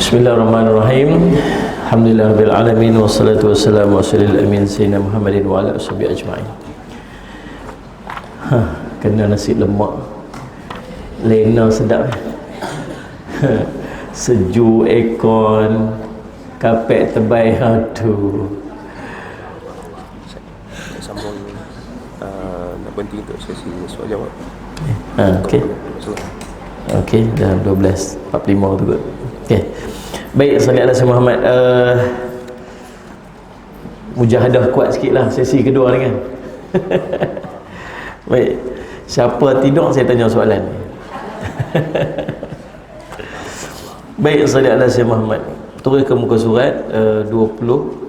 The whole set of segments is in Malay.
Bismillahirrahmanirrahim. Alhamdulillahirabbil alamin wassalatu wassalamu ala rasulil amin sayyidina Muhammadin wa ala ashabihi ajmain. Kena nasi lemak. Lena sedap. Sejuk aircon, kapet tebal, aduh. Sambung nak berhenti untuk sesi soal jawab. Okey. Okey, dah 12.45 tu kot. Okey. Baik, sallallahu alaihi Muhammad. Mujahadah kuat sikitlah sesi kedua ni kan. Baik. Siapa tidur saya tanya soalan ni. Baik, sallallahu alaihi Muhammad. Turun ke muka surat 20.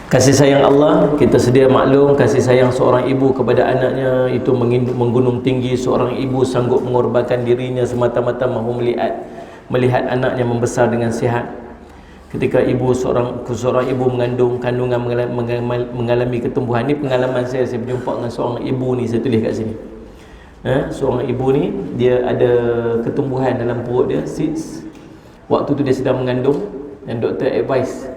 Kasih sayang Allah, kita sedia maklum kasih sayang seorang ibu kepada anaknya itu menggunung tinggi. Seorang ibu sanggup mengorbankan dirinya semata-mata mahu melihat anaknya membesar dengan sihat. Ketika seorang ibu mengandung kandungan mengalami ketumbuhan. Ini pengalaman saya berjumpa dengan seorang ibu ni, saya tulis kat sini. Seorang ibu ni dia ada ketumbuhan dalam perut dia, cysts. Waktu tu dia sedang mengandung dan doktor advice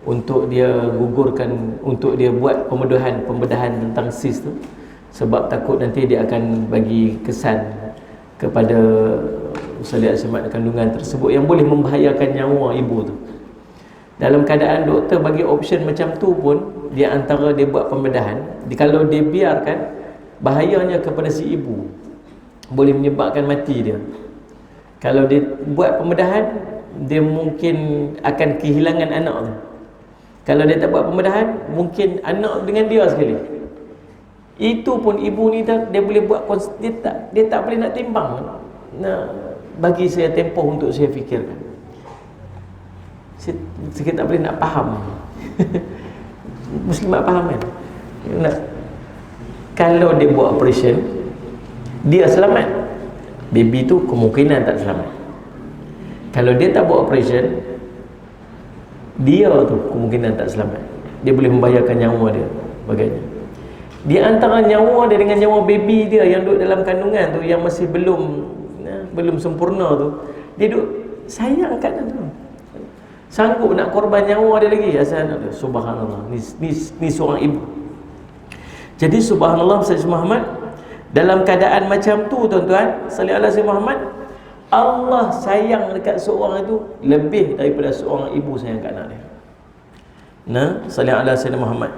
untuk dia gugurkan, untuk dia buat pembedahan tentang cyst tu, sebab takut nanti dia akan bagi kesan kepada semat kandungan tersebut yang boleh membahayakan nyawa ibu tu. Dalam keadaan doktor bagi option macam tu pun, dia antara dia buat pembedahan. Kalau dia biarkan, bahayanya kepada si ibu, boleh menyebabkan mati dia. Kalau dia buat pembedahan, dia mungkin akan kehilangan anak tu. Kalau dia tak buat pembedahan, mungkin anak dengan dia sekali. Itu pun ibu ni dia boleh buat, dia tak boleh nak timbang. Bagi saya tempoh untuk saya fikirkan. Saya tak boleh nak faham. Muslimat faham kan? Kalau dia buat operation, dia selamat, baby tu kemungkinan tak selamat. Kalau dia tak buat operation, dia tu kemungkinan tak selamat. Dia boleh membahayakan nyawa dia, bagainya. Di antara nyawa dia dengan nyawa baby dia yang duduk dalam kandungan tu, yang masih belum sempurna tu, dia duduk sayang kat tu, sanggup nak korban nyawa dia lagi asal anak dia. Subhanallah. Ni seorang ibu. Jadi subhanallah, Sayyid Muhammad, dalam keadaan macam tu tuan-tuan, sallallahu alaihi Muhammad, Allah sayang dekat seorang itu lebih daripada seorang ibu sayang kat anak dia. Sallallahu alaihi wasallam Muhammad.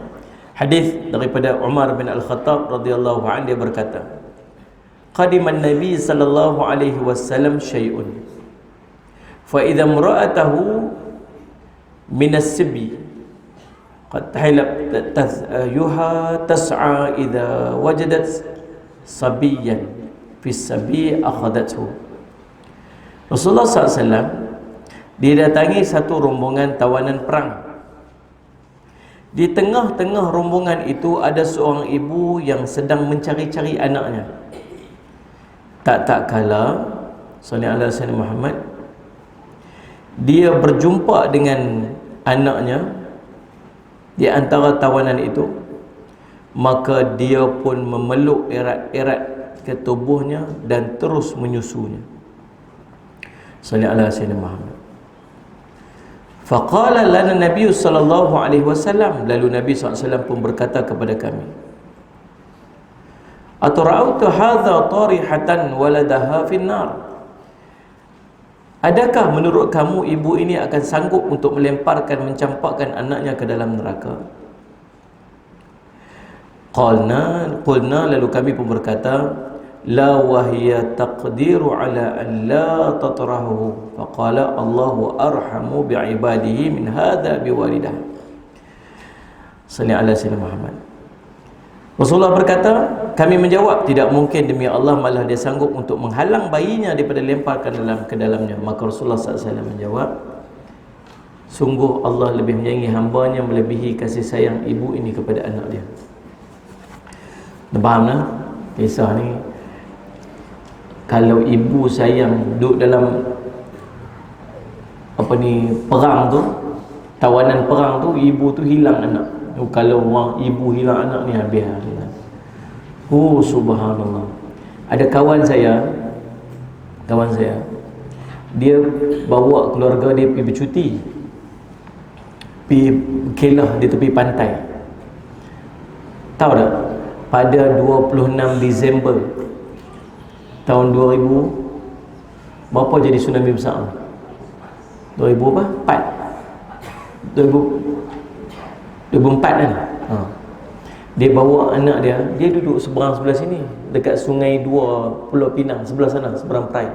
Hadis daripada Umar bin Al-Khattab radhiyallahu anhu, dia berkata, qadiman Nabi sallallahu alaihi wasallam syai'un fa idza imra'atahu min as-sibi qad tahilat yuha tas'a idza wajadat sabiyan fi as-sabi akhadathu. Rasulullah SAW didatangi satu rombongan tawanan perang. Di tengah-tengah rombongan itu ada seorang ibu yang sedang mencari-cari anaknya. Tak kala sallallahu alaihi wasallam Muhammad, dia berjumpa dengan anaknya di antara tawanan itu, maka dia pun memeluk erat-erat ke tubuhnya dan terus menyusunya. Sallallahu alaihi wasallam Muhammad. Faqala lana Nabi sallallahu alaihi wasallam, lalu Nabi SAW pun berkata kepada kami, atra'autu hadza tarihatan waladaha finnar, adakah menurut kamu ibu ini akan sanggup untuk mencampakkan anaknya ke dalam neraka? Qulna, lalu kami pun berkata, la wahya taqdiru ala an la tatrahu, faqala Allahu arhamu bi'ibadihi min hadha biwalidah. Sallallahu alaihi wasallam Muhammad. Rasulullah berkata, kami menjawab, tidak mungkin, demi Allah, malah dia sanggup untuk menghalang bayinya daripada lemparkan ke dalamnya. Maka Rasulullah SAW menjawab, sungguh Allah lebih menyayangi hambanya melebihi kasih sayang ibu ini kepada anak dia. Faham tak kisah ni? Kalau ibu sayang duduk dalam perang tu, tawanan perang tu, ibu tu hilang anak. Kalau orang ibu hilang anak ni habis. Subhanallah. Ada kawan saya, dia bawa keluarga dia pergi bercuti, pergi kelah di tepi pantai. Tahu tak, pada 26 Disember tahun 2000 berapa jadi tsunami besar? 2000 apa? 2004 kan? Dia bawa anak dia duduk seberang sebelah sini, dekat Sungai Dua, Pulau Pinang, sebelah sana, seberang Perai.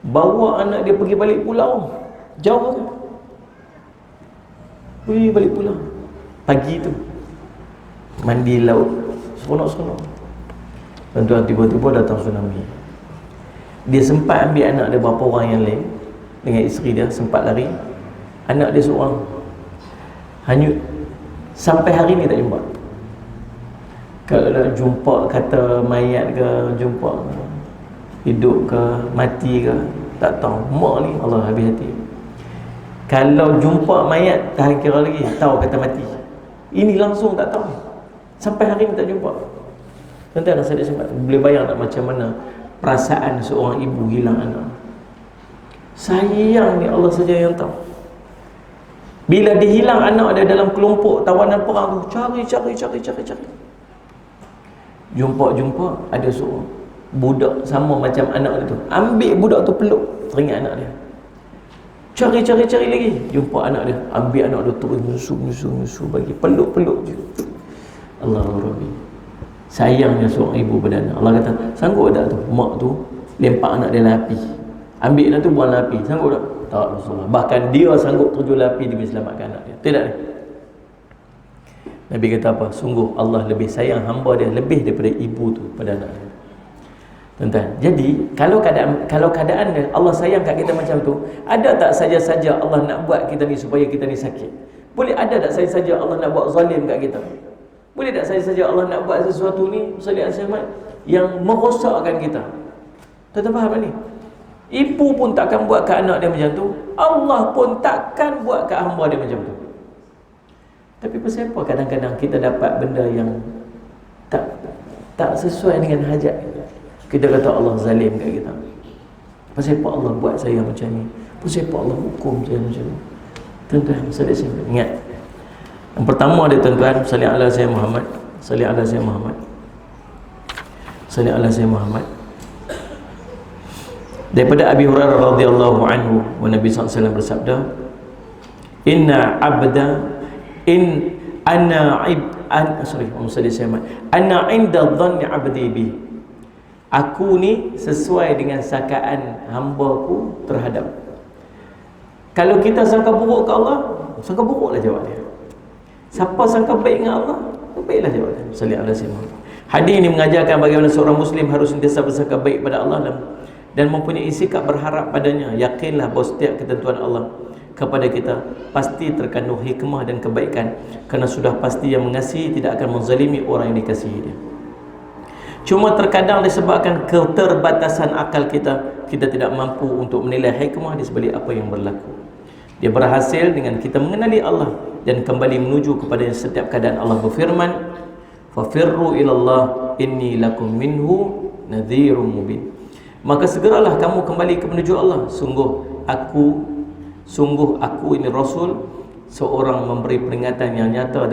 Bawa anak dia pergi balik pulau, jauh tu, pergi balik pulau pagi tu, mandi laut, seronok-seronok. Tuan-tuan, tiba-tiba datang tsunami. Dia sempat ambil anak dia, berapa orang yang lain dengan isteri dia, sempat lari. Anak dia seorang hanyut. Sampai hari ni tak jumpa. Kalau nak jumpa kata mayat ke, jumpa hidup ke, mati ke, tak tahu. Mak ni Allah habis hati. Kalau jumpa mayat tak kira lagi, tahu kata mati. Ini langsung tak tahu. Sampai hari ni tak jumpa. Tuan-tuan, saya sempat boleh bayang tak macam mana perasaan seorang ibu hilang anak. Sayang ni Allah saja yang tahu. Bila dihilang anak dia dalam kelompok tawanan perang tu, cari. Jumpa ada seorang budak sama macam anak dia tu. Ambil budak tu, peluk, teringat anak dia. Cari lagi, jumpa anak dia, ambil anak dia terus nyusu bagi, peluk je. Allahu Rabbi. Sayangnya seorang ibu pada anak. Allah kata, sanggup tak tu mak tu lempak anak dia dalam api, ambil anak tu buang dalam api? Sanggup tak? Tak, Rasulullah. Bahkan dia sanggup terjun dalam api demi selamatkan anak dia. Tidak ni? Nabi kata apa? Sungguh Allah lebih sayang hamba dia lebih daripada ibu tu pada anak dia. Tuan-tuan, jadi kalau keadaan dia Allah sayang kat kita macam tu, ada tak saja-saja Allah nak buat kita ni supaya kita ni sakit? Boleh ada tak saja-saja Allah nak buat zalim kat kita? Boleh tak saja-saja Allah nak buat sesuatu ni yang merosakkan kita? Tuan-tuan faham tak ni? Ibu pun takkan buat kat anak dia macam tu, Allah pun takkan buat kat hamba dia macam tu. Tapi pasal apa kadang-kadang kita dapat benda yang tak sesuai dengan hajat kita? Kita kata Allah zalim kat kita. Pasal apa Allah buat saya macam ni? Pasal apa Allah hukum saya macam ni? Tuan-tuan, saya ingat. Yang pertama dia, tuan-tuan, salli ala sayyidina Muhammad. Salli ala sayyidina Muhammad. Salli ala sayyidina Muhammad. Daripada Abi Hurairah radhiyallahu anhu, Nabi SAW bersabda, Inna abda ana inda dhanni abdi bi. Aku ni sesuai dengan sangkaan hamba-ku terhadap. Kalau kita sangka buruk ke Allah, sangka buruklah jawab dia. Siapa sangka baik dengan Allah, baiklah jawab dia. Salli alaihi wasallam. Hadis ini mengajarkan bagaimana seorang muslim harus sentiasa bersangka baik pada Allah dan mempunyai sikap berharap padanya. Yakinlah bahawa setiap ketentuan Allah kepada kita pasti terkandung hikmah dan kebaikan, kerana sudah pasti yang mengasihi tidak akan menzalimi orang yang dikasihi dia. Cuma terkadang disebabkan keterbatasan akal kita tidak mampu untuk menilai hikmah di sebalik apa yang berlaku. Dia berhasil dengan kita mengenali Allah dan kembali menuju kepada setiap keadaan. Allah berfirman, fafirru ilallah inni lakum minhu nadhirum mubin. Maka segeralah kamu kembali ke menuju Allah. Sungguh aku ini Rasul, seorang memberi peringatan yang nyata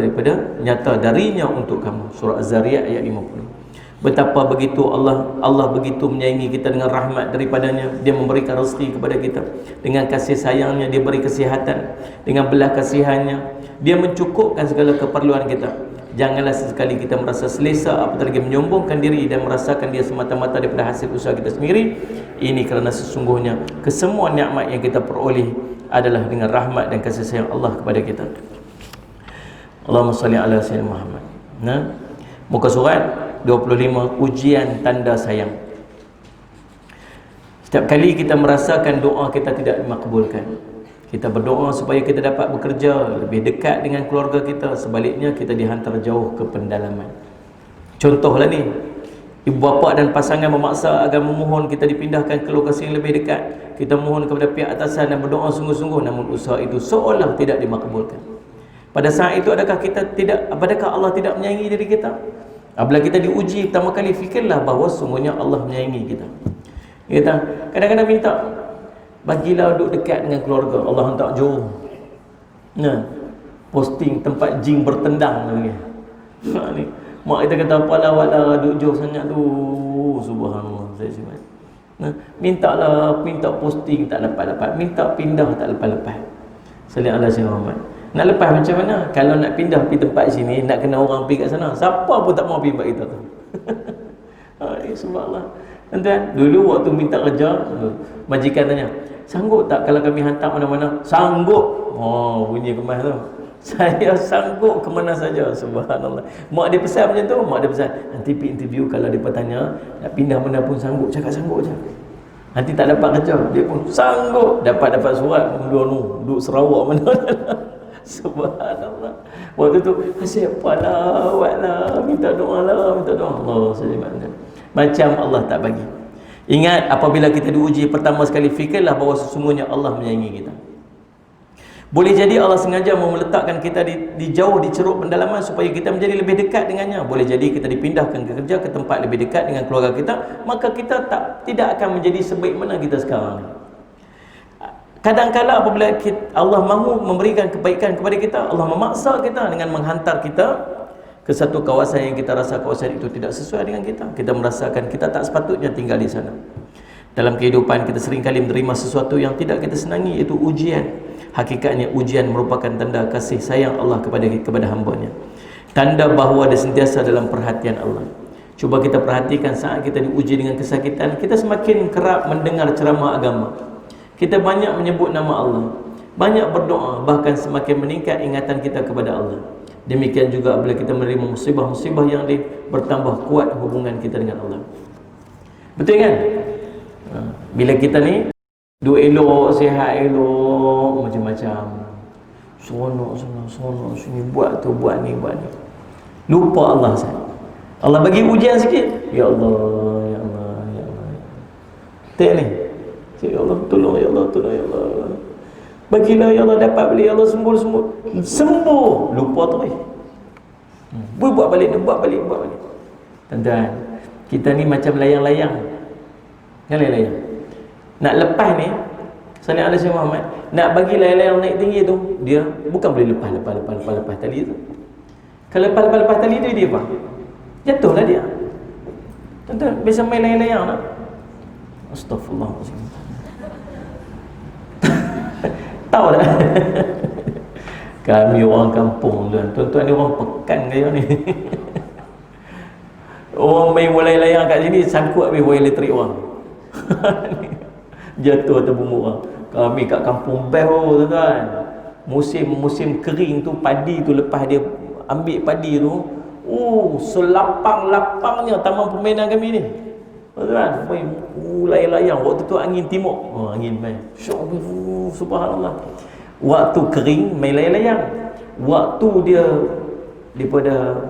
darinya untuk kamu. Surah Az-Zariyat ayat 50. Betapa begitu Allah begitu menyayangi kita dengan rahmat daripadanya. Dia memberikan rezeki kepada kita. Dengan kasih sayangnya Dia beri kesihatan. Dengan belas kasihannya Dia mencukupkan segala keperluan kita. Janganlah sesekali kita merasa selesa, apatah lagi menyombongkan diri dan merasakan dia semata-mata daripada hasil usaha kita sendiri. Ini kerana sesungguhnya kesemua nikmat yang kita peroleh adalah dengan rahmat dan kasih sayang Allah kepada kita. Allahumma salli ala sayyidina Muhammad. Muka surat 25, ujian tanda sayang. Setiap kali kita merasakan doa kita tidak dimakbulkan, kita berdoa supaya kita dapat bekerja lebih dekat dengan keluarga kita, sebaliknya kita dihantar jauh ke pendalaman. Contohlah ni, ibu bapa dan pasangan memaksa agar memohon kita dipindahkan ke lokasi yang lebih dekat. Kita mohon kepada pihak atasan dan berdoa sungguh-sungguh, namun usaha itu seolah tidak dimakbulkan. Pada saat itu adakah Allah tidak menyayangi diri kita? Apabila kita diuji pertama kali, fikirlah bahawa sungguhnya Allah menyayangi kita. Kita kadang-kadang minta, bagilah duduk dekat dengan keluarga. Allah hantar jauh. Nah, posting tempat jin bertendang ni. Ni mak kita kata apalah wala duduk jauh sangat tu. Subhanallah, saya sebut. Nah, minta posting tak lepas-lepas, minta pindah tak lepas-lepas. Sallallahu alaihi wasallam. Nak lepas macam mana? Kalau nak pindah pergi tempat sini, nak kena orang pergi kat sana, siapa pun tak mau pergi tempat kita tu. Subhanallah. Tuan-tuan, dulu waktu minta kerja, majikan tanya, sanggup tak kalau kami hantar mana-mana? Sanggup. Oh, bunyi kemas tu. Saya sanggup ke mana saja. Subhanallah. Mak dia pesan macam tu. Mak dia pesan, nanti pergi interview, kalau dia bertanya nak pindah mana pun sanggup, cakap sanggup je. Nanti tak dapat kerja, dia pun sanggup. Dapat surat duduk Sarawak mana. Subhanallah. Waktu tu siapalah, buatlah, minta doa lah, minta doa. Allah SWT. Macam Allah tak bagi. Ingat, apabila kita diuji pertama sekali, fikirlah bahawa sesungguhnya Allah menyayangi kita. Boleh jadi Allah sengaja mau meletakkan kita di jauh, di ceruk pendalaman supaya kita menjadi lebih dekat dengannya. Boleh jadi kita dipindahkan ke kerja, ke tempat lebih dekat dengan keluarga kita, maka kita tidak akan menjadi sebaik mana kita sekarang. Kadang-kadang apabila Allah mahu memberikan kebaikan kepada kita, Allah memaksa kita dengan menghantar kita ke satu kawasan yang kita rasa kawasan itu tidak sesuai dengan kita. Kita merasakan kita tak sepatutnya tinggal di sana. Dalam kehidupan kita seringkali menerima sesuatu yang tidak kita senangi, iaitu ujian. Hakikatnya ujian merupakan tanda kasih sayang Allah kepada hamba-Nya. Tanda bahawa dia sentiasa dalam perhatian Allah. Cuba kita perhatikan saat kita diuji dengan kesakitan, kita semakin kerap mendengar ceramah agama. Kita banyak menyebut nama Allah, banyak berdoa, bahkan semakin meningkat ingatan kita kepada Allah. Demikian juga bila kita menerima musibah-musibah yang bertambah kuat hubungan kita dengan Allah. Betul kan? Bila kita ni duk elok, sihat elok, macam-macam, sonok sini, buat tu, buat ni, lupa Allah sahaja. Allah bagi ujian sikit, ya Allah, ya Allah, ya Allah. Tak ni, ya Allah tolong, ya Allah tolong, ya Allah. Bagilah ya Allah, dapat balik ya Allah, sembuh, lupa tu buat balik. Tuan-tuan, kita ni macam layang-layang. Kan layang-layang nak lepas ni, Sallallahu Alaihi Muhammad, nak bagi layang-layang naik tinggi tu, dia bukan boleh lepas tali tu. Kalau lepas tali tu, dia apa? Jatuhlah dia. Tuan-tuan, biasa main layang-layang tak? Astaghfirullahaladzim. Tahu tak? Kami orang kampung, tuan-tuan ni orang pekan kaya ni. Orang main bola layang kat sini, sangkut habis wire elektrik orang. Jatuh atas bumbung. Kami kat kampung best tuan-tuan. Musim kering tu, padi tu, lepas dia ambil padi tu, selapang-lapangnya taman permainan kami ni. Tuan-tuan, main layang-layang. Waktu tu angin timur. Angin main. Subhanallah. Waktu kering main layang-layang. Waktu dia daripada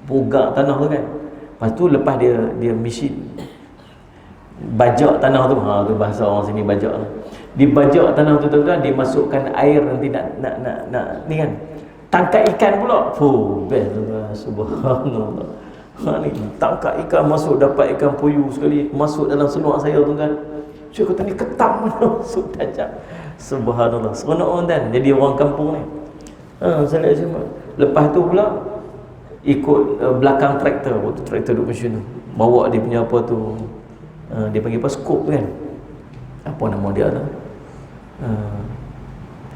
bogak tanah tu kan. Lepas tu lepas dia mesin bajak tanah tu, tu bahasa orang sini bajak lah. Dibajak tanah tu tuan-tuan, dimasukkan air nanti nak ni kan, tangkap ikan pula. Best tuan-tuan, subhanallah. Ni tangkap ikan, masuk dapat ikan puyuh sekali, masuk dalam seluar saya tuan-tuan. Saya kata ni ketam masuk tajam. Subhanallah, seronok kan jadi orang kampung ni. Saya cuma lepas tu pula ikut belakang traktor, waktu traktor duduk mesin tu, bawa dia punya apa tu, dia panggil apa, skop tu kan, apa nama dia tu,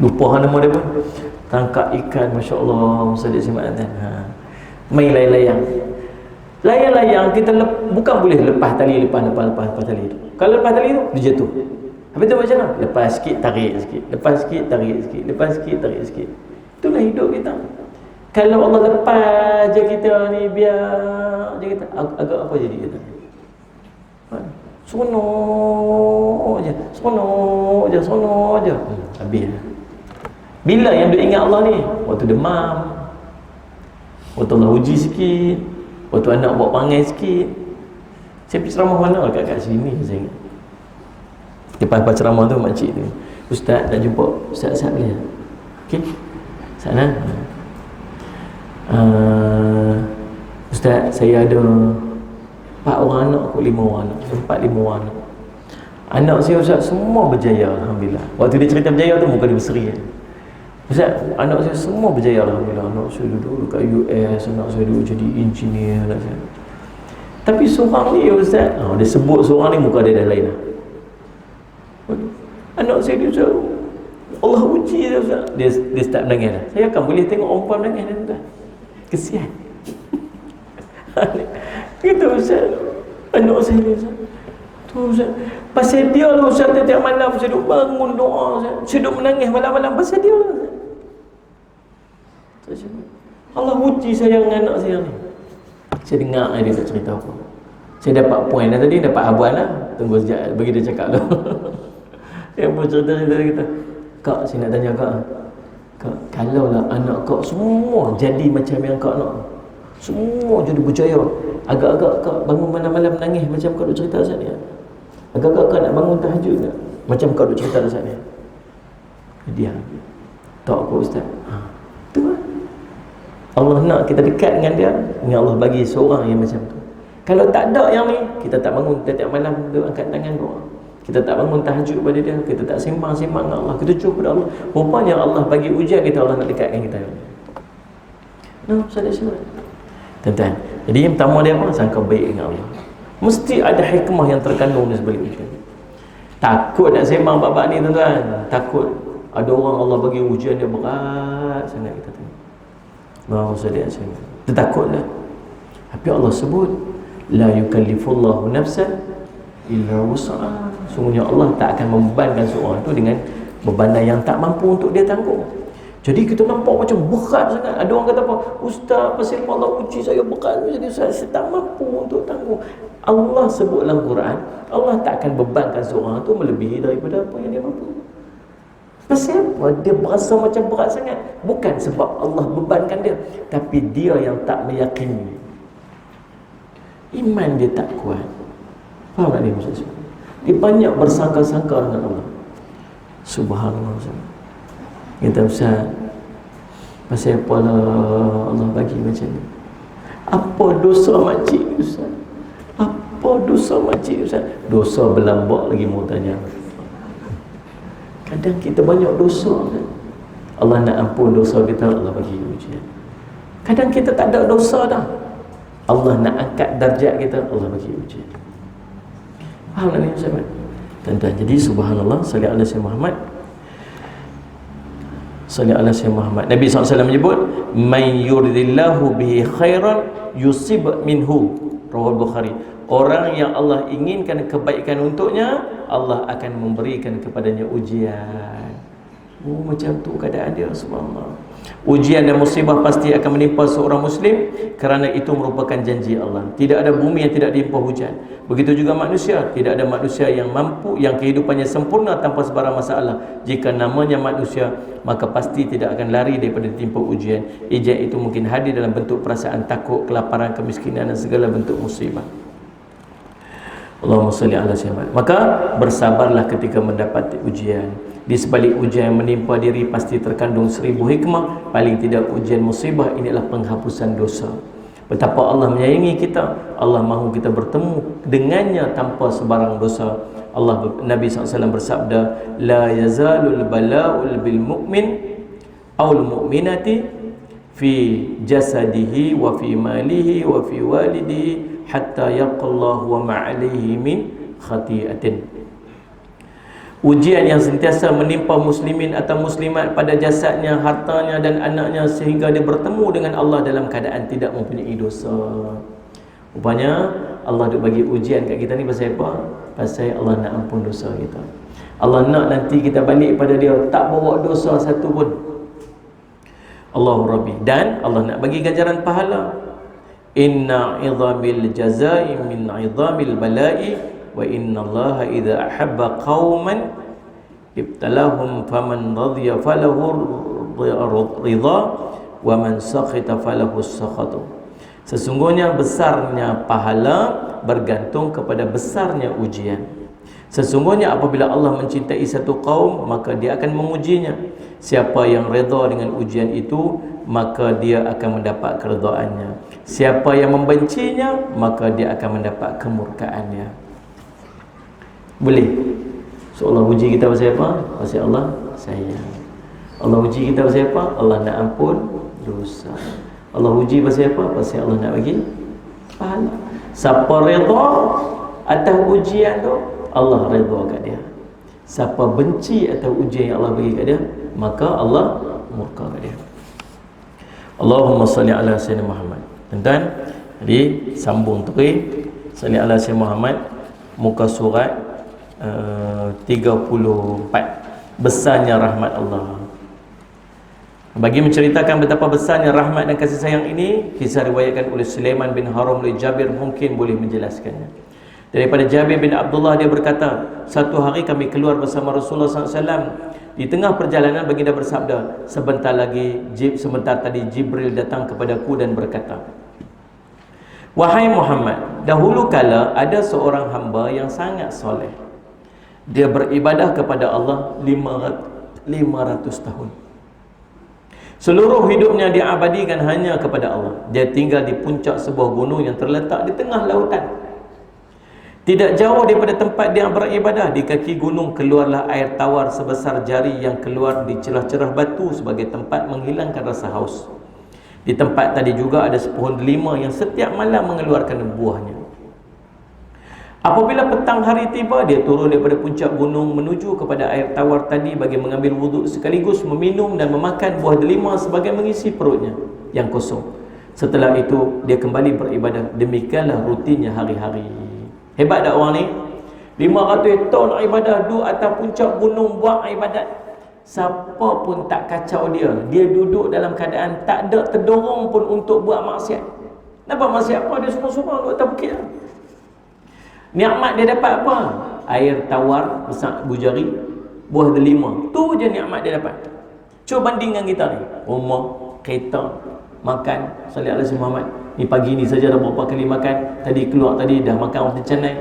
lupa nama dia pun. Tangkap ikan, Masya Allah, Musadik Simak kan. Main layang-layang. Layang-layang kita bukan boleh lepas tali, lepas tali tu. Kalau lepas tali tu, dia jatuh. Habis tu macam mana? Lepas sikit, tarik sikit. Lepas sikit, tarik sikit. Lepas sikit, tarik sikit. Itulah hidup kita. Kalau Allah lepas je kita ni, biar je kita, agak apa jadi kita? Seronok je. Habis. Bila yang duk ingat Allah ni? Waktu demam, waktu Allah uji sikit, waktu anak buat pangai sikit. Saya pergi ceramah mana kat sini saya ingat. Lepas ceramah tu makcik tu, Ustaz nak jumpa Ustaz boleh? Okey. Sana. Ustaz Ustaz, saya ada 4 orang anak, 5 orang anak, 4-5 orang anak. Anak saya Ustaz semua berjaya, Alhamdulillah. Waktu dia cerita berjaya tu muka dia berseri kan. Ustaz, anak saya semua berjaya, Alhamdulillah. Anak saya duduk dekat US, anak saya duduk jadi engineer, anak saya. Tapi seorang ni Ustaz, dia sebut seorang ni muka dia dah lain lah. Anak saya dia Ustaz, Allah uji dia Ustaz. Dia start menangis lah. Saya akan boleh tengok orang perempuan menangis dia Ustaz. Kesian. Gitu Ustaz. Anak saya ni Ustaz. Tu Ustaz. Pasal dia lah Ustaz, tiap malam saya duduk bangun doa Ustaz. Saya duduk menangis malam-malam pasal dia lah Ustaz. Allah uji saya dengan anak saya ni. Saya dengar dia tak cerita apa. Saya dapat poin dah tadi, dapat habuan lah. Tunggu sekejap, bagi dia cakap dulu. Dia pun cerita-cerita dia kata, Kak, saya nak tanya Kak, kalaulah anak Kak semua jadi macam yang Kak nak, semua jadi berjaya, agak-agak Kak bangun malam-malam menangis macam Kak duk cerita saat ni, agak-agak Kak nak bangun tahajud tak? Macam Kak duk cerita saat ni. Dia tak apa Ustaz. Tu lah. Allah nak kita dekat dengan dia, dengan Allah bagi seorang yang macam tu. Kalau tak ada yang ni, kita tak bangun tiap malam duk angkat tangan doa. Kita tak bangun tahajud pada dia, kita tak sembang-sembang dengan Allah, kita cuba pada Allah. Rupanya Allah bagi ujian kita, Allah nak dekatkan kita. Salah. Tuan-tuan, jadi yang pertama dia apa? Sangka baik dengan Allah. Mesti ada hikmah yang terkandung di sebalik ujian. Takut nak sembang bab-bab ni tuan-tuan. Takut ada orang Allah bagi ujian dia berat sangat, kita tengok. Kita takutlah. Tapi Allah sebut, la yukallifullahu nafsan illa wus'aha. Sungguhnya Allah tak akan membebankan seorang tu dengan bebanan yang tak mampu untuk dia tanggung. Jadi kita nampak macam berat sangat. Ada orang kata apa? Ustaz, pasal Allah uji saya berat, jadi saya tak mampu untuk tanggung. Allah sebut dalam Quran, Allah tak akan bebankan seorang tu melebihi daripada apa yang dia mampu. Pasal apa? Dia berasa macam berat sangat. Bukan sebab Allah bebankan dia, tapi dia yang tak meyakini. Iman dia tak kuat. Faham tak ni maksud? Dia banyak bersangka-sangka dengan Allah. Subhanallah. Kita Ustaz, pasal apa Allah bagi macam ni? Apa dosa makcik Ustaz? Apa dosa makcik Ustaz? Dosa berlambak lagi mau tanya. Kadang kita banyak dosa kan? Allah nak ampun dosa kita, Allah bagi ujian. Kadang kita tak ada dosa dah, Allah nak angkat darjat kita, Allah bagi ujian. Faham tak ni sahabat? Tuan-tuan, jadi subhanallah, salli ala sayyidina Muhammad. Salli ala sayyidina Muhammad. Nabi SAW menyebut, man yuridillahu bihi khairan yusib minhu. Rawal Bukhari. Orang yang Allah inginkan kebaikan untuknya, Allah akan memberikan kepadanya ujian. Macam tu keadaan dia, subhanallah. Ujian dan musibah pasti akan menimpa seorang Muslim, kerana itu merupakan janji Allah. Tidak ada bumi yang tidak ditimpa hujan. Begitu juga manusia. Tidak ada manusia yang mampu, yang kehidupannya sempurna tanpa sebarang masalah. Jika namanya manusia, maka pasti tidak akan lari daripada ditimpa ujian. Ujian itu mungkin hadir dalam bentuk perasaan takut, kelaparan, kemiskinan dan segala bentuk musibah. Allahumma salli ala sayyidina. Maka bersabarlah ketika mendapat ujian. Di sebalik ujian yang menimpa diri pasti terkandung 1000 hikmah. Paling tidak ujian musibah inilah penghapusan dosa. Betapa Allah menyayangi kita, Allah mahu kita bertemu dengannya tanpa sebarang dosa. Nabi SAW bersabda, la yazalul bala'ul bil mu'min awul mu'minati fi jasadihi wa fi malihi wa fi walidihi hatta yaqallahu wa ma'alihi min khati'atin. Ujian yang sentiasa menimpa muslimin atau muslimat pada jasadnya, hartanya dan anaknya, sehingga dia bertemu dengan Allah dalam keadaan tidak mempunyai dosa. Rupanya Allah duk bagi ujian kat kita ni pasal apa? Pasal Allah nak ampun dosa kita. Allah nak nanti kita balik pada dia tak bawa dosa satu pun. Allahu Rabbi. Dan Allah nak bagi ganjaran pahala. Inna 'idhamil jazai min 'idhamil bala'i wa inna allaha idza ahabba qauman ibtalahum faman radhiya falahu ridha wa man sakhita falahu sakhatu. Sesungguhnya besarnya pahala bergantung kepada besarnya ujian. Sesungguhnya apabila Allah mencintai satu kaum, maka dia akan mengujinya. Siapa yang redha dengan ujian itu, maka dia akan mendapat keredaannya. Siapa yang membencinya, maka dia akan mendapat kemurkaannya. Boleh? So Allah uji kita pasal apa? Pasal Allah sayang. Allah uji kita pasal apa? Allah nak ampun dosa. Allah uji pasal apa? Pasal Allah nak bagi pahala. Siapa redha atas ujian tu, Allah redha kat dia. Siapa benci atas ujian yang Allah bagi kat dia, maka Allah murka kat dia. Allahumma salli ala sayyidina Muhammad. Tuan-tuan, jadi sambung terus. Salli ala sayyidina Muhammad, muka surat 34. Besarnya rahmat Allah. Bagi menceritakan betapa besarnya rahmat dan kasih sayang ini, kisah riwayatkan oleh Sulaiman bin Haram oleh Jabir, mungkin boleh menjelaskannya. Daripada Jabir bin Abdullah, dia berkata, satu hari kami keluar bersama Rasulullah SAW. Di tengah perjalanan baginda bersabda, sebentar tadi Jibril datang kepadaku dan berkata, wahai Muhammad, dahulu kala ada seorang hamba yang sangat soleh. Dia beribadah kepada Allah 500 tahun. Seluruh hidupnya dia abadikan hanya kepada Allah. Dia tinggal di puncak sebuah gunung yang terletak di tengah lautan. Tidak jauh daripada tempat dia beribadah, di kaki gunung keluarlah air tawar sebesar jari yang keluar di celah-celah batu sebagai tempat menghilangkan rasa haus. Di tempat tadi juga ada sepohon delima yang setiap malam mengeluarkan buahnya. Apabila petang hari tiba, dia turun daripada puncak gunung menuju kepada air tawar tadi bagi mengambil wuduk sekaligus meminum dan memakan buah delima sebagai mengisi perutnya yang kosong. Setelah itu dia kembali beribadah. Demikianlah rutinnya hari-hari. Hebat tak orang ni? 500 tahun ibadah, duduk atas puncak gunung buat ibadat. Siapa pun tak kacau dia. Dia duduk dalam keadaan tak ada terdorong pun untuk buat maksiat. Nampak maksiat apa? Dia semua-semua duduk atas bukit. Nikmat dia dapat apa? Air tawar besar bujari, buah delima. Tu je nikmat dia dapat. Cuba bandingkan kita ni. Rumah, kereta, makan. Salih alaihi Muhammad. Ni pagi ni saja dah berapa kali makan. Tadi keluar tadi dah makan macam canai.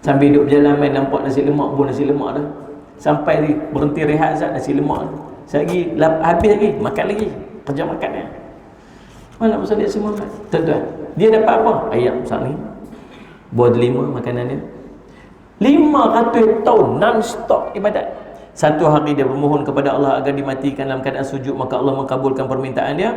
Sambil duduk berjalan main nampak nasi lemak pun nasi lemak dah. Sampai ni berhenti rehat sekejap nasi lemak dah. Sekejap lagi habis lagi, makan lagi. Kerja makan dia. Mana pasal dia semua Muhammad? Tuan-tuan, dia dapat apa? Ayam besar ni. Buah delima makanan dia. 500 tahun non-stop ibadat. Satu hari dia bermohon kepada Allah agar dimatikan dalam keadaan sujud, maka Allah mengabulkan permintaan dia.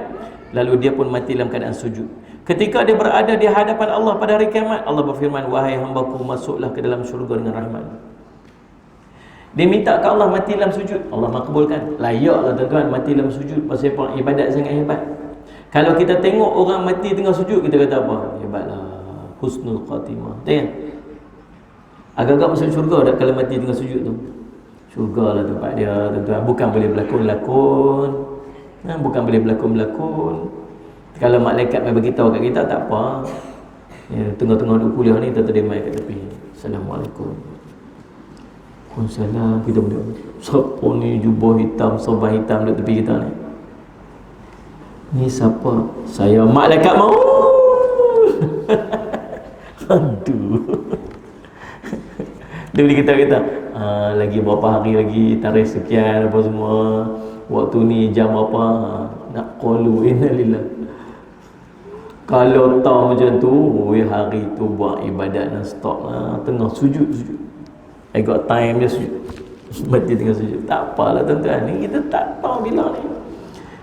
Lalu dia pun mati dalam keadaan sujud. Ketika dia berada di hadapan Allah pada hari kiamat, Allah berfirman, wahai hambaku, masuklah ke dalam syurga dengan rahmat. Dia minta ke Allah mati dalam sujud, Allah makbulkan. Layaklah tuan-tuan mati dalam sujud. Pasal ibadat sangat hebat. Kalau kita tengok orang mati tengah sujud, kita kata apa? Hebatlah, husnul khatimah. Tengok, agak-agak masuk syurga tak kalau mati tengah sujud tu? Syurga lah tempat dia tuan-tuan. Bukan boleh berlakon-lakon, bukan boleh berlakon-berlakon. Kalau malaikat mai beritahu kat kita, tak apa ya, tengah-tengah duduk kuliah ni kita dia mai kat tepi, Assalamualaikum. Waalaikumsalam. Kita boleh, siapa ni jubah hitam, sorban hitam duduk tepi kita ni? Ni siapa? Saya malaikat maut. Aduh. Dia boleh kita lagi berapa hari lagi, tarikh sekian apa semua, waktu ni jam apa, nak qalu innalillah. Kalau tahu macam tu, hari tu buat ibadat non stop lah, tengah sujud. I got time dia sujud. Mati tengah sujud. Tak apalah tuan-tuan, ni kita tak tahu bila ni.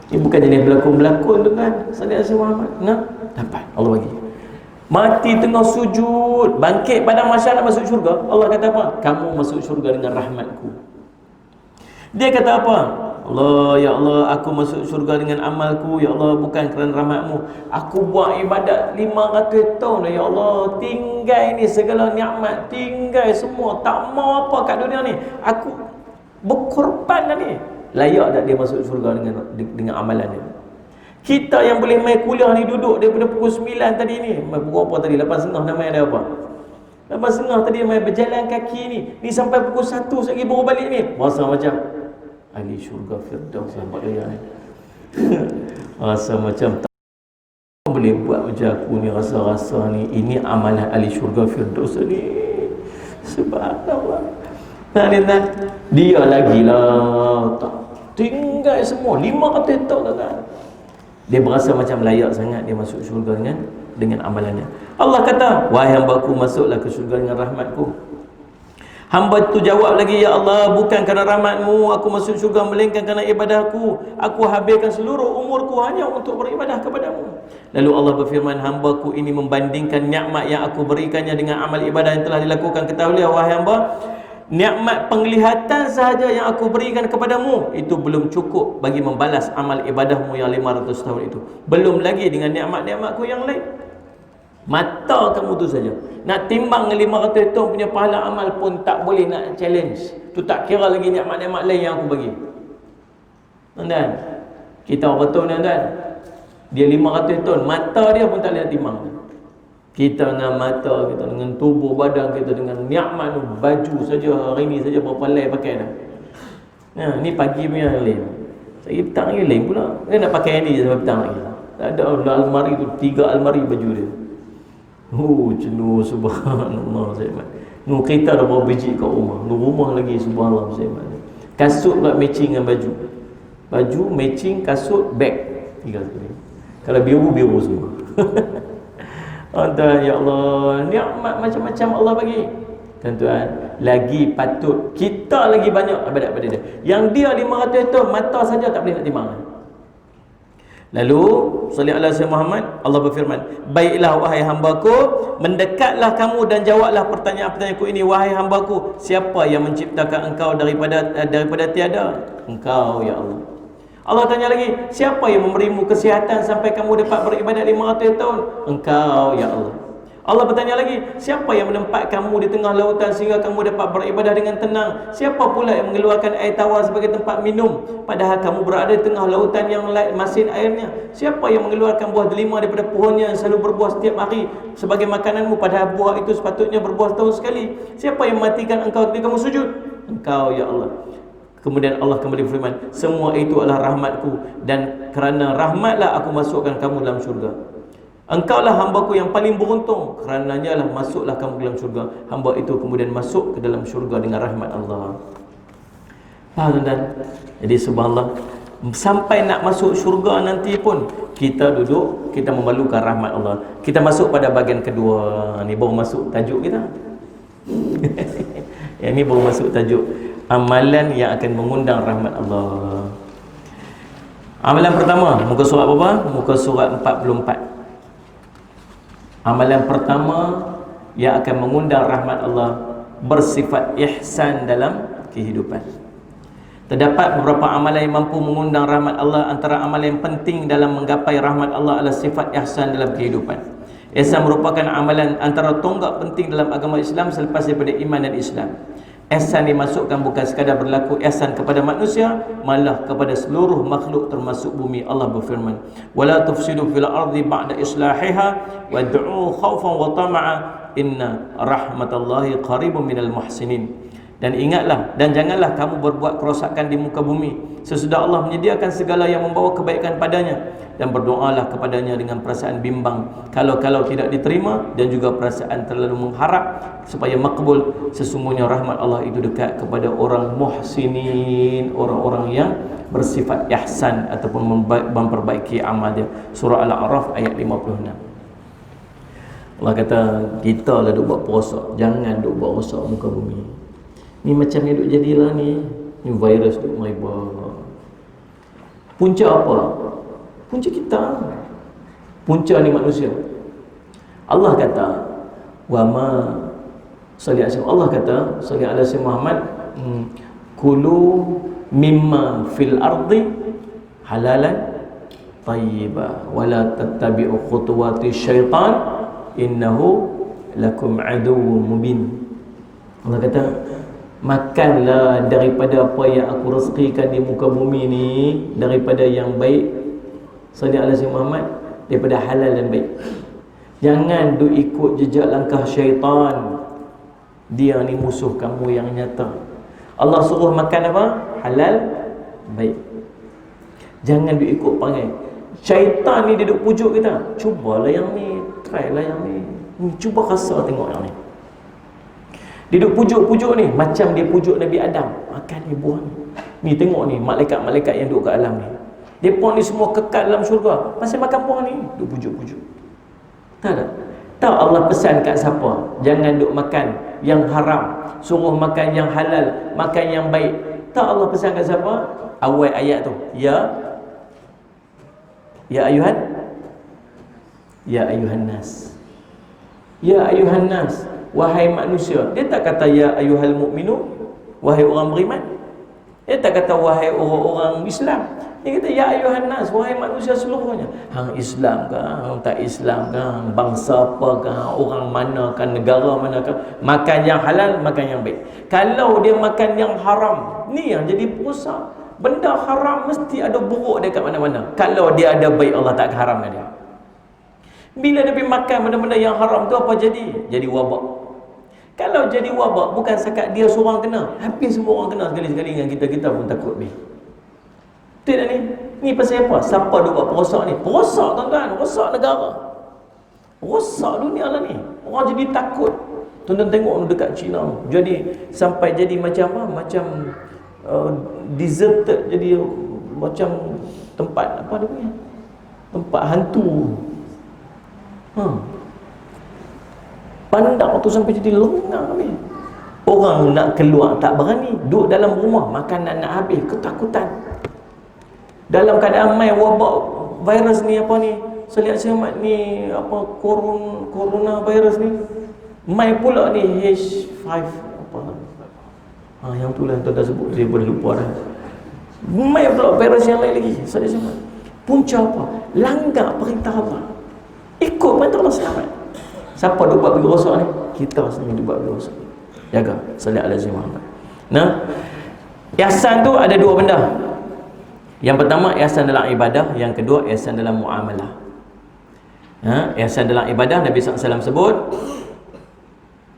Ni bukan jenis berlakon-berlakon tuan-tuan. Sallallahu alaihi Muhammad. Nah, dapat Allah bagi. Mati tengah sujud, bangkit pada masyarakat masuk syurga. Allah kata apa? Kamu masuk syurga dengan rahmatku. Dia kata apa? Allah, ya Allah, aku masuk syurga dengan amalku, ya Allah, bukan kerana rahmatmu. Aku buat ibadat 500 tahun, ya Allah, tinggal ni segala nikmat, tinggal semua, tak mau apa kat dunia ni. Aku berkorban dah ni. Layak tak dia masuk syurga dengan amalan dia? Kita yang boleh main kuliah ni duduk daripada pukul 9 tadi ni, pukul apa tadi? 8.30 namanya ada apa? 8.30 tadi main berjalan kaki ni. Ni sampai pukul 1 lagi baru balik ni. Rasa macam ahli syurga Firdaus nampak dia ni. Rasa macam tak boleh buat macam aku ni, rasa-rasa ni ini amalan ahli syurga Firdaus ni. Subhanallah. Dia lagi lah tak tinggal semua 500 tahun kan. Dia berasa macam layak sangat dia masuk syurga dengan amalannya. Allah kata, wahai hamba-Ku, masuklah ke syurga dengan rahmat-Ku. Hamba tu jawab lagi, ya Allah, bukan kerana rahmat-Mu aku masuk syurga, melainkan kerana ibadah-Ku. Aku habiskan seluruh umurku hanya untuk beribadah kepadamu. Lalu Allah berfirman, hamba-Ku ini membandingkan nikmat yang aku berikannya dengan amal ibadah yang telah dilakukan. Ketahuilah wahai hamba, nikmat penglihatan sahaja yang aku berikan kepadamu itu belum cukup bagi membalas amal ibadahmu yang 500 tahun itu. Belum lagi dengan nikmat-nikmatku yang lain. Mata kamu tu saja. Nak timbang 500 tahun punya pahala amal pun tak boleh nak challenge. Tu tak kira lagi nikmat-nikmat lain yang aku bagi. Tuan-tuan, kita betul tuan-tuan. Dia 500 tahun, mata dia pun tak boleh nak timbang. Kita dengan mata kita, dengan tubuh badan kita, dengan nikmat baju saja hari ni saja berapa lay pakai dah. Nah, ni pagi punya lain. Saya petang lagi lain pula. Dia nak pakai ni sampai petang lagi. Tak ada almari tu 3 almari baju dia. Jenuh subhanallah saya. Nu kita dah bawa biji kat rumah. Nu rumah lagi subhanallah saya. Kasut pula matching dengan baju. Baju matching kasut bag. 3 sekali. Kalau biru semua. Tuan, ya Allah, nikmat macam-macam Allah bagi. Tuan-tuan, lagi patut kita lagi banyak ibadat pada dia. Yang dia 500 tahun mata saja tak boleh nak timbang. Lalu salli ala sayyidina Muhammad, Allah berfirman, baiklah wahai hamba-Ku, mendekatlah kamu dan jawablah pertanyaan-pertanyaanku ini. Wahai hamba-Ku, siapa yang menciptakan engkau daripada tiada? Engkau ya Allah. Allah tanya lagi, siapa yang memberimu kesihatan sampai kamu dapat beribadat 500 tahun? Engkau ya Allah. Allah bertanya lagi, siapa yang menempatkan kamu di tengah lautan sehingga kamu dapat beribadah dengan tenang? Siapa pula yang mengeluarkan air tawar sebagai tempat minum padahal kamu berada di tengah lautan yang masin airnya? Siapa yang mengeluarkan buah delima daripada pohonnya yang selalu berbuah setiap hari sebagai makananmu padahal buah itu sepatutnya berbuah setahun sekali? Siapa yang mematikan engkau ketika kamu sujud? Engkau ya Allah. Kemudian Allah kembali berfirman, semua itu adalah rahmat-Ku dan kerana rahmatlah aku masukkan kamu dalam syurga. Engkaulah hamba-Ku yang paling beruntung, kerananya lah masuklah kamu dalam syurga. Hamba itu kemudian masuk ke dalam syurga dengan rahmat Allah. Faham tuan-tuan? Jadi subhanallah, sampai nak masuk syurga nanti pun kita duduk, kita memalukan rahmat Allah. Kita masuk pada bahagian kedua. Ni baru masuk tajuk kita. Yang ni baru masuk tajuk amalan yang akan mengundang rahmat Allah. Amalan pertama, muka surat berapa? Muka surat 44. Amalan pertama yang akan mengundang rahmat Allah bersifat ihsan dalam kehidupan. Terdapat beberapa amalan yang mampu mengundang rahmat Allah. Antara amalan yang penting dalam menggapai rahmat Allah adalah sifat ihsan dalam kehidupan. Ihsan merupakan amalan antara tonggak penting dalam agama Islam selepas daripada iman dan Islam. Ihsan dimasukkan bukan sekadar berlaku ihsan kepada manusia, malah kepada seluruh makhluk termasuk bumi. Allah berfirman, wala tufsidu fil ardi ba'da islahiha wad'u khaufan wa tama'a inna rahmatallahi qaribun minal muhsinin. Dan ingatlah dan janganlah kamu berbuat kerosakan di muka bumi sesudah Allah menyediakan segala yang membawa kebaikan padanya, dan berdoalah kepadanya dengan perasaan bimbang kalau tidak diterima, dan juga perasaan terlalu mengharap supaya makbul. Sesungguhnya rahmat Allah itu dekat kepada orang muhsinin, orang-orang yang bersifat ihsan ataupun memperbaiki amal dia. Surah Al-A'raf ayat 56. Allah kata, kita lah duk buat perosak, jangan duk buat rosak muka bumi. Ni macam ni duk jadilah ni virus duk merebak. Punca apa? Punca kita. Punca ni manusia. Allah kata, wa ma sallallahu alaihi Allah kata, sallallahu alaihi Muhammad, kulu mimma fil ardi halalan tayyiba wa la tattabi'u khutuwati syaitan innahu lakum aduwwum mubin. Allah kata, makanlah daripada apa yang aku rezekikan di muka bumi ni, daripada yang baik, sallallahu alaihi Muhammad, daripada halal dan baik. Jangan duk ikut jejak langkah syaitan. Dia ni musuh kamu yang nyata. Allah suruh makan apa? Halal, baik. Jangan duk ikut perangai syaitan ni. Dia duk pujuk kita, cubalah yang ni, try lah yang ni, cuba rasa tengok yang ni. Dia duk pujuk-pujuk ni, macam dia pujuk Nabi Adam. Makan ni buah ni. Ni tengok ni, malaikat-malaikat yang duduk kat alam ni. Mereka ni semua kekal dalam syurga. Masih makan buah ni, duk pujuk-pujuk. Tahu tak? Tahu Allah pesan kat siapa? Jangan duk makan yang haram, suruh makan yang halal, makan yang baik. Tahu Allah pesan kat siapa? Awal ayat tu. Ya ayuhan nas. Ya ayuhan nas, wahai manusia. Dia tak kata ya ayuhal mu'minu, wahai orang beriman. Dia tak kata wahai orang Islam. Dia kata ya ayuhan nas, wahai manusia seluruhnya. Hang Islam ke, hang tak Islam ke, hang bangsa apa ke, orang mana ke, negara mana ke, makan yang halal, makan yang baik. Kalau dia makan yang haram, ni yang jadi perusak. Benda haram mesti ada buruk dia kat mana-mana. Kalau dia ada baik, Allah tak haramkan dia. Bila dia pergi makan benda-benda yang haram tu, apa jadi? Jadi wabak. Kalau jadi wabak, bukan sekat dia seorang kena, habis semua orang kena sekali-sekali dengan kita pun takut habis. Betul tak ni? Ni pasal apa? Siapa dia buat perosak ni? Perosak tuan-tuan, rosak negara, rosak dunia lah ni. Orang jadi takut. Tuan-tuan tengok dekat China, jadi sampai jadi macam apa? Macam deserted, jadi macam tempat apa dia punya? Tempat hantu. Bandar tu sampai jadi lengang ni. Orang nak keluar tak berani, duduk dalam rumah, makanan nak habis, ketakutan. Dalam keadaan main wabak virus ni, apa ni, Selihat Selamat ni, apa, corona virus ni, main pula ni H5 apa. Yang tu lah tuan-tuan sebut, saya pun lupa dah. Main pula virus yang lain lagi. Selihat Selamat. Punca apa? Langgar perintah Allah. Ikut perintah Allah selamat. Siapa duk buat pergi rosak ni? Kita sendiri duk buat pergi rosak. Jaga. Sallallahu alaihi wasallam. Nah, ihsan tu ada dua benda. Yang pertama ihsan dalam ibadah, yang kedua ihsan dalam muamalah. Ihsan dalam ibadah, Nabi SAW sebut,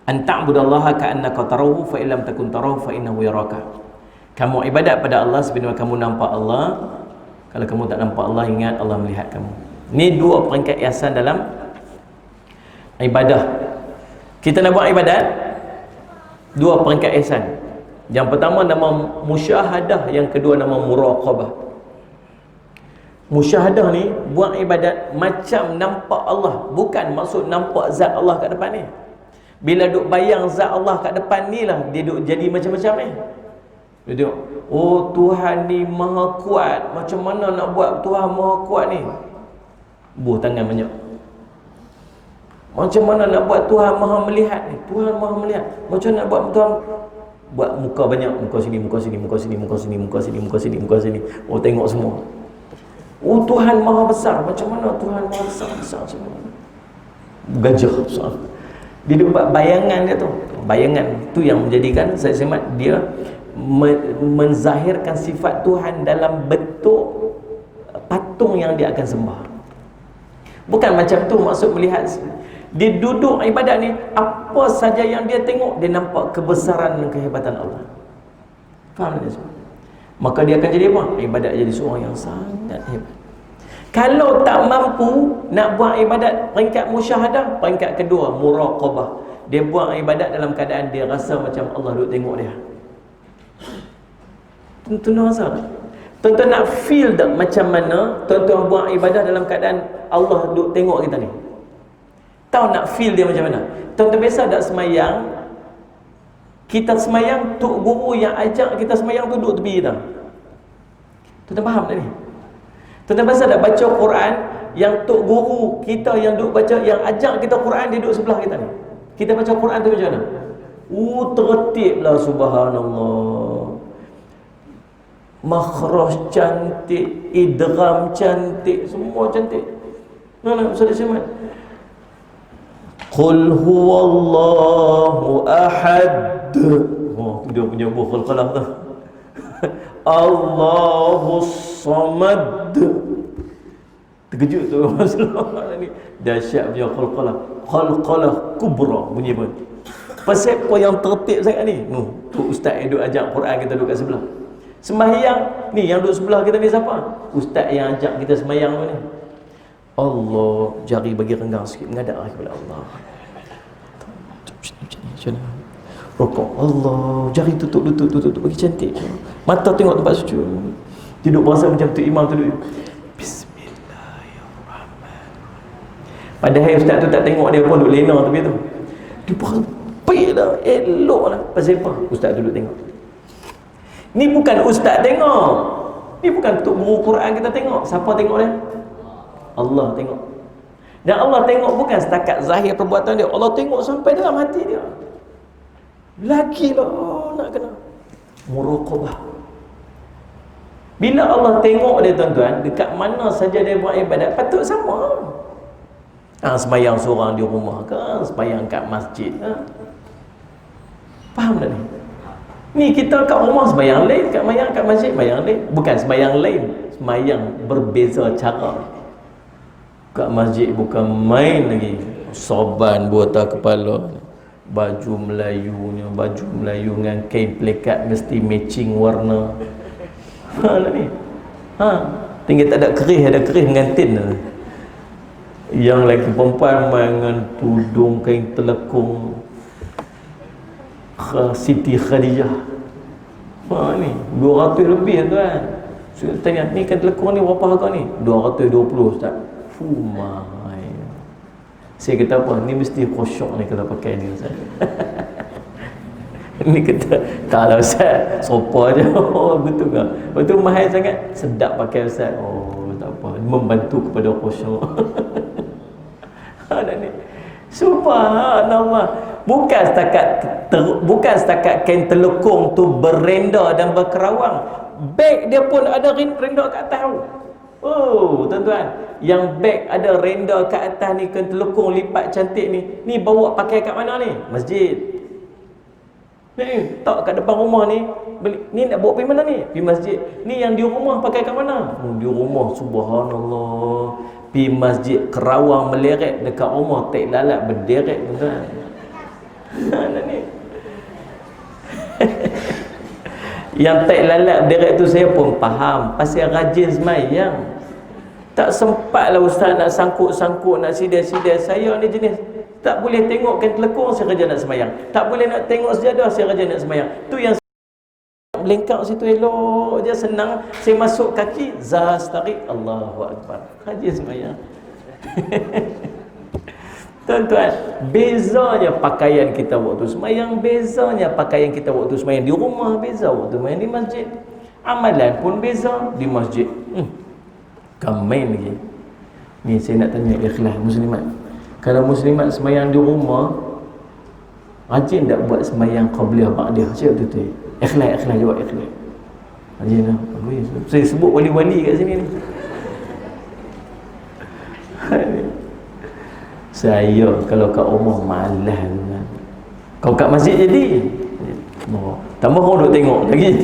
an ta'budallaha ka'annaka tarahu fa illam takun tarahu fa innahu yaraka. Kamu ibadat pada Allah sebenarnya kamu nampak Allah. Kalau kamu tak nampak Allah, ingat Allah melihat kamu. Ni dua peringkat ihsan dalam ibadah. Kita nak buat ibadat, dua peringkat ihsan. Yang pertama nama musyahadah, yang kedua nama muraqabah. Musyahadah ni buat ibadat macam nampak Allah, bukan maksud nampak zat Allah kat depan ni. Bila duk bayang zat Allah kat depan ni lah, dia duk jadi macam-macam ni. Dia tengok, oh Tuhan ni maha kuat, macam mana nak buat Tuhan maha kuat ni? Buh tangan banyak. Macam mana nak buat Tuhan maha melihat ni? Tuhan maha melihat. Macam nak buat Tuhan? Buat muka banyak, muka sini, muka sini, muka sini, muka sini, muka sini, muka sini, muka sini. Oh tengok semua. Oh Tuhan maha besar. Macam mana Tuhan maha besar? Besar semua. Gajah besar. Dia buat bayangan dia tu. Bayangan tu yang menjadikan Said Semat dia menzahirkan sifat Tuhan dalam bentuk patung yang dia akan sembah. Bukan macam tu maksud melihat. Dia duduk ibadat ni, apa saja yang dia tengok, dia nampak kebesaran dan kehebatan Allah. Faham tak semua? Maka dia akan jadi apa? Ibadat jadi seorang yang sangat hebat. Kalau tak mampu nak buat ibadat peringkat musyahadah, peringkat kedua muraqabah. Dia buat ibadat dalam keadaan dia rasa macam Allah duduk tengok dia. Tuan-tuan rasa tak? Tuan-tuan nak feel tak macam mana tuan-tuan buat ibadah dalam keadaan Allah duduk tengok kita ni? Tahu nak feel dia macam mana? Tuan-tuan biasa tak semayang? Kita semayang, tok guru yang ajak kita semayang tu duduk tepi kita. Tuan-tuan faham tak ni? Tuan-tuan biasa tak baca Quran, yang tok guru kita yang duduk baca, yang ajak kita Quran, dia duduk sebelah kita ni. Kita baca Quran tu macam mana? Tertiblah, subhanallah. Makhraj cantik, idgham cantik, semua cantik. Mana Ustaz Syamad? Qul huwallahu ahad. Oh, dia punya buah qalam tu. Allahus samad. Terkejut tu Rasulullah ni. Dahsyat punya qalqalah. Qalqalah kubra bunyi pun. Pasal apa yang tertib sangat ni? Tu ustaz yang duk ajak Quran kita duduk kat sebelah. Sembahyang ni yang duduk sebelah kita ni siapa? Ustaz yang ajak kita sembahyang ni. Allah, jari bagi renggang sikit, menghadap kepada Allah. Rokok Allah, jari tutup bagi cantik. Mata tengok tempat sujud. Duduk berasa macam tu imam tu duduk. Bismillahirrahmanirrahim. Padahal ustaz tu tak tengok dia pun duduk lena tepi tu. Dia berhenti lah, elok lah. Pasal apa? Ustaz tu duduk tengok. Ni bukan ustaz tengok. Ni bukan tok guru Quran kita tengok. Siapa tengok dia? Allah tengok. Dan Allah tengok bukan setakat zahir perbuatan dia. Allah tengok sampai dalam hati dia. Lagi lah nak kena muraqabah. Bila Allah tengok dia tuan-tuan, dekat mana saja dia buat ibadat patut sama. Sembayang seorang di rumah ke, sembayang kat masjid ke. Faham tak ni? Ni kita kat rumah sembayang lain, kat masjid sembayang lain. Bukan sembayang lain, sembayang berbeza cara. Kat masjid bukan main lagi. Sorban buat atas kepala, baju Melayu dengan kain pelekat mesti matching warna. Ni. Tinggal tak ada kerih mengantin. Yang lagi perempuan dengan tudung kain telekung Siti Khadijah. Ni 200 lebih tuan. So, tanya, ni kain telekung ni berapa harga ni? 220 ustaz. Fumai. Saya kata apa? Ni mesti khusyuk ni kalau pakai ni ustaz. Ni kata, tak lah ustaz, sopa je. Oh, betul ke? Betul mahal sangat? Sedap pakai ustaz. Oh, tak apa. Membantu kepada khusyuk. Ada ni. Subhanallah. Bukan setakat kain telekung tu berenda dan berkerawang. Beg dia pun ada renda kat atas. Oh, tuan-tuan, yang beg ada renda kat atas ni, kain telekung lipat cantik ni bawa pakai kat mana ni? Masjid. Ni, tak kat depan rumah ni, beli. Ni nak bawa pergi mana ni? Pergi masjid. Ni yang di rumah pakai kat mana? Di rumah, subhanallah. Pergi masjid, kerawang meleret, dekat rumah tek lalat berderet, tuan-tuan. Mana ni? Yang tek lalat berderet tu saya pun faham, pasal rajin semayang. Tak sempat lah ustaz nak sangkut-sangkut, nak sidai-sidai. Saya ni jenis tak boleh tengok kain telekung, saya kerja nak semayang. Tak boleh nak tengok sejadah, saya kerja nak semayang. Tu yang melengkap situ elok je, senang. Saya masuk kaki, zahas tarik, Allahu Akbar, kerja semayang. Tuan-tuan, bezanya pakaian kita waktu semayang, bezanya pakaian kita waktu semayang di rumah, beza waktu semayang di masjid. Amalan pun beza di masjid. Kan main lagi. Ni saya nak tanya ikhlas muslimat. Kalau muslimat semayang di rumah, rajin tak buat semayang qabliyah ba'diyah? Cakap betul. Ikhlas jawab ikhlas. Rajin lah. Saya sebut wali-wali kat sini ni. Saya kalau kat rumah malas kan. Kau kat masjid jadi. Tambah orang duk tengok lagi.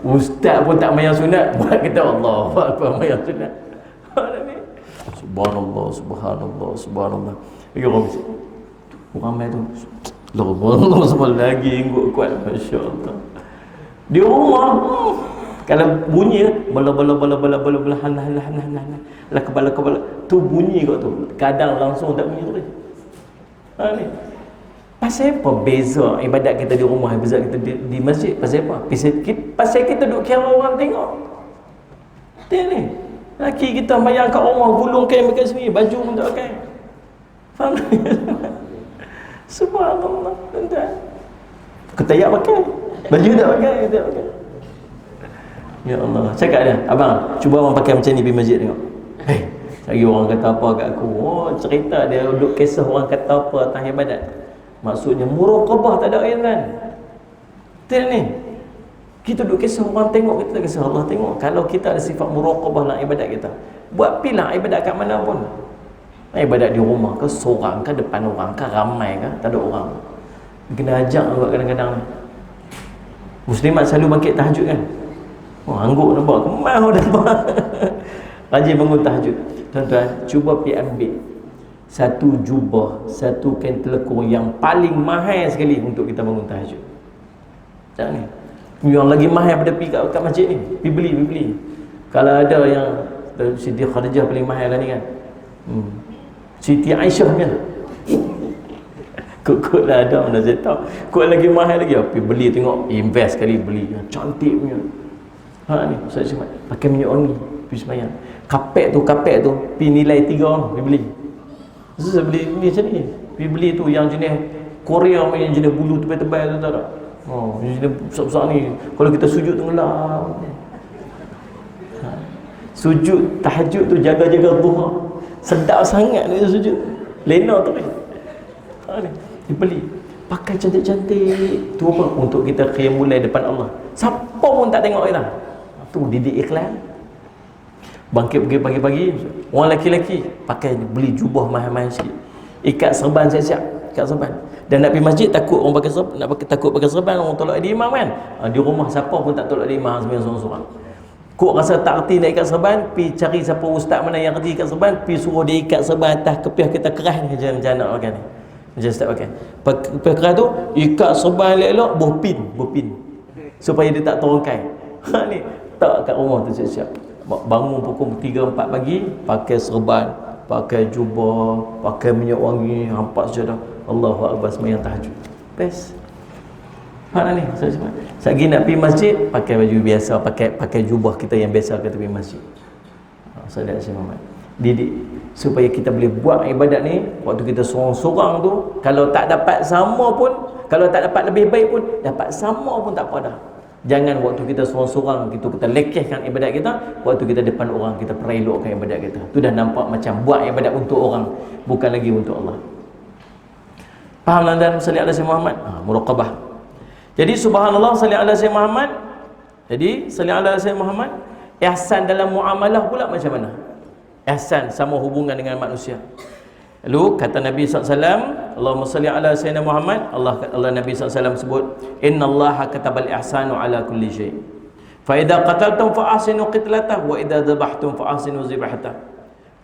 Ustaz pun tak mayang sunat, buat kita Allah apa mayang sunat. Subhanallah. Lagi orang mesti orang mai tu. Allah sebab lagi inggut kuat, masya-Allah. Di rumah kalau bunyi bala kepala tu bunyi kau tu. Kadang langsung tak bunyi tu. Ni. Pasal apa beza ibadat kita di rumah, beza kita di masjid? Pasal apa? Pasal kita duk kira orang tengok. Dia ni. Laki kita mayang kat rumah, gulung kain pakai sini, baju pun tak pakai. Faham? Subhanallah, tuan-tuan. Ketayak pakai, baju tak pakai. Ya Allah. Cakap dia, abang, cuba abang pakai macam ni pergi masjid tengok. Hei, lagi orang kata apa kat aku. Oh, cerita dia duduk kisah orang kata apa tentang ibadat. Maksudnya muraqabah tak ada ayat kan. Betul ni. Kita duduk kisah orang tengok, kita tak kisah Allah tengok. Kalau kita ada sifat muraqabah dalam ibadat kita, buat pilah ibadat kat mana pun. Ibadat di rumah ke, seorang ke, depan orang ke, ramai ke, tak ada orang. Kena ajak juga kadang-kadang. Muslimat selalu bangkit tahajud kan. Oh, angguk nampak, kemau nampak. Rajin bangun tahajud. Tuan-tuan, cuba pergi ambil satu jubah, satu kain telekung yang paling mahal sekali untuk kita bangun tahajud. Macam ni. Yang lagi mahal pada pergi kat masjid ni, pergi beli. Kalau ada yang Siti Khadijah paling mahal lah ni kan. Siti Aisyah punya. Kok lah ada mana saya tahu. Kok lagi mahal lagi. Pergi beli tengok, invest kali beli yang cantik punya. Ni Ustaz Syamad pakai minyak wangi pergi sembahyang. Kapek tu pergi nilai 3 orang pergi beli. Saya beli ni macam ni. Pergi beli tu yang jenis Korea, yang jenis bulu tebal-tebal tu tak ada. Yang jenis besar-besar ni. Kalau kita sujud tenggelam. Sujud tahajud tu jaga-jaga duha. Sedap sangat dia sujud. Lena tu ni. Ni dibeli. Pakai cantik-cantik. Tu apa? Untuk kita qiyamul lail depan Allah. Siapa pun tak tengok kita. Tu didik iklan. Bangkit pergi pagi-pagi. Orang lelaki-lelaki pakai beli jubah mahal-mahal sikit. Ikat serban siap-siap. Ikat serban. Dan nak pergi masjid takut orang pakai serban, takut pakai serban orang tolak dia imam kan. Di rumah siapa pun tak tolak dia imam sembahyang seorang-seorang. Kok rasa tak reti nak ikat serban, pergi cari siapa ustaz mana yang reti ikat serban, pergi suruh dia ikat serban atas kepiah kita keras ni macam nak makan ni. Macam ustaz pakai. Kepiah keras tu ikat serban elok-elok berpin. Supaya dia tak terongkai. Ni tak kat rumah tu siap-siap. Bangun pukul 3-4 pagi, pakai serban, pakai jubah, pakai minyak wangi, hampas sajadah. Allahu Akbar sembahyang tahajud. Best. Mana ni? Sagi nak pergi masjid, pakai baju biasa, pakai jubah kita yang biasa kita pergi masjid. Saudara Syekh Muhammad didik supaya kita boleh buat ibadat ni waktu kita seorang-seorang tu, kalau tak dapat sama pun, kalau tak dapat lebih baik pun, dapat sama pun tak apa dah. Jangan waktu kita seorang-seorang kita lekehkan ibadat kita, waktu kita depan orang kita perelokkan ibadat kita. Tu dah nampak macam buat ibadat untuk orang, bukan lagi untuk Allah. Faham dan salli ala Sayyidina Muhammad? Muraqabah. Jadi subhanallah salli ala Sayyidina Muhammad. Jadi salli ala Sayyidina Muhammad. Ihsan dalam muamalah pula macam mana? Ihsan sama hubungan dengan manusia. Lalu kata Nabi SAW, Allahumma salli ala Sayyidina Muhammad. Allah Nabi SAW sebut, innallaha katabal ihsanu ala kulli syai. Fa idza qataltum fa ahsinu qitlatahu wa idza dhabhtum fa ahsinu zibhatahu.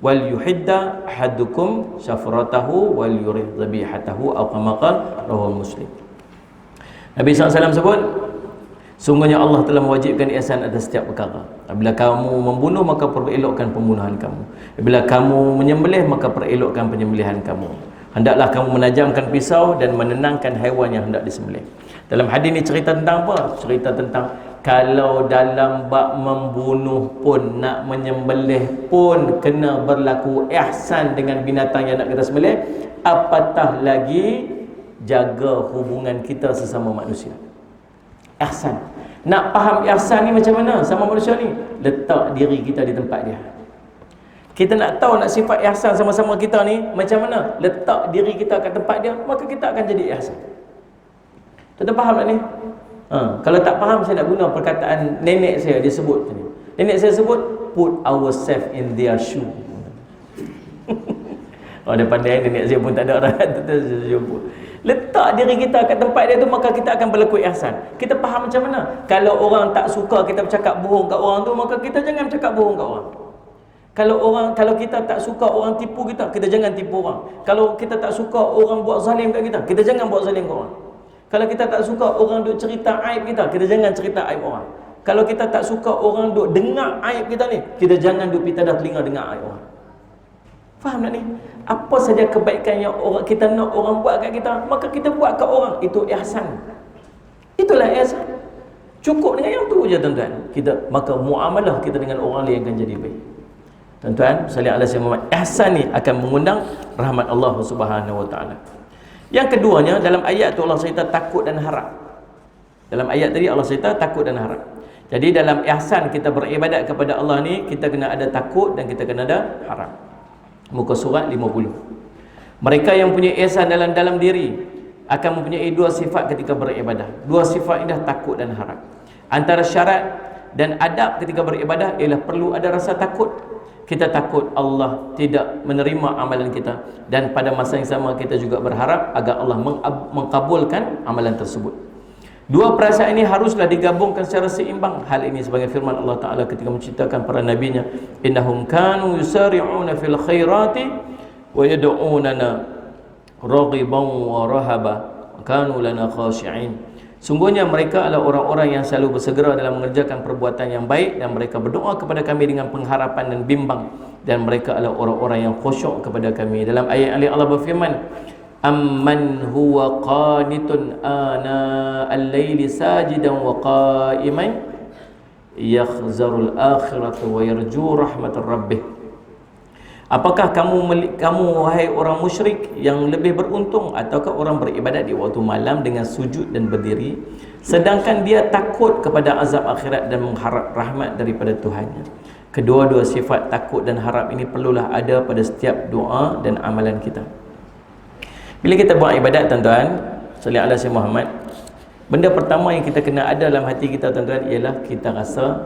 Wal yuhidda ahadukum syafratahu wal yurih dhabihatahu atau kama qala rawahu Muslim. Nabi SAW sebut, sungguhnya Allah telah mewajibkan ihsan atas setiap perkara. Apabila kamu membunuh, maka perelokkan pembunuhan kamu. Apabila kamu menyembelih, maka perelokkan penyembelihan kamu. Hendaklah kamu menajamkan pisau dan menenangkan haiwan yang hendak disembelih. Dalam hadis ni cerita tentang apa? Cerita tentang kalau dalam bab membunuh pun, nak menyembelih pun kena berlaku ihsan dengan binatang yang nak kita sembelih, apatah lagi jaga hubungan kita sesama manusia. Ihsan. Nak faham ihsan ni macam mana sama manusia ni? Letak diri kita di tempat dia. Kita nak tahu nak sifat ihsan sama-sama kita ni macam mana? Letak diri kita kat tempat dia, maka kita akan jadi ihsan. Tuan-tuan faham tak ni? Kalau tak faham, saya nak guna perkataan nenek saya, dia sebut macam ni. Nenek saya sebut, put ourselves in their shoe. Dia pandai, nenek saya pun tak ada orang. Letak diri kita kat tempat dia tu, maka kita akan berlaku ihsan. Kita faham macam mana? Kalau orang tak suka kita bercakap bohong kat orang tu, maka kita jangan bercakap bohong kat orang. Kalau kita tak suka orang tipu kita, kita jangan tipu orang. Kalau kita tak suka orang buat zalim kat kita, kita jangan buat zalim kat orang. Kalau kita tak suka orang duk cerita aib kita, kita jangan cerita aib orang. Kalau kita tak suka orang duk dengar aib kita ni, kita jangan duk pita dah telinga dengar aib orang. Faham tak ni? Apa saja kebaikan yang kita nak orang buat kat kita, maka kita buat kat orang. Itu ihsan. Itulah ihsan. Cukup dengan yang tu je tuan-tuan. Maka muamalah kita dengan orang lain akan jadi baik. Tuan-tuan, salli ala Sayyidina Muhammad. Ihsan ni akan mengundang rahmat Allah Subhanahu wa taala. Yang keduanya, dalam ayat tu Allah cerita takut dan harap. Dalam ayat tadi Allah cerita takut dan harap. Jadi dalam ihsan kita beribadat kepada Allah ni, kita kena ada takut dan kita kena ada harap. Muka surat 50. Mereka yang punya ihsan dalam diri akan mempunyai dua sifat ketika beribadah. Dua sifat ini dah takut dan harap. Antara syarat dan adab ketika beribadah ialah perlu ada rasa takut. Kita takut Allah tidak menerima amalan kita, dan pada masa yang sama kita juga berharap agar Allah mengkabulkan amalan tersebut. Dua perasaan ini haruslah digabungkan secara seimbang. Hal ini sebagai firman Allah Ta'ala ketika menceritakan para nabinya, innahum kanu yusari'una fil khairati wa yad'unana raghiban wa rahaba kanu lana khashi'in. Sungguhnya mereka adalah orang-orang yang selalu bersegera dalam mengerjakan perbuatan yang baik, dan mereka berdoa kepada kami dengan pengharapan dan bimbang, dan mereka adalah orang-orang yang khusyuk kepada kami. Dalam ayat Allah berfirman, amman huwa qanitun ana al-laili sajidan wa qa'iman yakhzarul akhirata wa yarju rahmatar rabbih. Apakah kamu wahai orang musyrik yang lebih beruntung, ataukah orang beribadat di waktu malam dengan sujud dan berdiri, sedangkan dia takut kepada azab akhirat dan mengharap rahmat daripada Tuhannya? Kedua-dua sifat takut dan harap ini perlulah ada pada setiap doa dan amalan kita. Bila kita buat ibadat, tuan-tuan, salli ala Sayyidina Muhammad, benda pertama yang kita kena ada dalam hati kita, tuan-tuan, ialah kita rasa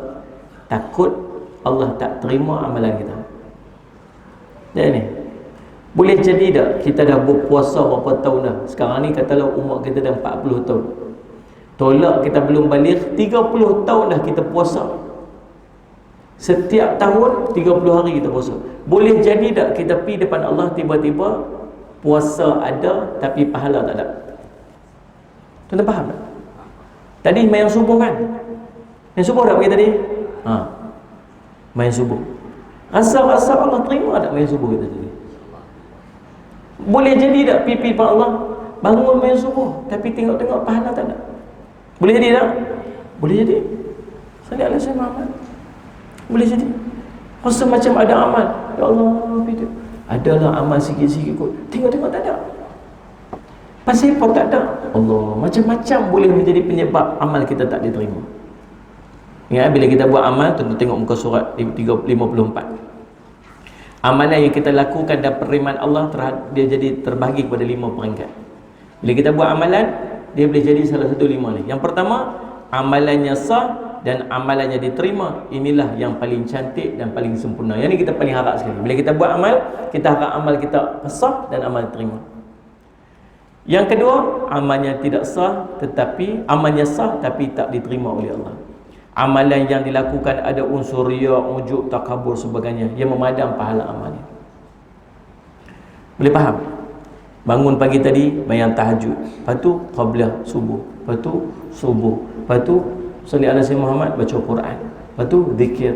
takut Allah tak terima amalan kita. Dan ni boleh jadi tak kita dah berpuasa berapa tahun dah? Sekarang ni katalah umur kita dah 40 tahun, tolak kita belum balik 30 tahun dah kita puasa. Setiap tahun 30 hari kita puasa. Boleh jadi tak kita pergi depan Allah, tiba-tiba puasa ada tapi pahala tak ada? Tuan-tuan faham tak? Tadi main subuh kan? Main subuh tak pergi tadi? Main subuh. Rasa-rasa Allah terima tak main subuh kita tadi? Boleh jadi tak pipi depan Allah, bangun main subuh tapi tengok-tengok pahala tak ada? Boleh jadi tak? Boleh jadi. Salli ala Sayyidina Muhammad. Boleh jadi. Rasa macam ada amal, ya Allah, video adalah amal sikit-sikit kot, tengok-tengok tak ada. Pasal apa tak ada? Allah, macam-macam boleh menjadi penyebab amal kita tak diterima. Ingat, bila kita buat amal, tentu tengok muka surat 54. Amalan yang kita lakukan dan penerimaan Allah dia jadi terbahagi kepada 5 peringkat. Bila kita buat amalan, dia boleh jadi salah satu 5 ni. Yang pertama, amalannya sah dan amalannya diterima. Inilah yang paling cantik dan paling sempurna. Yang ni kita paling harap sekali. Bila kita buat amal, kita harap amal kita sah dan amal diterima. Yang kedua, amalnya tidak sah, tetapi amalnya sah tapi tak diterima oleh Allah. Amalan yang dilakukan ada unsur riya, ujub, takabur sebagainya, yang memadam pahala amalnya. Boleh faham? Bangun pagi tadi bayang tahajud, lepas tu qabliyah subuh, lepas tu subuh, lepas tu salli ala Sayyidina Muhammad, baca Quran, lepas tu zikir,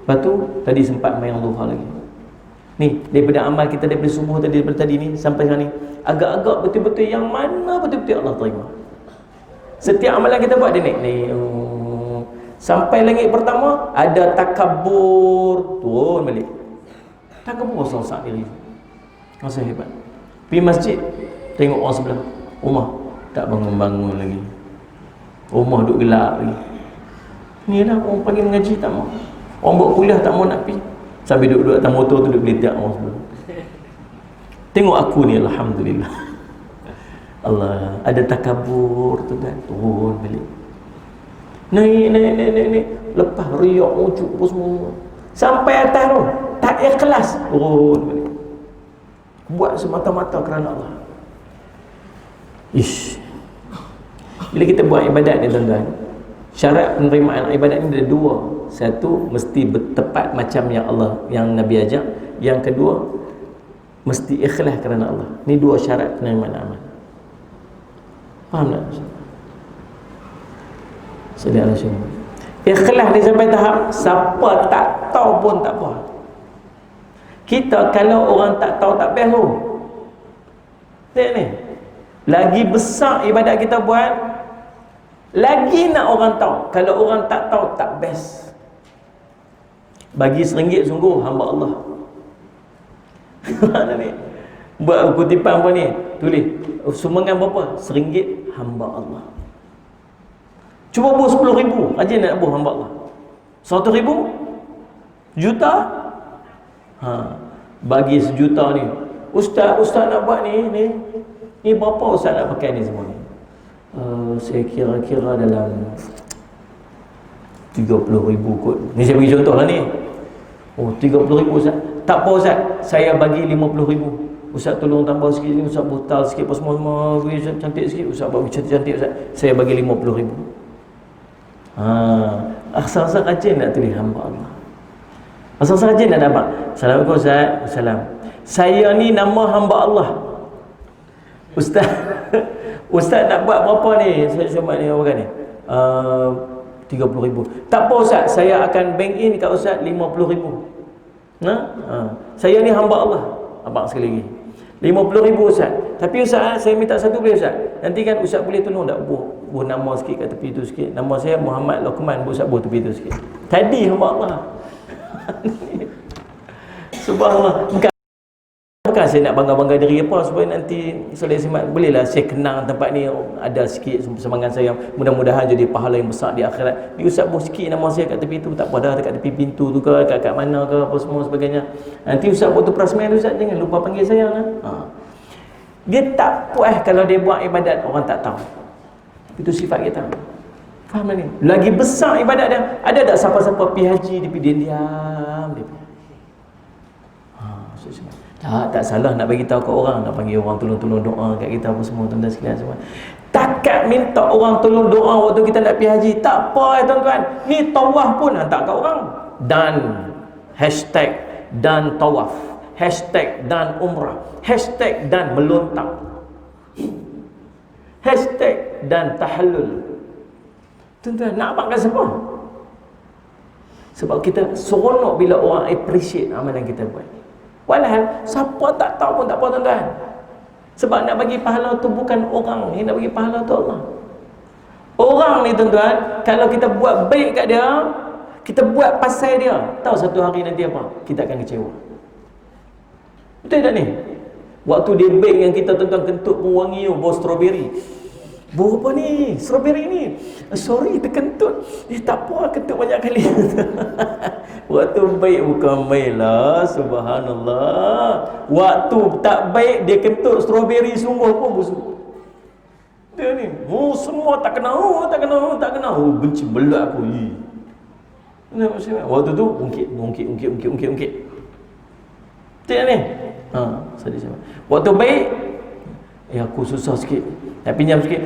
lepas tu tadi sempat mayang duha lagi. Ni daripada amal kita daripada subuh tadi, daripada tadi ni sampai sekarang ni, agak-agak betul-betul yang mana betul-betul Allah terima. Setiap amalan kita buat dia naik sampai langit pertama, ada takabur, turun balik. Takabur saat diri, rasa hebat. Pergi masjid, tengok orang sebelah rumah tak bangun-bangun lagi, rumah duduk gelap lagi. Ni lah orang pagi mengaji tak mau, orang buat kuliah tak mau nak pergi, sambil duduk-duduk atas motor tu duduk geletak orang sebelah. Tengok aku ni, alhamdulillah. Allah, ada takabur tu kan, turun balik. Naik. Lepas riak, ujub pun semua, sampai atas tu tak ikhlas, turun balik. Buat semata-mata kerana Allah. Bila kita buat ibadat ni, tuan-tuan, syarat penerimaan ibadat ni ada 2. Satu, mesti bertepat macam yang Allah, yang Nabi ajak. Yang kedua, mesti ikhlas kerana Allah. Ni 2 syarat penerimaan amal. Faham tak? Sedih Allah. Ikhlas dia sampai tahap siapa tak tahu pun tak apa. Kita kalau orang tak tahu tak best tu. Tengok ni, lagi besar ibadat kita buat, lagi nak orang tahu. Kalau orang tak tahu tak best. Bagi RM1 sungguh hamba Allah. Mana ni? Buat kutipan apa ni? Tulis sumbangan berapa? RM1 hamba Allah. Cuba buat 10,000, rajin nak buat hamba Allah. 100,000? Juta? Bagi sejuta ni, Ustaz nak buat ni berapa Ustaz nak pakai ni semua ni? Saya kira-kira dalam 30,000 kot. Ni saya bagi contoh lah ni. 30,000 Ustaz. Tak apa Ustaz, saya bagi 50,000. Ustaz tolong tambah sikit ni, Ustaz brutal sikit apa semua cantik sikit. Ustaz buat cantik-cantik Ustaz, saya bagi 50,000. Asal-asal rajin nak tulis hamba Allah. Asal-asal rajin nak dapat. Assalamualaikum Ustaz. Assalam. Saya ni nama hamba Allah. Ustaz nak buat berapa ni? Saya cuma ni apa ni? 30,000. Tak apa Ustaz, saya akan bank in kat Ustaz 50,000. Saya ni hamba Allah. Abang sekali lagi. 50,000 Ustaz. Tapi Ustaz, saya minta satu boleh Ustaz? Nanti kan Ustaz boleh tolong tak buh nama sikit kat tepi tu sikit. Nama saya Muhammad Lokman, Ustaz buh tepi tu sikit. Tadi hamba Allah. Subhanallah. Bukan saya nak bangga-bangga diri apa, supaya nanti Saudara Semat bolehlah saya kenang tempat ni ada sikit semangat saya, mudah-mudahan jadi pahala yang besar di akhirat. Ni Ustaz buh sikit nama saya kat tepi tu, tak apa dah, dekat tepi pintu tu ke, kat mana ke, apa semua sebagainya. Nanti Ustaz buat tu perasmian tu Ustaz, jangan lupa panggil saya lah. Dia tak puas kalau dia buat ibadat orang tak tahu. Itu sifat kita. Faham ni? Lagi besar ibadat dia. Ada tak siapa-siapa pergi haji dia pergi diam dia. Tak salah nak bagi tahu kat orang, nak panggil orang tolong-tolong doa kat kita apa semua tuan-tuan sekalian semua. Takat minta orang tolong doa waktu kita nak pergi haji, tak apa tuan-tuan. Ni tawaf pun hantar kat orang. Dan hashtag dan tawaf, hashtag dan umrah, hashtag dan melontar, hashtag dan tahallul. Tuan-tuan nak makan siapa? Sebab kita seronok bila orang appreciate amalan kita buat. Walhal siapa tak tahu pun tak apa tuan-tuan. Sebab nak bagi pahala tu bukan orang, yang nak bagi pahala tu Allah. Orang ni tuan-tuan, kalau kita buat baik kat dia, kita buat pasal dia, tahu satu hari nanti apa? Kita akan kecewa. Betul tak ni? Waktu dia baik dengan kita tuan-tuan, kentut pun wangi, bau strawberry. Bau apa ni? Strawberry ni. Sorry terkentut. Tak apa, kentut banyak kali. Waktu baik bukan main lah. Subhanallah. Waktu tak baik dia kentut strawberry sungguh pun busuk. Dia ni, semua tak kena. Benci belak aku. Waktu tu ungkit. Betul ni? Sedih siapa. Waktu baik, aku susah sikit. Nak pinjam sikit.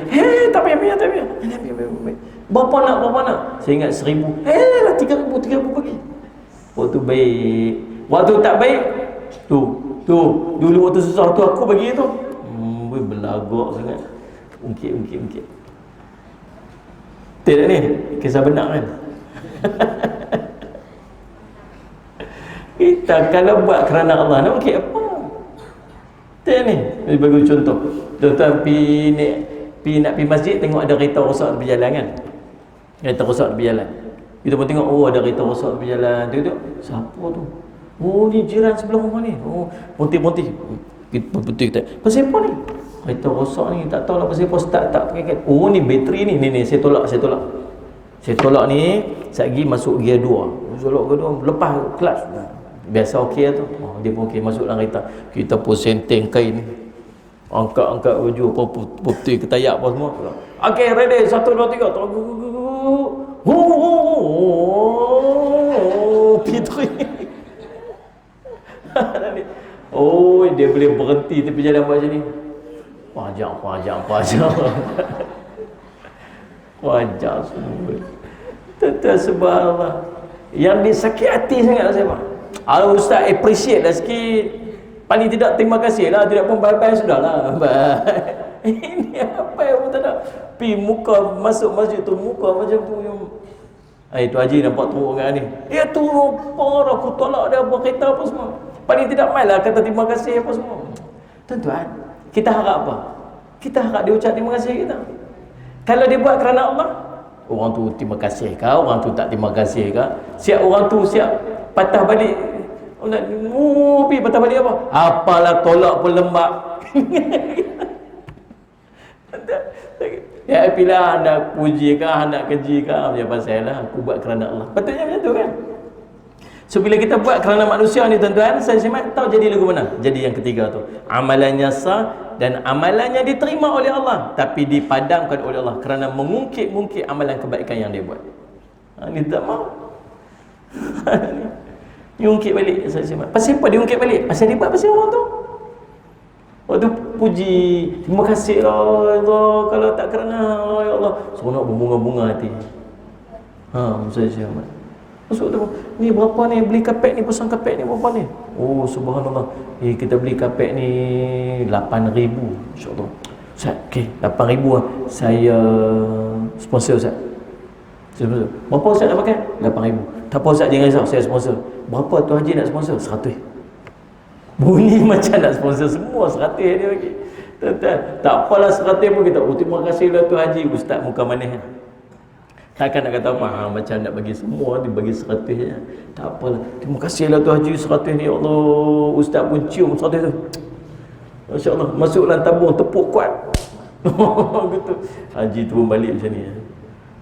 Tak payah. Berapa nak? Saya ingat 1,000. Lah 3,000 bagi. Waktu baik. Waktu tak baik, tu. Dulu waktu susah tu aku bagi tu. Belagak sangat. Ungkit. Betul tak ni? Kisah benar kan? Kita kalau buat kerana Allah, nak ungkit apa? Betul ni? Bagi contoh. Tuan-tuan nak pergi masjid, tengok ada kereta rosak tepi jalan kan? Kereta rosak tepi jalan. Kita pun tengok, ada kereta rosak tepi jalan. Tengok, siapa tu? Ni jiran sebelah rumah ni. Pontih. Betul kita. Pasal apa ni? Kereta rosak ni, tak tahulah pasal apa start tak pakai. Ni bateri ni. Ni, saya tolak. Saya tolak ni, sekejap masuk gear 2. Lepas clutch. Biasa okey tu. Dia pun okey masuk dalam kereta. Kita pun senteng kain. Angkat baju apa putih ketayak apa semua. Okey, ready 1 2 3. Pitri. Dia boleh berhenti tepi jalan macam ni. Pajak. Wajah semua. Tentu subhanallah. Yang disakit hati sangat siapa? Ustaz appreciate lah sikit. Paling tidak terima kasih lah. Tidak pun bye-bye sudah lah. Ini apa yang tak ada. Pergi muka masuk masjid tu, muka macam tu yang tu Haji nampak teruk kan ni. Dia teruk parah, aku tolak dia apa kereta apa semua. Paling tidak mai lah kata terima kasih apa semua. Tuan-tuan, kita harap apa? Kita harap dia ucap terima kasih kita. Kalau dia buat kerana Allah, orang tu terima kasih kah? Orang tu tak terima kasih kah? Siap orang tu siap patah balik. Pergi patah balik apa? Apalah tolak pun lembab. Ya pilih nak puji kah, nak keji kah, macam pasal lah aku buat kerana Allah. Patutnya macam tu kan. So bila kita buat kerana manusia ni tuan-tuan, saya semak tahu jadi lagu mana? Jadi yang ketiga tu, amalannya sah dan amalannya diterima oleh Allah, tapi dipadamkan oleh Allah kerana mengungkit-ungkit amalan kebaikan yang dia buat. Ni tak mau. Ni ungkit balik saya semak. Pasal apa dia ungkit balik? Pasal dia buat pasal orang tu. Waktu puji, terima kasih lah Allah, kalau tak kerana Allah, ya Allah, seronok berbunga-bunga hati. Saya siapa? Masuk tu, ni berapa ni beli kapek ni, pasang kapek ni berapa ni? Subhanallah. Kita beli kapek ni 8,000. InsyaAllah. Ustaz, okey, 8,000 lah. Saya sponsor Ustaz. Berapa Ustaz nak pakai? 8,000. Tak apa Ustaz, jangan risau, saya sponsor. Berapa tu Haji nak sponsor? 100. Bunyi macam nak sponsor semua 100 dia bagi. Tuan-tuan, tak apalah 100 pun kita, oh terima kasih lah tu Haji. Ustaz muka manis. Takkan nak kata apa, macam nak bagi semua, dia bagi 100 je. Tak apalah, terima kasih lah tu Haji 100 ni, ya Allah. Ustaz pun cium 100 tu. Masya Allah, masuk dalam tabung, tepuk kuat. Gitu. Haji tu pun balik macam ni.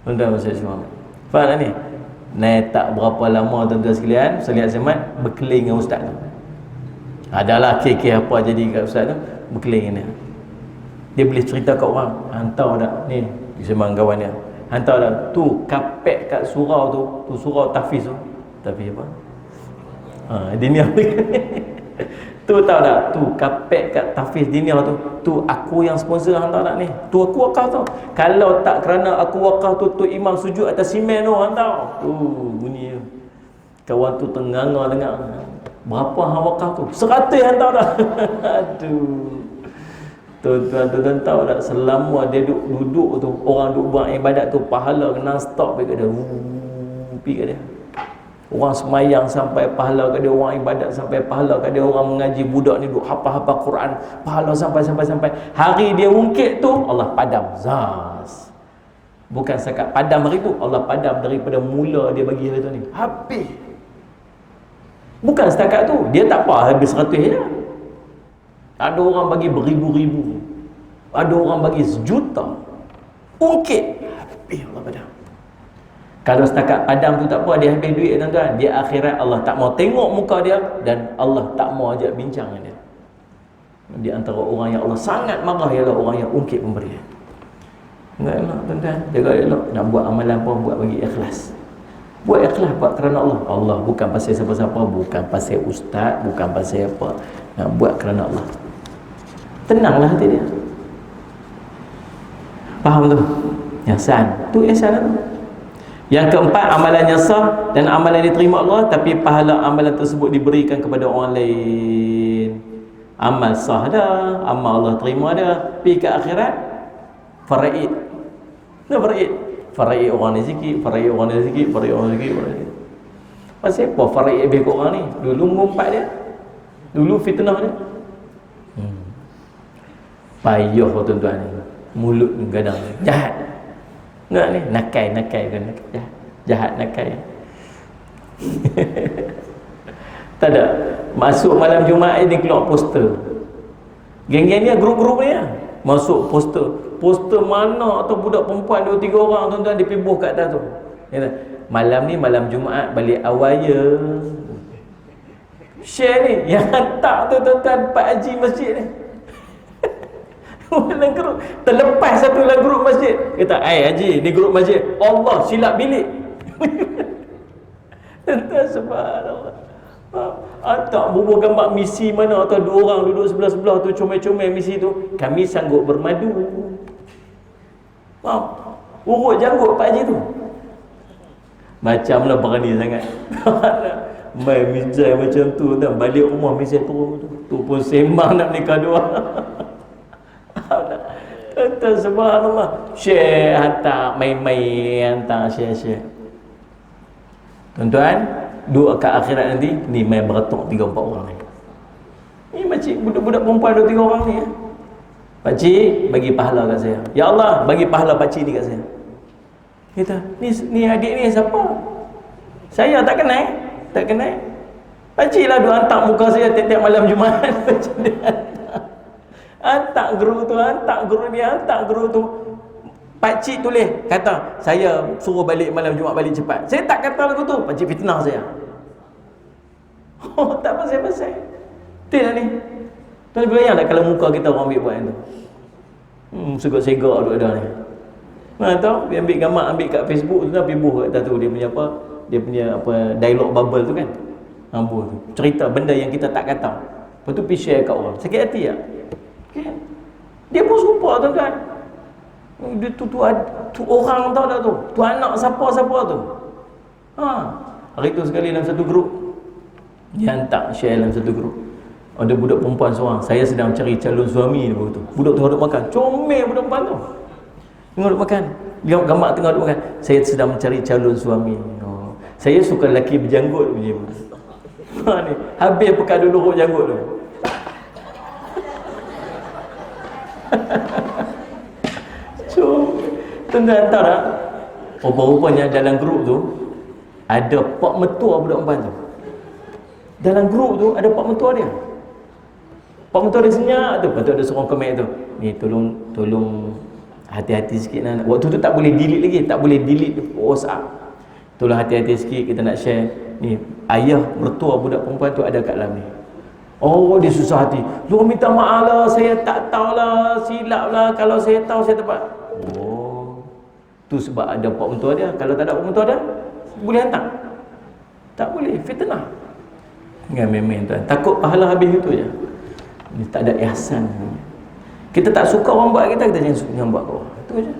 Tuan-tuan masya Allah. Faham tak ni? Naik tak berapa lama tuan-tuan sekalian, Ustaz Samad berkeling dengan ustaz tu. Adalah kek apa jadi kat ustaz tu, berkeling dengan dia. Dia boleh cerita kat orang, hantar tak ni, sembang kawan dia. Hantar tak tu kapek kat surau tu surau tahfiz tu. Tahfiz apa? Diniah tu tahu tak? Tu kapek kat tahfiz diniah tu aku yang sponsor hantar tak ni. Tu aku wakaf tu. Kalau tak kerana aku wakaf tu imam sujud atas simen tu hantar. Bunyi kawan tu tenganga-tengang. Berapa hang wakaf tu? 100 hantar tak? Aduh. Tuan-tuan tahu tak, selama dia duduk tu, orang duduk buat ibadat tu, pahala kena stop pergi kat dia. Pergi kat dia. Orang semayang sampai pahala kat dia, orang ibadat sampai pahala kat dia, orang mengaji, budak ni duduk hafal-hafal Quran, pahala sampai. Hari dia ungkit tu, Allah padam. Zaz. Bukan sekat padam hari tu, Allah padam daripada mula dia bagi hari tu ni. Habis. Bukan setakat tu, dia tak apa habis 100 je. Ada orang bagi beribu-ribu, ada orang bagi sejuta. Ungkit habis Allah padam. Kalau setakat padam tu tak apa, dia habis duit tuan-tuan, dia akhirat Allah tak mau tengok muka dia, dan Allah tak mau ajak bincang dengan dia. Di antara orang yang Allah sangat marah ialah orang yang ungkit pemberian. Enggak elok tuan-tuan, jaga elok. Nak buat amalan apa, buat bagi ikhlas. Buat ikhlas, buat kerana Allah. Allah, bukan pasal siapa-siapa, bukan pasal ustaz, bukan pasal apa. Nak buat kerana Allah. Tenanglah hati dia. Faham tu? Ihsan. Tu ihsan tu. Yang keempat, amalannya sah dan amalan diterima Allah, tapi pahala amalan tersebut diberikan kepada orang lain. Amal sah dah, amal Allah terima dah, pergi ke akhirat faraid. Nah faraid. Faraid orang ni sikit, faraid orang ni sikit, faraid orang ni sikit. Pasal apa faraid lebih kat orang ni? Dulu mengumpat dia. Dulu fitnah dia. Payah tuan-tuan ni. Mulut kadang jahat. Enggak ni, nakai kan, jahat nakai. Tak ada. Masuk malam Jumaat ni keluar poster. Geng-geng ni, grup-grup ni masuk poster mana atau budak perempuan 2-3 orang tuan-tuan dipibuh kat atas tu. Malam ni malam Jumaat balik awal je. Share ni yang hantar tu tuan-tuan Pak Haji masjid ni. Dalam grup, terlepas satu dalam grup masjid, kata, Haji, ni grup masjid, Allah silap bilik. Tuan-tuan, subhanallah. Tak bubuh gambar misi mana, atau 2 orang duduk sebelah-sebelah tu, comel-comel misi tu, kami sanggup bermadu. Urut janggut Pak Haji tu. Macamlah berani sangat. Main misal macam tu, dan balik rumah misal turun tu pun sembang nak nikah dua. Tuan-tuan, subhanallah. Share, hantar main-main, hantar share. Tuan-tuan, dua ke akhirat nanti ni main beretok 3-4 orang ni. Ni makcik budak-budak perempuan 2-3 orang ni. Pakcik bagi pahala kat saya. Ya Allah, bagi pahala pakcik ni kat saya. Kata, ni adik ni siapa? Saya tak kenal. Tak kenal. Pakcik lah duk hantar muka saya tiap-tiap malam Jumaat. Macam dia hantar guru tu. Pakcik tulis, kata, saya suruh balik malam Jumaat, balik cepat. Saya tak kata lagu tu, pakcik fitnah saya. Oh, tak pasal-pasal. Betul lah ni. Tuan bayang tak kalau muka kita orang ambil buat yang tu. Segak-segak duk ada ni. Tahu, dia ambil gambar, ambil kat Facebook tu, pergi buh kat atas tu, dia punya apa, dialog bubble tu kan. Buh tu. Cerita benda yang kita tak kata. Lepas tu pergi share kat orang. Sakit hati tak? Kan? Dia pun serupa tuan-tuan. Dia tu orang tahu tak tu? Tu anak siapa-siapa tu. Hari tu sekali dalam satu grup, dia hantar share dalam satu grup. Ada budak perempuan seorang, saya sedang cari calon suami tu. Budak tengah duduk makan. Comel budak perempuan tu. Tengah duduk makan. Dia gambar tengah duduk makan. Saya sedang mencari calon suami. Saya suka lelaki berjanggut punya. Ni, habis pekat dulu rok janggut tu. So, tuan-tuan tahu tak? Rupa-rupanya dalam grup tu ada pak mentua budak perempuan tu. Dalam grup tu ada pak mentua dia. Pak mentua dia senyap tu. Lepas tu ada seorang komen tu, ni tolong hati-hati sikit nak. Waktu tu tak boleh delete lagi, tak boleh delete WhatsApp. Tolong hati-hati sikit, kita nak share. Ni ayah mertua budak perempuan tu ada kat dalam ni. Oh, dia susah hati. Lu minta maaf lah, saya tak tahulah, silap lah, kalau saya tahu saya tepat. Oh, tu sebab ada pak mentua dia. Kalau tak ada pak mentua dia, boleh hantar? Tak boleh, fitnah. Ingat memang tuan, takut pahala habis itu je. Ni tak ada ihsan. Kita tak suka orang buat kita jangan buat ke orang. Itu je.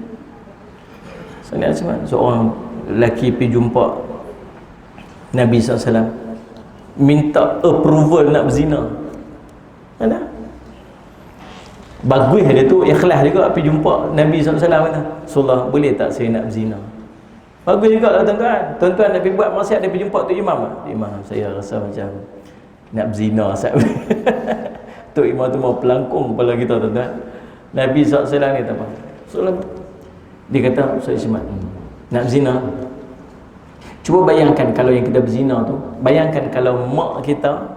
Seorang lelaki pergi jumpa Nabi SAW, minta approval nak berzina. Mana? Bagus dia tu, ikhlas juga pergi jumpa Nabi SAW, kata, Rasulullah, boleh tak saya nak berzina? Bagus juga lah tuan-tuan. Tuan-tuan nak pergi buat maksiat, dia pergi jumpa tu imam. Imam, saya rasa macam nak berzina. Tok imam tu mau pelangkung kepala kita, tuan-tuan. Nabi SAW ni tak apa. Dia kata, Ustaz Ismat, nak berzina. Cuba bayangkan kalau yang kita berzina tu, bayangkan kalau mak kita,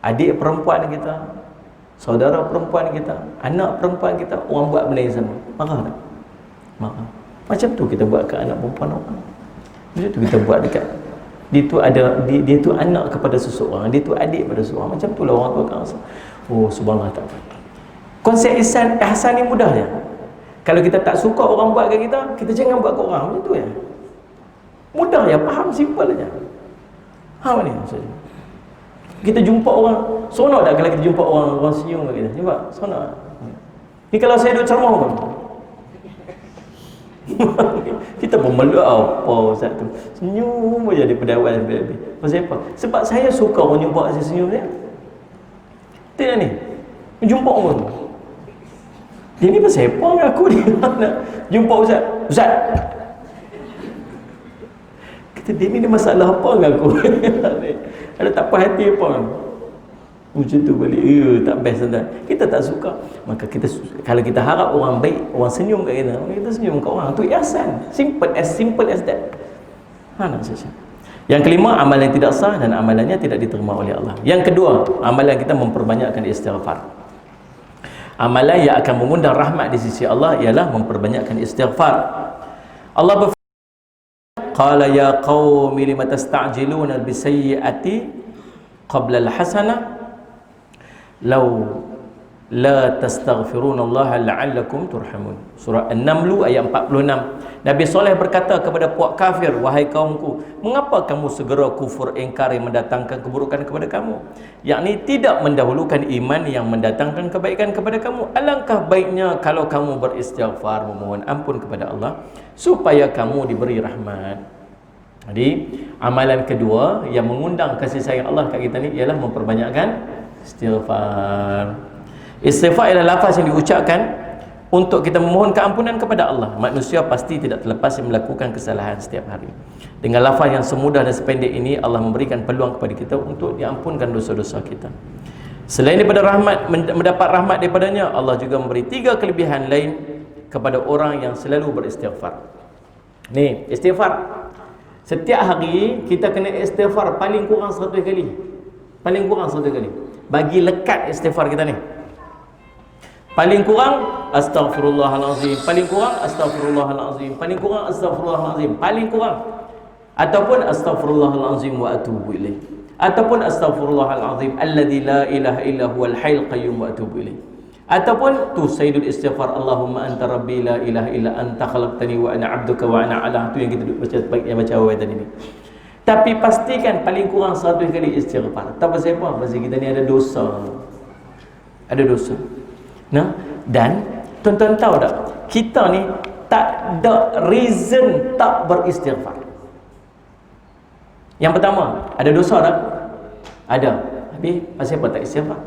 adik perempuan kita, saudara perempuan kita, anak perempuan kita, orang buat benda yang sama. Marah tak? Marah. Macam tu kita buat ke anak perempuan orang. Macam tu kita buat dekat dia tu anak kepada seseorang, dia tu adik pada seseorang. Macam tu lah orang tu akan rasa, oh subhanallah, tak apa. Konsep ihsan ni mudah je. Kalau kita tak suka orang buat kat kita, kita jangan buat kat orang. Macam tu ya. Mudah ya, faham, simple aja. Faham ni maksudnya. Kita jumpa orang, seronok tak kalau kita jumpa orang senyum kat kita? Cuba, seronok. Ni kalau saya duduk ceramah pun. Kita pun meluk apa Ustaz tu. Senyum aja daripada awal sampai habis. Pasal apa? Sebab saya suka orang jumpa saya senyum dia. Tengok ni. Jumpa orang. Dia ni pasal apa dengan aku ni? Jumpa Ustaz. Ustaz. Kata dia ni masalah apa dengan aku? Ada tak puas hati apa? Macam tu balik. Tak best tuan. Kita tak suka. Maka kita, kalau kita harap orang baik, orang senyum kat kita senyum kat orang. Tu ihsan. Simple as that. Nak saja. Yang kelima, amalan yang tidak sah dan amalannya tidak diterima oleh Allah. Yang kedua, amalan kita memperbanyakkan istighfar. Amalan yang akan mengundang rahmat di sisi Allah ialah memperbanyakkan istighfar. Allah berfirman, qala ya qaumi lima tasta'jiluna bisayyi'ati qabla al-hasanah law la tastaghfirunallaha la'allakum turhamun. Surah An-Naml ayat 46. Nabi Soleh berkata kepada puak kafir, wahai kaumku, mengapa kamu segera kufur, ingkar yang mendatangkan keburukan kepada kamu, yakni tidak mendahulukan iman yang mendatangkan kebaikan kepada kamu. Alangkah baiknya kalau kamu beristighfar, memohon ampun kepada Allah supaya kamu diberi rahmat. Jadi amalan kedua yang mengundang kasih sayang Allah kat kita ni ialah memperbanyakkan istighfar. Istighfar ialah lafaz yang diucapkan untuk kita memohon keampunan kepada Allah. Manusia pasti tidak terlepas melakukan kesalahan setiap hari. Dengan lafaz yang semudah dan sependek ini, Allah memberikan peluang kepada kita untuk diampunkan dosa-dosa kita. Selain daripada rahmat, mendapat rahmat daripadanya, Allah juga memberi 3 kelebihan lain kepada orang yang selalu beristighfar. Ni, istighfar. Setiap hari kita kena istighfar paling kurang 100 kali. Paling kurang 100 kali. Bagi lekat istighfar kita ni. Paling kurang astaghfirullahalazim, paling kurang astaghfirullahalazim, paling kurang astaghfirullahalazim, paling kurang, ataupun astaghfirullahalazim wa atubu ilaih, ataupun astaghfirullahalazim alladzi la ilaha illa huwal hayyul qayyum wa atubu ilaih, ataupun tu sayyidul istighfar, Allahumma anta rabbi la ilaha illa anta khalaqtani wa ana 'abduka wa ana 'ala, tu yang kita baca awal tadi ni. Tapi pastikan paling kurang 100 kali istighfar. Tak pasal apa? Pasal kita ni ada dosa. Ada dosa. Nah, dan tuan-tuan tahu tak, kita ni tak ada reason tak beristighfar. Yang pertama, ada dosa tak? Ada. Habis pasal apa tak istighfar?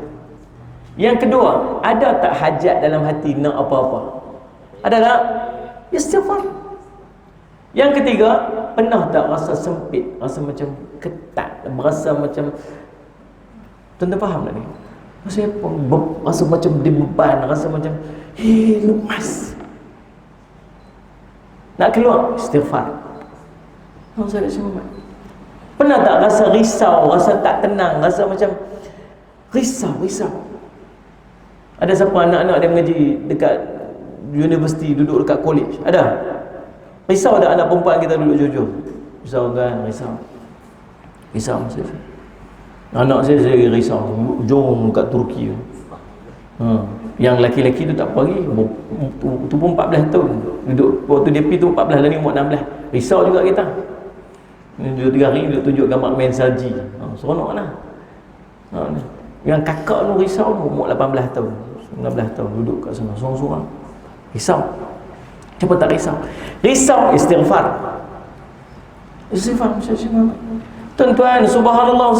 Yang kedua, ada tak hajat dalam hati nak apa-apa? Ada tak? Istighfar. Yang ketiga, pernah tak rasa sempit, rasa macam ketat, berasa macam, tuan-tuan faham tak ni? rasa macam dia beban, rasa macam lemas. Nak keluar, istighfar. Saya Muhammad. Pernah tak rasa risau, rasa tak tenang, rasa macam risau. Ada siapa anak-anak dia mengaji dekat universiti, duduk dekat college? Ada? Risau ada anak perempuan kita duduk jujur? Risau kan? Risau saya. Anak saya risau, jom kat Turki. Yang laki-laki tu tak apa lagi, tu pun 14 tahun duduk, waktu DP tu 14 dan ni umur 16. Risau juga kita. Duduk 3 hari duduk tunjuk gambar main salji. Seronok lah. Yang kakak tu risau tu umur 18 tahun 19 tahun duduk kat sana sorang-sorang. Risau. Siapa tak risau? Risau, istighfar. Istighfar. Tuan-tuan, subhanallah,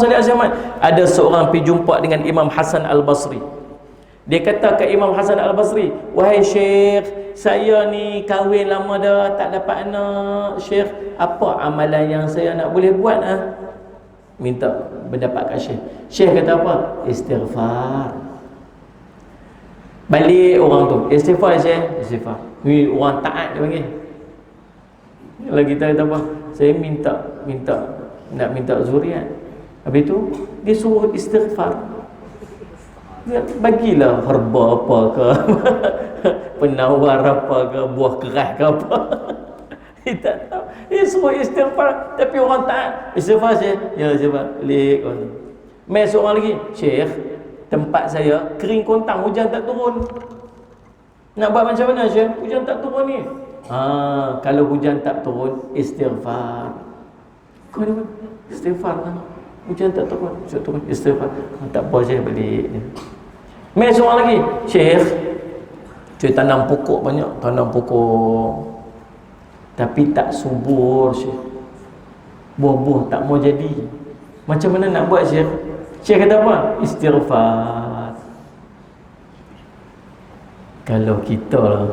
ada seorang pergi jumpa dengan Imam Hasan Al-Basri. Dia kata ke Imam Hasan Al-Basri, wahai Syekh, saya ni kahwin lama dah, tak dapat anak. Syekh, apa amalan yang saya nak boleh buat? Minta pendapat kat Syekh. Syekh kata apa? Istighfar. Balik orang tu, istighfar Syekh, istighfar. Ni orang taat dia panggil. Kalau kita kata apa? Saya nak minta zuriat. Habis tu dia suruh istighfar. Dia bagilah herba apa ke, penawar apa ke, buah keras ke apa. Dia tak tahu. Dia suruh istighfar, tapi orang taat. Istighfar Syekh, ya istighfar. Balik orang tu. Mai seorang lagi, Syekh, tempat saya kering kontang, hujan tak turun. Nak buat macam mana Syekh? Hujan tak turun ni. Kalau hujan tak turun, istighfar. Kau ni istighfar kan? Hujan tak turun, istighfar. Tak apa Syekh, balik. Mai seorang lagi, Syekh, cuy tanam pokok banyak, tanam pokok tapi tak subur Syekh. Buah-buah tak mau jadi. Macam mana nak buat Syekh? Syekh kata apa? Istighfar. Kalau kita lah,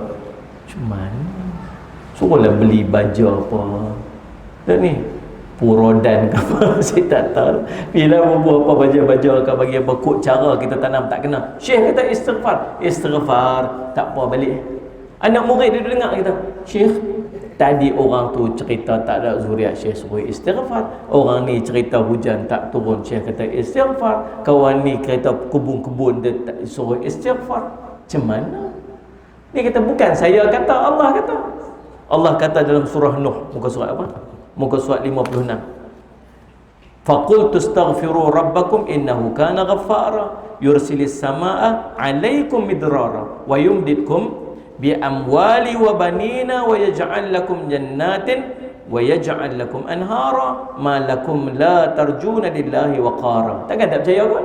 cuman suruhlah beli baju apa. Tak ni Purodan ke apa, saya tak tahu. Bila buat apa baju akan bagi apa kod cara kita tanam tak kena. Syekh kata istighfar, tak apa balik. Anak murid dia dengar kita, Syekh, tadi orang tu cerita tak ada zuriat, Syekh suruh istighfar. Orang ni cerita hujan tak turun, Syekh kata istighfar. Kawan ni cerita kebun-kebun dia tak suruh istighfar. Macam mana? Dia kata bukan saya kata, Allah kata. Allah kata dalam surah Nuh, muka surat apa? Muka surat 56. Faqultu astaghfiru rabbakum innahu kana ghaffara yursilis samaa 'alaikum midrara wa yumditkum bi amwali wa banina wa yaj'al lakum jannatin wa yaj'al lakum anhara ma lakum la tarjuna lillahi waqara. Takkan tak percaya ke?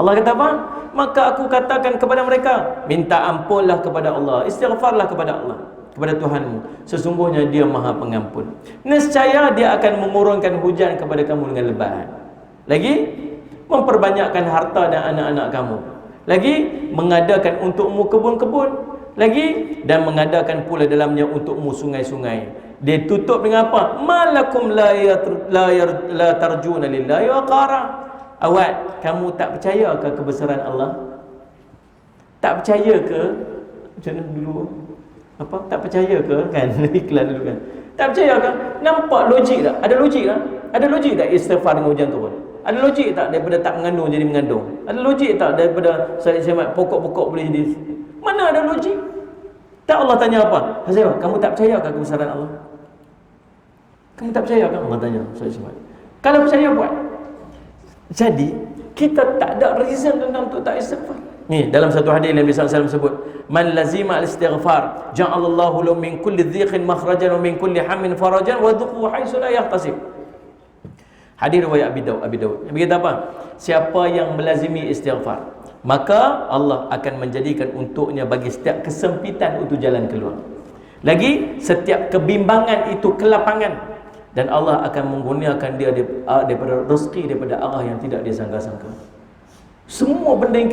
Allah kata apa? Maka aku katakan kepada mereka, minta ampunlah kepada Allah, istighfarlah kepada Allah, kepada Tuhanmu, sesungguhnya Dia Maha Pengampun. Nescaya Dia akan mengurungkan hujan kepada kamu dengan lebat. Lagi, memperbanyakkan harta dan anak-anak kamu. Lagi, mengadakan untukmu kebun-kebun. Lagi, dan mengadakan pula dalamnya untukmu sungai-sungai. Dia tutup dengan apa? Malakum la tarjuna lillahi waqara. Awak, kamu tak percaya ke kebesaran Allah? Tak percaya ke? Macam mana dulu? Apa? Tak percaya ke? Kan? Iklan dulu kan? Tak percaya ke? Nampak logik tak? Ada logik tak? Ada logik tak istighfar dengan hujan turun? Ada logik tak daripada tak mengandung jadi mengandung? Ada logik tak daripada saya pokok-pokok boleh jadi? Mana ada logik? Tak, Allah tanya apa? Hasil, kamu tak percaya ke kebesaran Allah? Kamu tak percaya ke? Allah tanya. Kalau percaya buat. Jadi kita tak ada reason tentang untuk tak istighfar. Ni dalam satu hadis Nabi sallallahu alaihi wasallam sebut, man lazima al-istighfar ja'alallahu lahu min kulli dhiqin makhrajan wa min kulli hammin farajan wa dhuqu haitsu la yahtasib. Hadis riwayat Abi Daud. Nabi kata apa? Siapa yang melazimi istighfar, maka Allah akan menjadikan untuknya bagi setiap kesempitan untuk jalan keluar. Lagi, setiap kebimbangan itu kelapangan. Dan Allah akan menggunakan dia daripada rezeki, daripada arah yang tidak dia sangka-sangka. Semua benda yang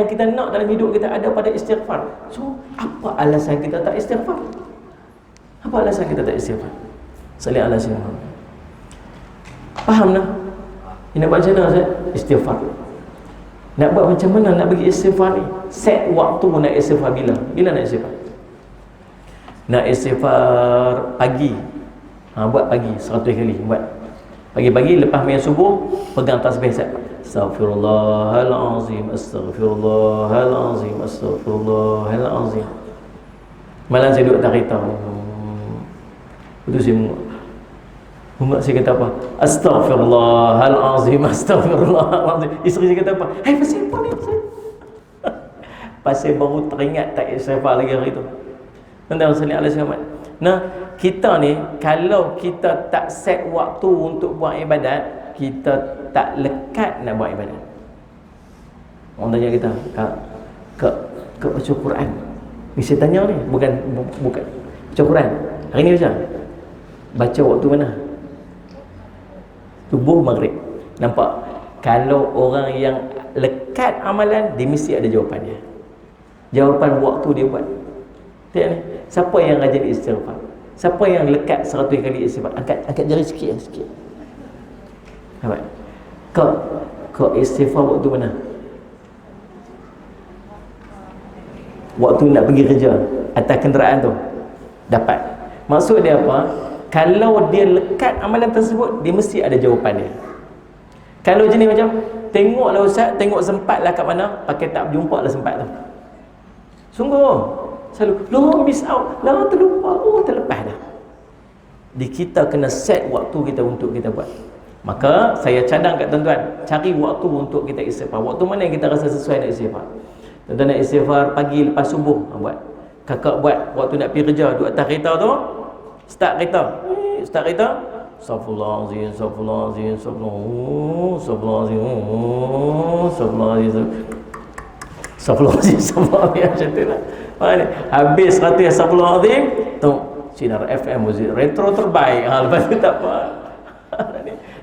kita nak dalam hidup kita ada pada istighfar. So, apa alasan kita tak istighfar? Apa alasan kita tak istighfar? Salih ala sayyidina Muhammad. Faham tak? Ini nak baca macam mana? Istighfar. Nak buat macam mana nak bagi istighfar ni? Set waktu nak istighfar bila? Bila nak istighfar? Nak istighfar pagi. Buat pagi 100 kali. Buat pagi-pagi lepas main subuh, pegang tasbih set. Astaghfirullahalazim, astaghfirullahalazim, astaghfirullahalazim. Malam saya duduk tak kereta. Betul saya Muhammad saya kata apa? Astaghfirullahalazim, astaghfirullahalazim. Isteri saya kata apa? Hai, pasal apa ni? Pasal baru teringat tak istighfar lagi hari tu. Tuan-tuan sekalian Allah selamat. Nah, kita ni kalau kita tak set waktu untuk buat ibadat, kita tak lekat nak buat ibadat. Orang tanya kita, Kak baca Quran. Ni saya tanya ni, bukan baca Quran. Hari ni baca waktu mana? Subuh, maghrib. Nampak? Kalau orang yang lekat amalan, dia mesti ada jawapan dia. Jawapan waktu dia buat. Tengok ni, siapa yang rajin istighfar? Siapa yang lekat 100 kali istighfar? Angkat jari sikit. Nampak? Kau istighfar waktu mana? Waktu nak pergi kerja atas kenderaan tu dapat. Maksud dia apa? Kalau dia lekat amalan tersebut, dia mesti ada jawapan dia. Kalau jenis macam tengoklah ustaz, tengok sempatlah kat mana, pakai tak berjumpa lah sempat tu. Sungguh selalu miss out, terlupa, terlepas dah. Kita kena set waktu kita untuk kita buat. Maka saya cadang kat tuan-tuan, cari waktu untuk kita istighfar. Waktu mana yang kita rasa sesuai nak istighfar? Tuan-tuan nak istighfar pagi lepas subuh, buat. Kakak buat waktu nak pergi kerja, duduk atas kereta tu, start kereta. Astaghfirullahalazim, astaghfirullahalazim, astaghfirullahalazim, macam tu lah. Habis 100 astaghfirullahalazim, tu sinar FM muzik retro terbaik. Lepas tu tak apa.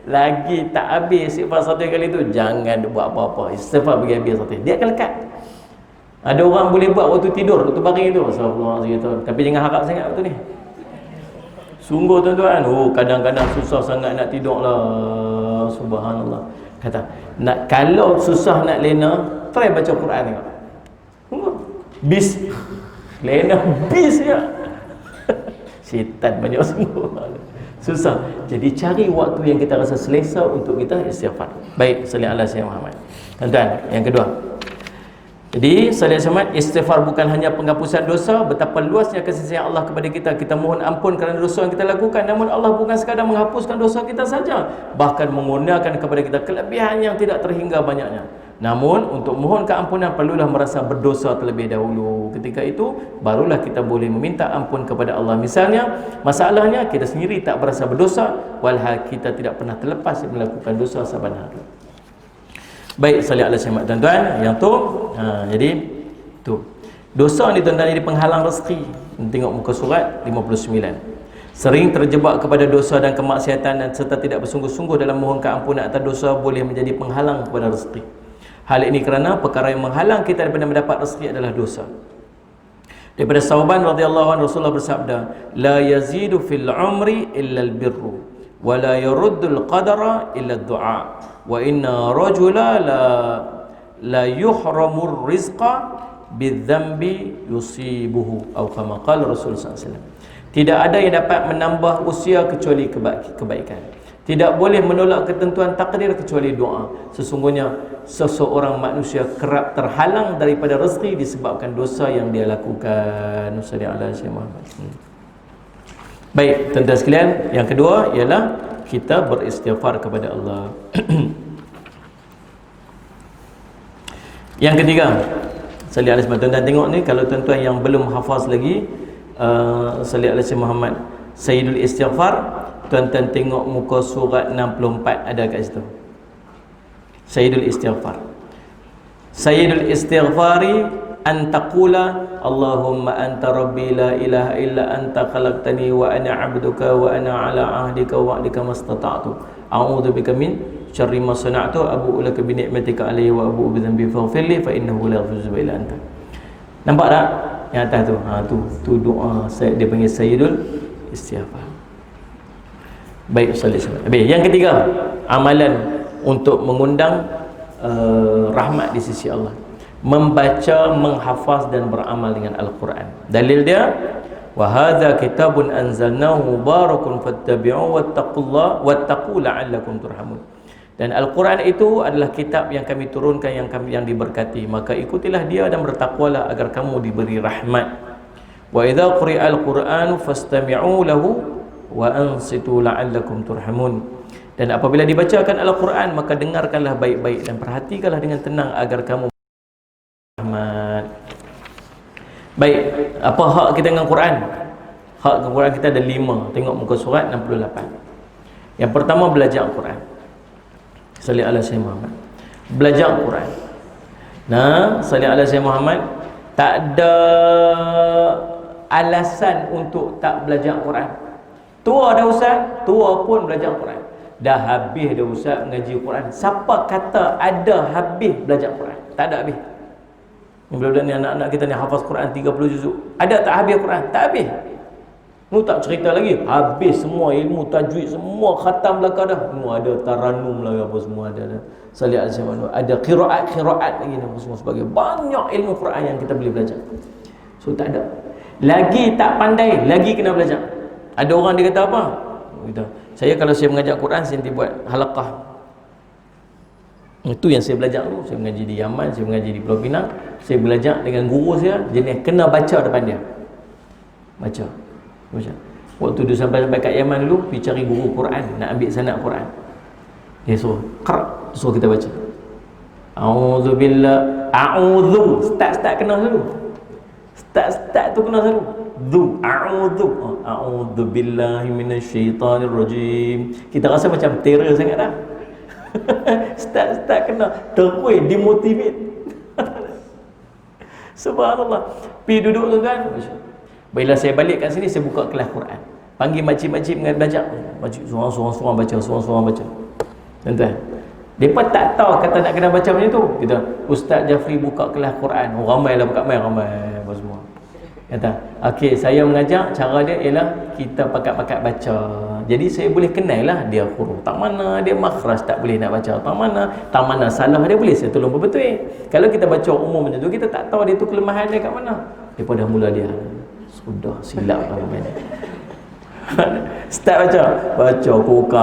Lagi tak habis istighfar 100 kali tu, jangan buat apa-apa. Istighfar bagi habis 100. Dia akan lekat. Ada orang boleh buat waktu tidur, waktu baring tu. Astaghfirullahalazim. Tapi jangan harap sangat waktu ni. Sungguh tuan-tuan, kadang-kadang susah sangat nak tidur lah. Subhanallah. Kata, kalau susah nak lena, try baca Quran tengok. Sungguh. Bis. Lena bis ya. Syaitan banyak sungguh. Susah. Jadi cari waktu yang kita rasa selesa untuk kita istighfar. Baik, salli ala sayyidina Muhammad. Tuan-tuan, yang kedua. Jadi, salli Muhammad, istighfar bukan hanya penghapusan dosa, betapa luasnya kasih sayang Allah kepada kita. Kita mohon ampun kerana dosa yang kita lakukan. Namun Allah bukan sekadar menghapuskan dosa kita saja, bahkan mengurniakan kepada kita kelebihan yang tidak terhingga banyaknya. Namun, untuk mohon keampunan perlulah merasa berdosa terlebih dahulu. Ketika itu, barulah kita boleh meminta ampun kepada Allah. Misalnya, masalahnya kita sendiri tak berasa berdosa, walhal kita tidak pernah terlepas melakukan dosa saban hari. Baik, salih ala syamat tuan-tuan. Yang tu, jadi tu dosa ni tuan-tuan jadi penghalang rezeki. Tengok muka surat 59. Sering terjebak kepada dosa dan kemaksiatan dan serta tidak bersungguh-sungguh dalam mohon keampunan atas dosa boleh menjadi penghalang kepada rezeki. Hal ini kerana perkara yang menghalang kita daripada mendapat rezeki adalah dosa. Daripada Sauban radhiyallahu anhu, Rasulullah bersabda, la yazidu fil umri illa al birru wa la yuruddul qadara illa ad-du'a wa inna rajula la yuhramur rizqa bidzambi yusibuhu atau kama qala Rasulullah sallallahu alaihi wasallam. Tidak ada yang dapat menambah usia kecuali kebaikan. Tidak boleh menolak ketentuan takdir kecuali doa. Sesungguhnya seseorang manusia kerap terhalang daripada rezeki disebabkan dosa yang dia lakukan. Sallallahu alaihi wasallam. Baik, tuan-tuan sekalian, yang kedua ialah kita beristighfar kepada Allah. Yang ketiga, sallallahu alaihi wasallam. Tuan-tuan tengok ni, kalau tuan-tuan yang belum hafaz lagi sallallahu alaihi Muhammad Sayyidul Istighfar, tuan-tuan tengok muka surat 64 ada kat situ. Sayyidul Istighfar. Sayyidul Istighfari an taqula Allahumma anta rabbi la ilaha illa anta khalaqtani wa ana 'abduka wa ana 'ala 'ahdika wa wa'dika mastata'tu a'udzu bika min syarri ma sana'tu abu'u laka bi ni'matika 'alayya wa abu'u bi dhanbi faghfir li fa innahu la yaghfiru illa anta. Nampak tak yang atas tu? Tu doa dia panggil Sayyidul Istighfar. Baik, sallallahu alaihi wasallam. Yang ketiga, amalan untuk mengundang rahmat di sisi Allah. Membaca, menghafaz dan beramal dengan Al-Quran. Dalil dia, wa hadza kitabun anzalnahu mubarakun fattabi'u wattaqu la'allakum turhamun. Dan Al-Quran itu adalah kitab yang kami turunkan, yang diberkati, maka ikutilah dia dan bertakwalah agar kamu diberi rahmat. Wa idza quri'al Qur'anu fastami'u lahu wa ansitu la'allakum turhamun. Dan apabila dibacakan Al-Quran, maka dengarkanlah baik-baik dan perhatikanlah dengan tenang agar kamu rahmat. Baik, apa hak kita dengan Quran? Hak dengan Quran kita ada 5. Tengok muka surat 68. Yang pertama, belajar Al-Quran. Salli ala Sayyidina Muhammad. Belajar Al-Quran. Nah, salli ala Sayyidina Muhammad. Tak ada alasan untuk tak belajar Al-Quran. Tua dah ustaz, tua pun belajar Al-Quran. Dah habis dah ustaz mengaji Al-Quran. Siapa kata ada habis belajar Al-Quran? Tak ada habis. Budak-budak ni, anak-anak kita ni hafaz Quran 30 juzuk. Ada tak habis Quran? Tak habis. Mu tak cerita lagi, habis semua ilmu tajwid, semua khatam belaka dah. Mu ada taranum lah apa semua ada. Salih al-Zaman. Ada qiraat lagi ni semua sebagai banyak ilmu Quran yang kita boleh belajar. So tak ada. Lagi tak pandai, lagi kena belajar. Ada orang dia kata apa? Saya kalau saya mengajar Quran, saya nanti buat halaqah. Itu yang saya belajar dulu. Saya mengaji di Yaman, saya mengaji di Pulau Pinang. Saya belajar dengan guru saya, jenis kena baca depan dia. Baca. Waktu dia sampai kat Yaman dulu, pergi cari guru Quran, nak ambil sanad Quran. Dia suruh kita baca. A'udzubillah, start kena dulu. Start tu kena dulu. A'udzubillahi minasyaitanirrajim. Kita rasa macam terror sangat dah. start kena terus demotivate. Subhanallah. Pergi duduk tu kan. Bila saya balik kat sini, saya buka kelas Quran. Panggil makcik-makcik belajar. Makcik seorang-seorang baca. Tuan-tuan, mereka tak tahu kata nak kena baca macam tu. Kita, Ustaz Jafri buka kelas Quran. Ramai lah buka ramai apa semua. Kata, okey, saya mengajar, cara dia ialah kita pakat-pakat baca. Jadi saya boleh kenal lah dia huruf tak mana, dia makhraj tak boleh nak baca tak mana salah dia boleh saya tolong berbetul. Kalau kita baca umum macam tu, kita tak tahu dia tu kelemahan dia kat mana. Daripada mula dia sudah silap lah macam start baca buka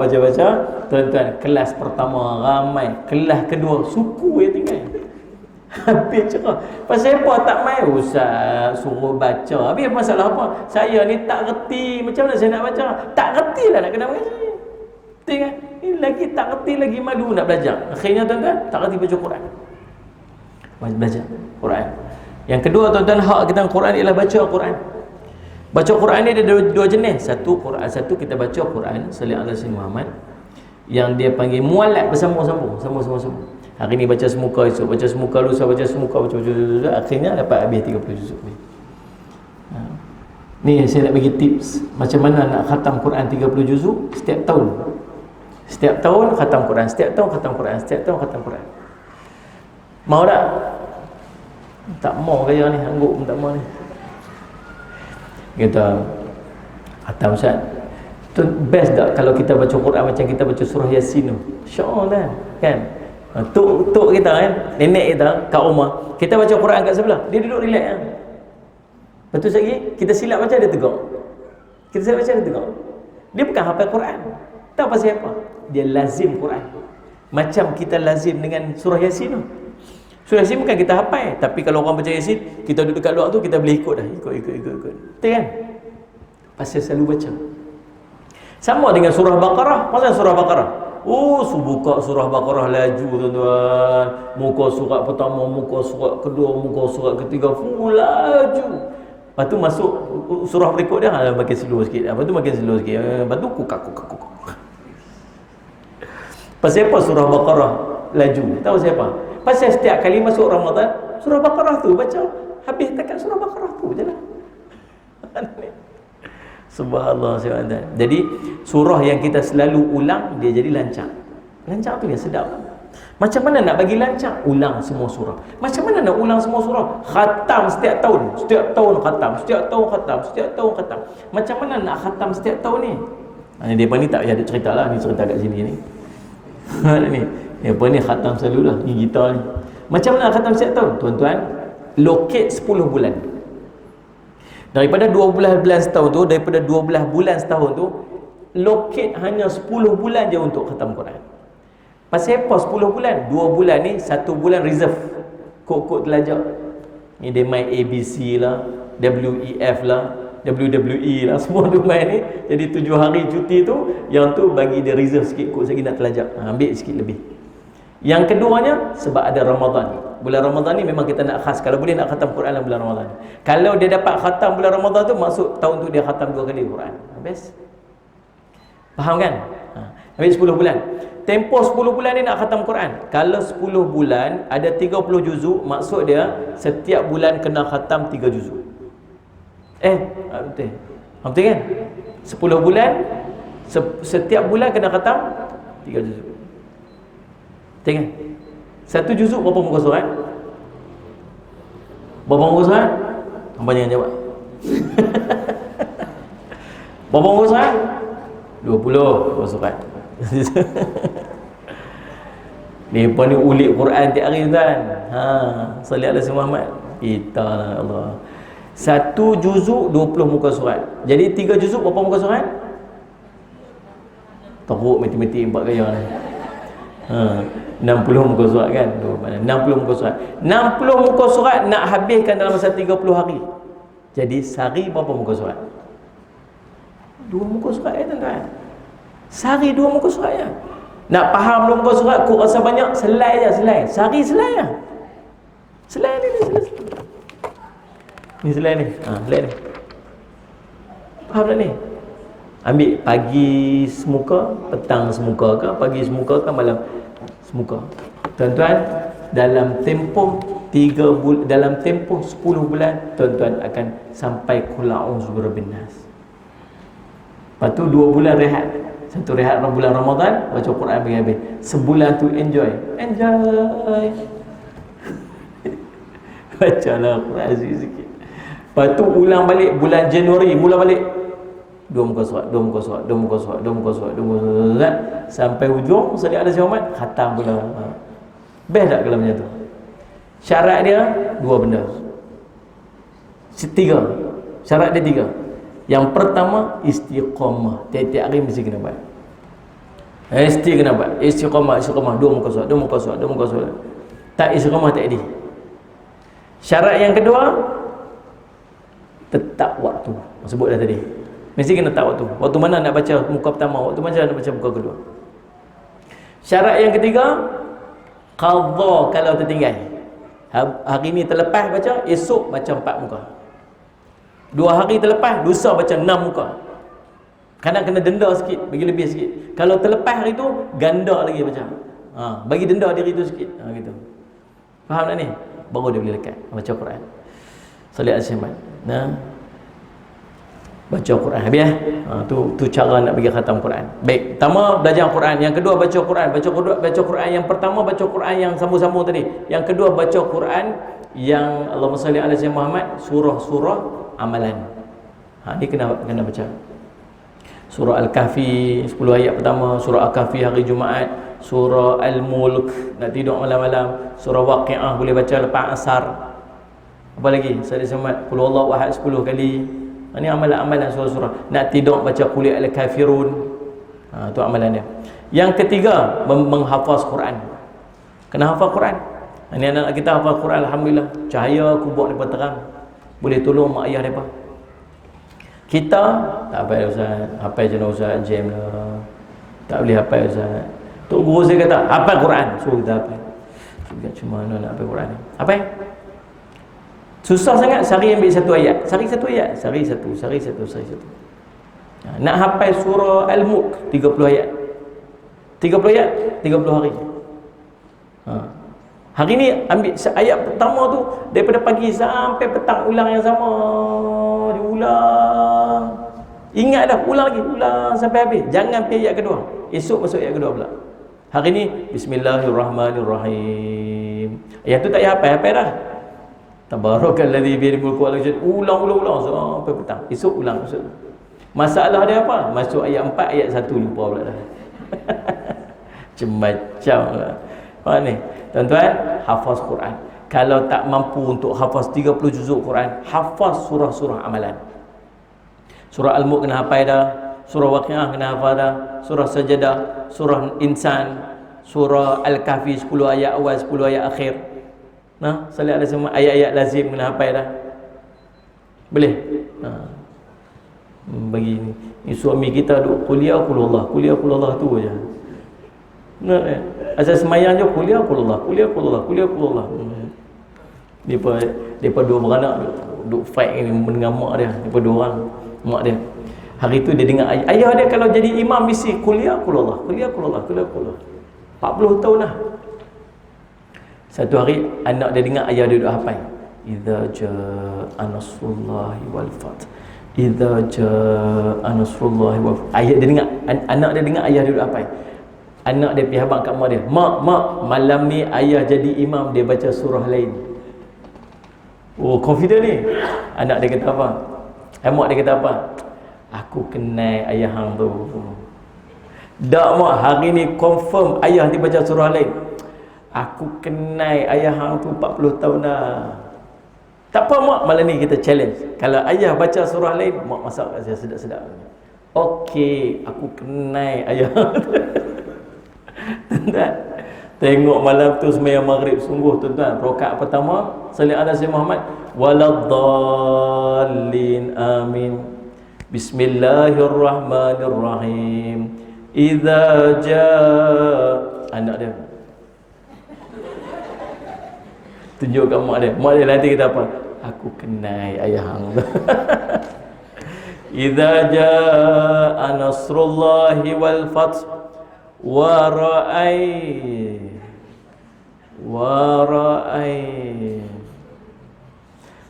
baca. Tuan-tuan, kelas pertama ramai, kelas kedua suku yang tinggal. Habis cerah. Pasal apa tak main? Ustaz suruh baca. Habis masalah apa? Saya ni tak reti. Macam mana saya nak baca? Tak reti lah nak kena mengaji. Betul kan? Ini lagi tak reti, lagi malu nak belajar. Akhirnya tuan-tuan, tak reti baca Quran. Belajar Quran. Yang kedua tuan-tuan, hak kita Quran ialah baca Quran. Baca Quran ni ada dua jenis. Satu Quran, satu kita baca Quran sallallahu alaihi wasallam Muhammad yang dia panggil mualat bersambung-sambung. Hari ni baca semuka, esok baca semuka, lusa baca semuka, baca akhirnya dapat habis 30 juzuk ni. Ni saya nak bagi tips macam mana nak khatam Quran 30 juzuk setiap tahun. Setiap tahun khatam Quran, setiap tahun khatam Quran. Mau tak? Tak mau gaya ni, angguk pun tak mau ni. Kita khatam Ustaz. Tu best tak kalau kita baca Quran macam kita baca surah Yasin tu. Insya-Allah kan. Tok kita kan, nenek kita kat rumah, kita baca Quran kat sebelah, dia duduk relax kan. Lepas tu lagi kita silap baca dia tegak. Dia bukan hafal Quran. Tahu pasal apa? Dia lazim Quran. Macam kita lazim dengan surah Yasin tu. Surah Yasin bukan kita hafal, tapi kalau orang baca Yasin, kita duduk dekat luar tu kita boleh ikut dah. Ikut. Betul kan? Pasal selalu baca. Sama dengan surah Baqarah. Pasal surah Baqarah, buka surah Baqarah laju tuan-tuan. Muka surat pertama, muka surat kedua, muka surat ketiga, laju. Lepas tu masuk surah berikut dia makin slow sikit. Lepas tu makin slow sikit. Lepas tu kukak. Pasal apa surah Baqarah laju? Tahu siapa? Pasal setiap kali masuk Ramadan, surah Baqarah tu baca. Habis takat surah Baqarah tu je lah. Subhanallah. Jadi surah yang kita selalu ulang, dia jadi lancar. Lancar tu dia sedap. Macam mana nak bagi lancar? Ulang semua surah. Macam mana nak ulang semua surah? Khatam setiap tahun khatam. Macam mana nak khatam setiap tahun ni? Dia ni tak ada cerita lah, ni cerita kat sini ni. Apa ni khatam selalu lah. Ni kita ni. Macam mana khatam setiap tahun? Tuan-tuan, lokate 10 bulan. Daripada 12 bulan setahun tu, daripada 12 bulan setahun tu, lokate hanya 10 bulan je untuk khatam Quran. Pasal apa 10 bulan? 2 bulan ni, 1 bulan reserve. Kod-kod telajak. Ni dia main ABC lah, WEF lah, WWE lah, semua tu main ni. Jadi 7 hari cuti tu, yang tu bagi dia reserve sikit, kod lagi nak telajak. Ambil sikit lebih. Yang keduanya, sebab ada Ramadan. Bulan Ramadan ni memang kita nak khas. Kalau boleh nak khatam Quran dalam bulan Ramadan. Kalau dia dapat khatam bulan Ramadan tu, maksud tahun tu dia khatam 2 kali Quran. Habis? Faham kan? Habis 10 bulan. Tempoh 10 bulan ni nak khatam Quran. Kalau 10 bulan ada 30 juzuk, maksud dia setiap bulan kena khatam 3 juzuk. Betul. Betul kan? 10 bulan setiap bulan kena khatam 3 juzuk. Betul kan? Satu juzuk berapa muka surat? Berapa muka surat? Hamba jangan jawab. Berapa muka surat? 20 muka surat. Mereka ni ulik Quran tiap hari tuan. Salih ala Muhammad. Kita lah Allah. Satu juzuk 20 muka surat. Jadi 3 juzuk berapa muka surat? Teruk matematik 4 gaya ni. 60 muka surat kan? 60 muka surat. 60 muka surat nak habiskan dalam masa 30 hari. Jadi sehari berapa muka surat? 2 muka surat ya tuan-tuan. Sehari 2 muka surat ya. Nak faham 2 muka surat, kau rasa banyak, selai je, selai. Sehari selai ya. Selai ni, selai. Ni selai ni. Selai ni. Faham tak ni? Ambil pagi semuka, petang semuka ke, pagi semuka ke, malam semuka. Tuan-tuan, dalam tempoh 3 bulan, dalam tempoh 10 bulan, tuan-tuan akan sampai qul a'udzu birabbin nas. Lepas tu 2 bulan rehat. Satu rehat bulan Ramadan, baca Quran bagi habis. Sebulan tu enjoy. Bacalah Quran sikit. Lepas tu ulang balik bulan Januari, mula balik 2 muka surat, 2 muka surat, 2 muka surat, 2 muka surat, 2 muka surat, sampai hujung salih ala Muhammad, khatam pula. Best tak kalau macam tu? Syarat dia 2 benda. 3. Syarat dia 3. Yang pertama, istiqamah. Tiap-tiap hari mesti kena buat. Kena buat. Istiqamah, 2 muka surat, 2 muka surat, 2 muka surat. Tak istiqamah tak ada. Syarat yang kedua, tetap waktu. Sebut dah tadi. Mesti kena tetap waktu. Waktu mana nak baca muka pertama, waktu mana nak baca muka kedua. Syarat yang ketiga, qadha kalau tertinggal. Hari ni terlepas baca, esok baca 4 muka. 2 hari terlepas, dosa baca 6 muka. Kadang kena denda sikit, bagi lebih sikit. Kalau terlepas hari tu, ganda lagi baca. Bagi denda diri tu sikit. Gitu. Faham tak ni? Baru dia boleh lekat baca Quran. Salih al-Syamat. Baca Quran. Habis tu cara nak bagi khatam Quran. Baik, pertama belajar Quran, yang kedua baca Quran. Baca Quran yang pertama baca Quran yang sambung-sambung tadi. Yang kedua baca Quran yang Allahumma salli ala sayyidina Muhammad, surah-surah amalan. Ni kena baca. Surah Al-Kahfi 10 ayat pertama, surah Al-Kahfi hari Jumaat, surah Al-Mulk nak tidur malam-malam, surah Waqiah boleh baca lepas asar. Apa lagi? Salih Samad qul huwallahu ahad 10 kali. Ini amalan-amalan surah-surah. Nak tidur baca qul ya al-kafirun. Tu amalan dia. Yang ketiga, menghafaz Quran. Kena hafaz Quran. Ini anak kita hafaz Quran, alhamdulillah. Cahaya kubur depa terang. Boleh tolong mak ayah depa. Kita tak apa ustaz, hafal je ustaz, jam lah. Tak boleh hafal ustaz. Tok guru saya kata, hafal Quran. Suruh kita hafal. Macam mana nak hafal Quran ni? Hafal? Susah sangat, sehari ambil 1 ayat. Sehari 1 ayat. Sehari satu. Nak hafal surah Al-Mulk 30 ayat. 30 ayat 30 hari. Hari ni ambil ayat pertama tu, daripada pagi sampai petang ulang yang sama. Diulang. Ingat dah, ulang lagi, ulang sampai habis. Jangan pergi ayat kedua. Esok masuk ayat kedua pula. Hari ni Bismillahirrahmanirrahim. Ayat tu tak payah hafal dah. Tabarakalladzi bi yadihi mulku wa lahu ulang sampai petang. Esok ulang esok. Masalah dia apa? Masuk ayat 4, ayat 1 lupa pula dah. Macam-macam lah. Faham ni? Tuan-tuan, hafaz Quran. Kalau tak mampu untuk hafaz 30 juzuk Quran, hafaz surah-surah amalan. Surah Al-Mulk kena hafal dah, surah Waqiah kena hafal dah, surah Sajadah, surah Insan, surah Al-Kahfi 10 ayat awal, 10 ayat akhir. Nah, salih ada semua ayat-ayat lazim kena hafal dah. Boleh? Bagi ni suami kita duk kuliah qulullah tu aja. Nah, asal semayang je kuliah qulullah. Depa dua beranak duk fight dengan mak dia, depa dua orang, mak dia. Hari tu dia dengar ayah dia kalau jadi imam mesti kuliah qulullah. 40 tahun dah. Satu hari anak dia dengar ayah dia duk hafal. Idza jaa nasrullahi wal fath. Idza jaa nasrullahi wal fath. Ayah dia dengar, anak dia dengar ayah dia duk hafal. Anak dia pergi habaq kat mak dia. Mak, malam ni ayah jadi imam, dia baca surah lain. Oh, confident ni. Anak dia kata apa? Mak dia kata apa? Aku kenal ayah hang tu. Dak mak, hari ni confirm ayah dia baca surah lain. Aku kenal ayah hang tu 40 tahun dah. Tak apa mak, malam ni kita challenge. Kalau ayah baca surah lain, mak masak kat saya sedap-sedap. Okey, aku kenal ayah. Tuan-tuan, tengok malam tu sembahyang maghrib sungguh tuan-tuan. Rakaat pertama salih ala Sayyidina Muhammad, waladdallin amin. Bismillahirrahmanirrahim. Idza jaa, anak dia tunjuk kat mak dia. Mak dia nanti kata apa? Aku kenal ayah hang. Idza jaa nasrullahi wal fath wa ra'ay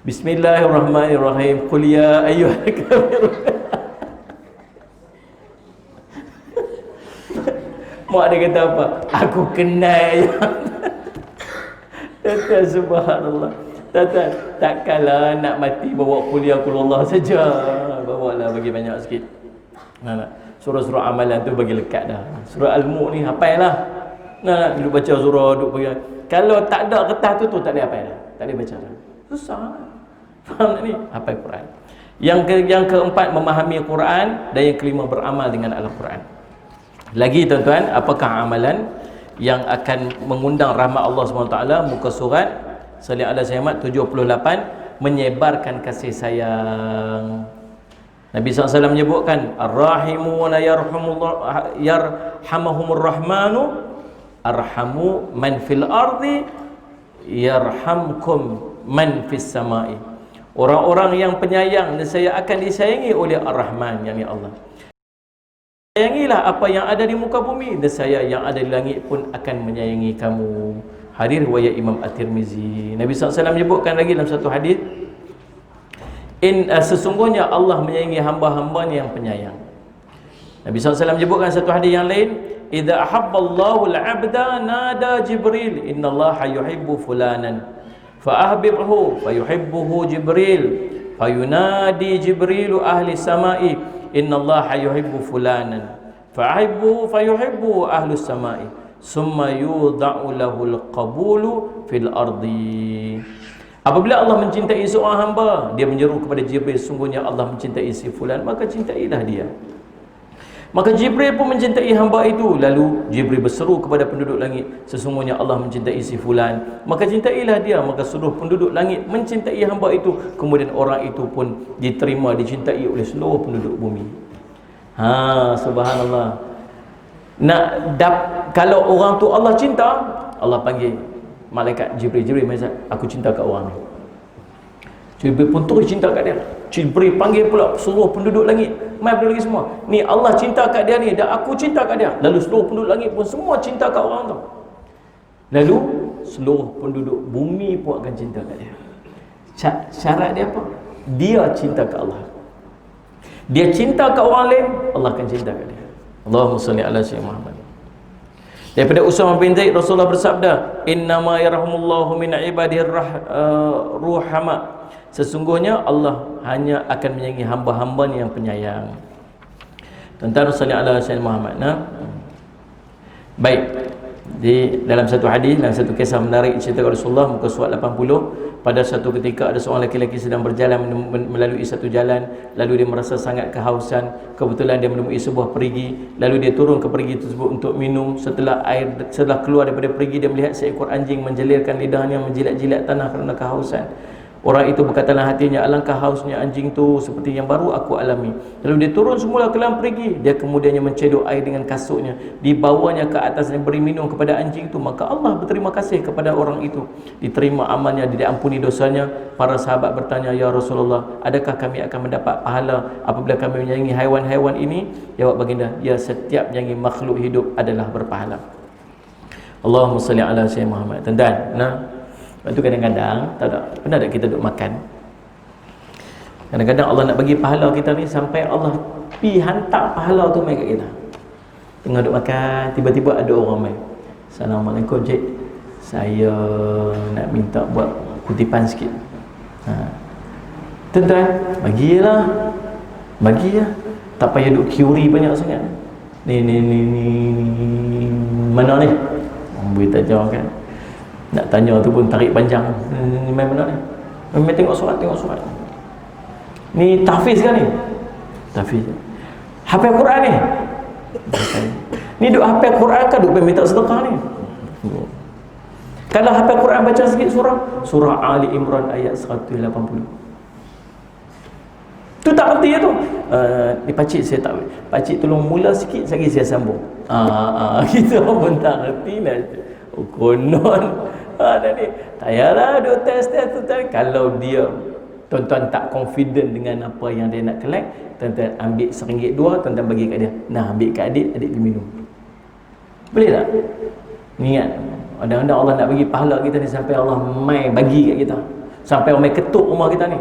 Bismillahirrahmanirrahim. Qul ya ayyuhal kafirun. Mak dia kata apa? Aku kenal. Tata subhanallah. Tata takkanlah nak mati bawa kuliah qulullah saja. Bawalah bagi banyak sikit. Nah, surah-surah amalan tu bagi lekat dah. Surah Al-Mulk ni hafal lah. Nah, duduk baca surah, duduk bagi. Kalau tak ada kertas tu tak boleh hafal dah. Tak boleh baca dah. Susah. Faham tak ni? Hafal Quran. Yang keempat, memahami Quran, dan yang kelima, beramal dengan Al-Quran. Lagi tuan-tuan, apakah amalan yang akan mengundang rahmat Allah SWT? Muka surat Salih ala Sayyidina 78, menyebarkan kasih sayang. Nabi SAW menyebutkan ar-rahimuna yarhamahumur rahmanu arhamu man fil ardi yarhamkum man fis samai. Orang-orang yang penyayang nescaya akan disayangi oleh Ar-Rahman, yakni Allah. Sayangilah apa yang ada di muka bumi, nescaya yang ada di langit pun akan menyayangi kamu. Hadis riwayat Imam At-Tirmizi. Nabi SAW menyebutkan lagi dalam satu hadis, sesungguhnya Allah menyayangi hamba-hambanya yang penyayang. Nabi SAW menyebutkan satu hadis yang lain, idza ahabballahu al-'abda nada Jibril innallaha yuhibbu fulanan fa ahbibhu fayuhibbuhu Jibril fayunadi Jibrilu ahli samai innallaha yuhibbu fulanan fa ahibbuhu fayuhibbuhu ahli samai summa yudha'u lahul qabulu fil ardi. Apabila Allah mencintai seorang hamba, dia menyeru kepada Jibril, sungguhnya Allah mencintai si fulan, maka cintailah dia. Maka Jibril pun mencintai hamba itu. Lalu Jibril berseru kepada penduduk langit, sesungguhnya Allah mencintai si fulan, maka cintailah dia. Maka seluruh penduduk langit mencintai hamba itu. Kemudian orang itu pun diterima, dicintai oleh seluruh penduduk bumi. Subhanallah. Kalau orang tu Allah cinta, Allah panggil malaikat Jibril, aku cinta kat orang ni. Jibril pun terus cinta kat dia. Jibril panggil pula seluruh penduduk langit, mai penduduk langit semua. Ni Allah cinta kat dia ni, dan aku cinta kat dia. Lalu seluruh penduduk langit pun semua cinta kat orang tu. Lalu seluruh penduduk bumi pun akan cinta kat dia. Syarat dia apa? Dia cinta kat Allah. Dia cinta kat orang lain, Allah akan cinta kat dia. Allahumma salli ala sayyidina Muhammad. Daripada Usamah bin Zaid, Rasulullah bersabda, innama yarhamullahu min ibadihi ruhama. Sesungguhnya Allah hanya akan menyayangi hamba-hambanya yang penyayang. Tuan-tuan salli ala sayyidina Muhammad. Baik. Di dalam satu hadis, dalam satu kisah menarik cerita Rasulullah, muka surat 80, pada satu ketika ada seorang lelaki sedang berjalan melalui satu jalan, lalu dia merasa sangat kehausan. Kebetulan dia menemui sebuah perigi, lalu dia turun ke perigi tersebut untuk minum. Setelah keluar daripada perigi, dia melihat seekor anjing menjelirkan lidahnya menjilat-jilat tanah kerana kehausan. Orang itu berkata dalam hatinya, alangkah hausnya anjing tu, seperti yang baru aku alami. Lalu dia turun semula ke dalam perigi. Dia kemudiannya mencedok air dengan kasutnya, dibawanya ke atas dan beri minum kepada anjing itu. Maka Allah berterima kasih kepada orang itu, diterima amalnya, diampuni dosanya. Para sahabat bertanya, ya Rasulullah, adakah kami akan mendapat pahala apabila kami menyayangi haiwan-haiwan ini? Jawab baginda, ya, setiap menyayangi makhluk hidup adalah berpahala. Allahumma salli ala sayyidina Muhammad. Tuan-tuan, nah, lepas tu kadang-kadang pernah tak kita duduk makan, kadang-kadang Allah nak bagi pahala kita ni sampai Allah pi hantar pahala tu mai kat kita. Tengah duduk makan, tiba-tiba ada orang mai, Assalamualaikum cik, saya nak minta buat kutipan sikit. Tuan-tuan, bagilah, tak payah duduk kiuri banyak sangat. Ni mana ni, boleh jawab kan. Nak tanya tu pun tarik panjang. Main mana ni? Main tengok surat. Ni tahfiz kan ni? Tahfiz. Hafal Quran ni? Ni duk hafal Quran kan duk minta sedekah ni? Kalau hafal Quran baca sikit surah Ali Imran ayat 180. Tu tak erti tu. Ni pakcik saya tak. Pakcik tolong mula sikit lagi saya sambung. Kita pun tak erti lah. Konon ni tak payahlah duk test tu. Kalau dia tuan-tuan tak confident dengan apa yang dia nak collect, tuan-tuan ambil RM1 2, tuan-tuan bagi kat dia. Nah, ambil kat adik pergi minum. Boleh tak? Niat. Kadang-kadang Allah nak bagi pahala kita ni sampai Allah mai bagi kat kita, sampai orang mai ketuk rumah kita ni.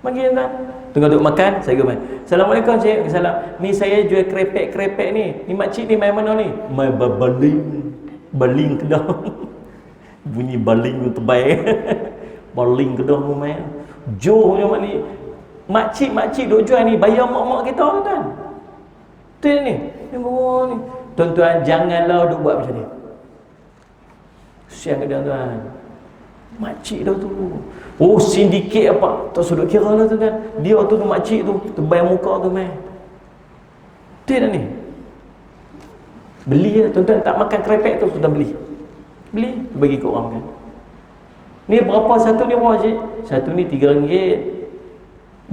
Bagi tuan. Tengah duduk makan, saya gemai. Assalamualaikum cik. Salam. Ni saya jual krepek ni. Ni makcik ni main mana ni? Main baling Kedah. Bunyi baling tu terbaik. Baling Kedah tu main. Joh je mak ni. Makcik duk jual ni, bayar mak-mak kita kan. Tu ni. Ni bawa ni. Tuan-tuan, janganlah duk buat macam ni. Kesian ke tuan-tuan. Makcik dah tu. Oh, sindiket apa? Tak sudut kira lah tuan-tuan. Dia tu makcik tu, terbayar muka tu main. Tu ni. Beli lah tuan-tuan, tak makan krepek tu, tuan-tuan beli, bagi ke orang kan. Ni berapa satu ni berapa cik? Satu ni RM3,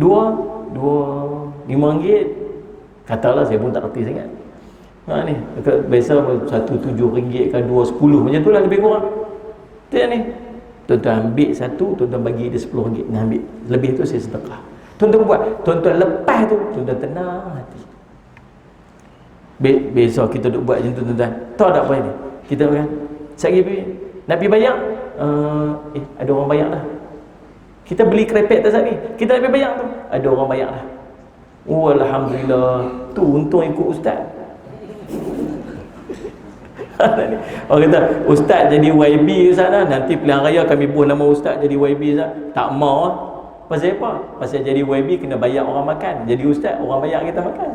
dua RM5. Katalah saya pun tak reti sangat. Ni biasa satu RM7 kan, dua RM10, macam tu lah lebih kurang. Tu ni tuan-tuan ambil satu, tuan-tuan bagi dia RM10. Nah, ambil lebih tu saya sedekah. Tuan-tuan buat, tuan-tuan lepas tu tuan-tuan tenang hati. Besok kita duk buat macam tu tuan-tuan. Tahu tak apa ni? Kita kan sekali pergi nak pergi bayar, ada orang bayar dah. Kita beli krepek tak ni, kita nak pergi bayar tu, ada orang bayar dah. Oh, alhamdulillah. Tu untung ikut ustaz. Orang kata ustaz jadi YB sana, nanti pilihan raya kami buat nama ustaz jadi YB Ustaz. Tak mau. Pasal apa? Pasal jadi YB kena bayar orang makan. Jadi ustaz orang bayar kita makan.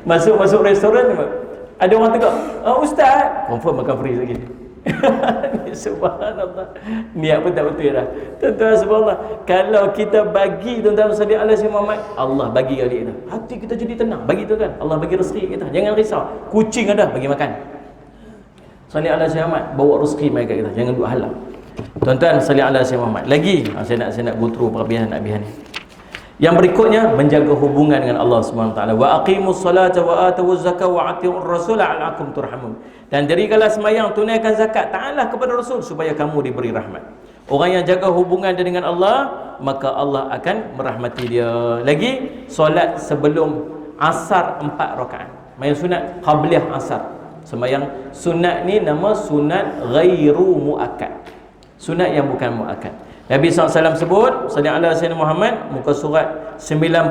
Masuk restoran ada orang tegak, ustaz confirm makan free lagi. Subhanallah, niat pun tak betul dah. Tuan-tuan, subhanallah, kalau kita bagi tuan-tuan salli ala sayyidina Muhammad, Allah bagi kali kita, hati kita jadi tenang. Bagi tuan-tuan, Allah bagi rezeki kita, jangan risau. Kucing ada bagi makan, salli ala sayyidina Muhammad, bawa rezeki mai kat kita, jangan duk halang. Tuan-tuan, salli ala sayyidina Muhammad. Lagi saya nak go through perbihan ni. Yang berikutnya, menjaga hubungan dengan Allah SWT. Wa aqimus salata wa atawuz zakah wa atiur rasul la'allakum turhamun. Dan dirikanlah sembahyang, tunaikan zakat, taatlah kepada Rasul supaya kamu diberi rahmat. Orang yang jaga hubungan dia dengan Allah, maka Allah akan merahmati dia. Lagi, solat sebelum asar 4 rakaat. Sembahyang sunat qabliyah asar. Sembahyang sunat ni nama sunat ghairu muakkad. Sunat yang bukan muakkad. Nabi SAW sebut, sallallahu alaihi wasallam Muhammad, muka surat 90.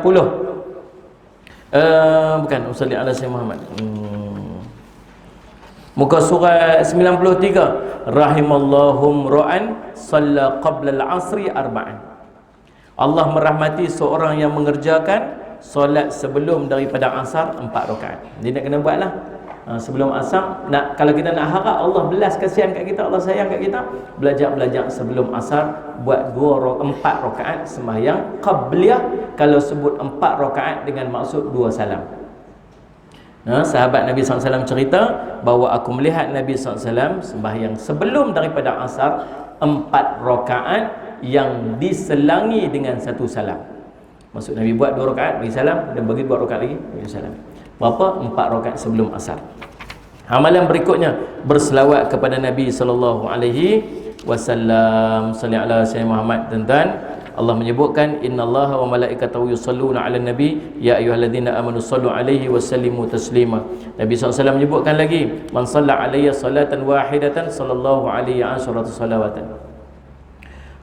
Bukan, sallallahu alaihi wasallam Muhammad. Muka surat 93. Rahimallahum ra'an salla qabla al-'asri arba'an. Allah merahmati seorang yang mengerjakan solat sebelum daripada asar 4 rakaat. Dia nak kena buatlah. Sebelum asar, kalau kita nak harap Allah belas kasihan kat kita, Allah sayang kat kita, belajar sebelum asar buat 4 rakaat sembahyang qabliyah. Kalau sebut 4 rakaat dengan maksud 2 salam. Sahabat Nabi SAW cerita bahawa aku melihat Nabi SAW sembahyang sebelum daripada asar 4 rakaat yang diselangi dengan 1 salam. Maksud Nabi buat 2 rakaat bagi salam, dan bagi buat rakaat lagi bagi salam. Berapa? 4 rakaat sebelum asar. Amalan berikutnya, berselawat kepada Nabi sallallahu alaihi wasallam. Salli ala sayyidina Muhammad. Tuan-tuan, Allah menyebutkan innallaha wa malaikatahu yusalluna 'alan nabi ya ayyuhalladzina amanu sallu 'alaihi wa sallimu taslima. Nabi SAW menyebutkan lagi, man shalla 'alayya salatan wahidatan sallallahu 'alaihi asyratu salawatan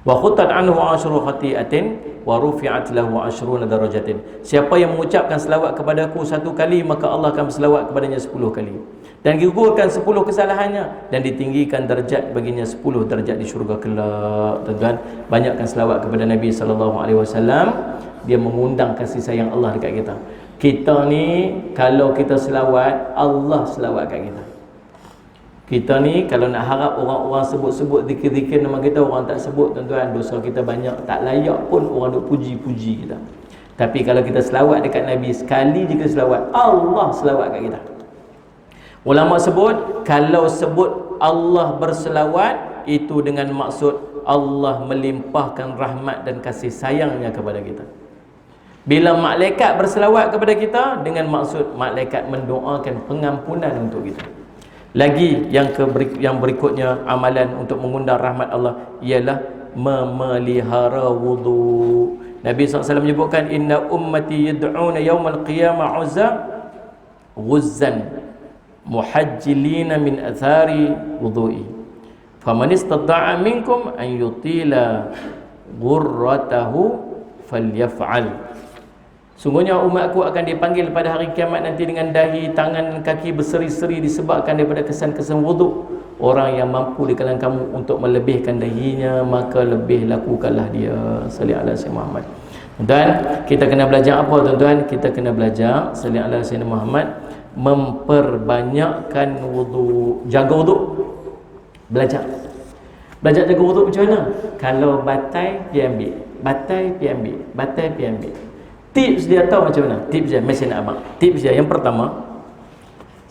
wa khutat anhu 'ashru khati'atin wa rufi'at lahu 'ashruna darajatin. Siapa yang mengucapkan selawat kepadaku 1 kali, maka Allah akan berselawat kepadanya 10 kali, dan digugurkan 10 kesalahannya, dan ditinggikan darjat baginya 10 darjat di syurga kelak. Tuan-tuan, banyakkan selawat kepada Nabi sallallahu alaihi wasallam. Dia mengundang kasih sayang Allah dekat kita. Kita ni kalau kita selawat, Allah selawat kat kita. Kita ni kalau nak harap orang-orang sebut-sebut zikir-zikir nama kita, orang tak sebut, tuan-tuan, dosa kita banyak, tak layak pun orang duk puji-puji kita. Tapi kalau kita selawat dekat Nabi, sekali je kita selawat, Allah selawat kat kita. Ulama sebut, kalau sebut Allah berselawat, itu dengan maksud Allah melimpahkan rahmat dan kasih sayangnya kepada kita. Bila malaikat berselawat kepada kita, dengan maksud malaikat mendoakan pengampunan untuk kita. Lagi yang berikutnya, amalan untuk mengundang rahmat Allah ialah memelihara wudu. Nabi SAW menyebutkan, inna ummati yad'una yawmal qiyamah ghuzzan muhajjilina min athari wudu'i faman istata'a minkum an yutila ghurratahu falyaf'al. Sungguhnya umatku akan dipanggil pada hari kiamat nanti dengan dahi, tangan, kaki berseri-seri disebabkan daripada kesan-kesan wuduk. Orang yang mampu di kalangan kamu untuk melebihkan dahinya, maka lebih lakukanlah dia. Salli ala sayyidina Muhammad. Dan kita kena belajar apa, tuan-tuan? Kita kena belajar salli ala sayyidina Muhammad, memperbanyakkan wuduk, jaga wuduk. Belajar jaga wuduk macam mana? Kalau batai, pergi ambil. Batai, pergi ambil. Batai, pergi ambil. Tips dia tahu macam mana? Tips dia, mesti nak abang. Tips dia, yang pertama,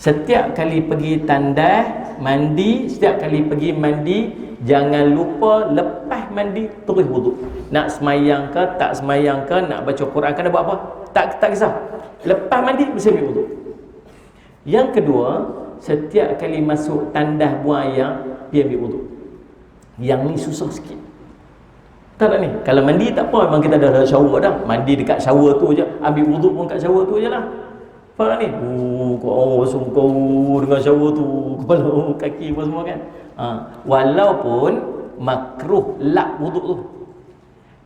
setiap kali pergi tandas, mandi, setiap kali pergi mandi, jangan lupa lepas mandi terus wuduk. Nak semayang ke, tak semayang ke, nak baca Quran ke, nak buat apa, tak kisah. Lepas mandi, mesti ambil wuduk. Yang kedua, setiap kali masuk tandas buang air, dia ambil wuduk. Yang ni susah sikit. Tak ni, kalau mandi tak apa, memang kita dah shower dah. Mandi dekat shower tu je, ambil wuduk pun kat shower tu je lah. Faham ni? Kau basuh kau dengan shower tu, kepala, kaki apa semua kan. Walaupun makruh lap wuduk tu.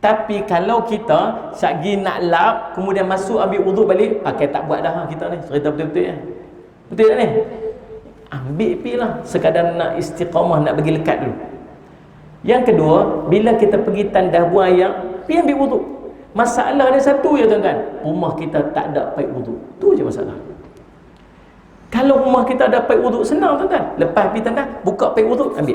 Tapi kalau kita sagi nak lap, kemudian masuk ambil wuduk balik, pakai tak buat dah kita ni. Cerita betul-betul ya. Betul tak ni? Ambil pi lah, sekadar nak istiqamah, nak bagi lekat dulu. Yang kedua, bila kita pergi tandas buang air, pergi ambil wuduk. Masalah dia satu je, tuan-tuan. Rumah kita tak ada paip wuduk. Tu je masalah. Kalau rumah kita ada paip wuduk, senang, tuan-tuan. Lepas pergi tandas, buka paip wuduk, ambil.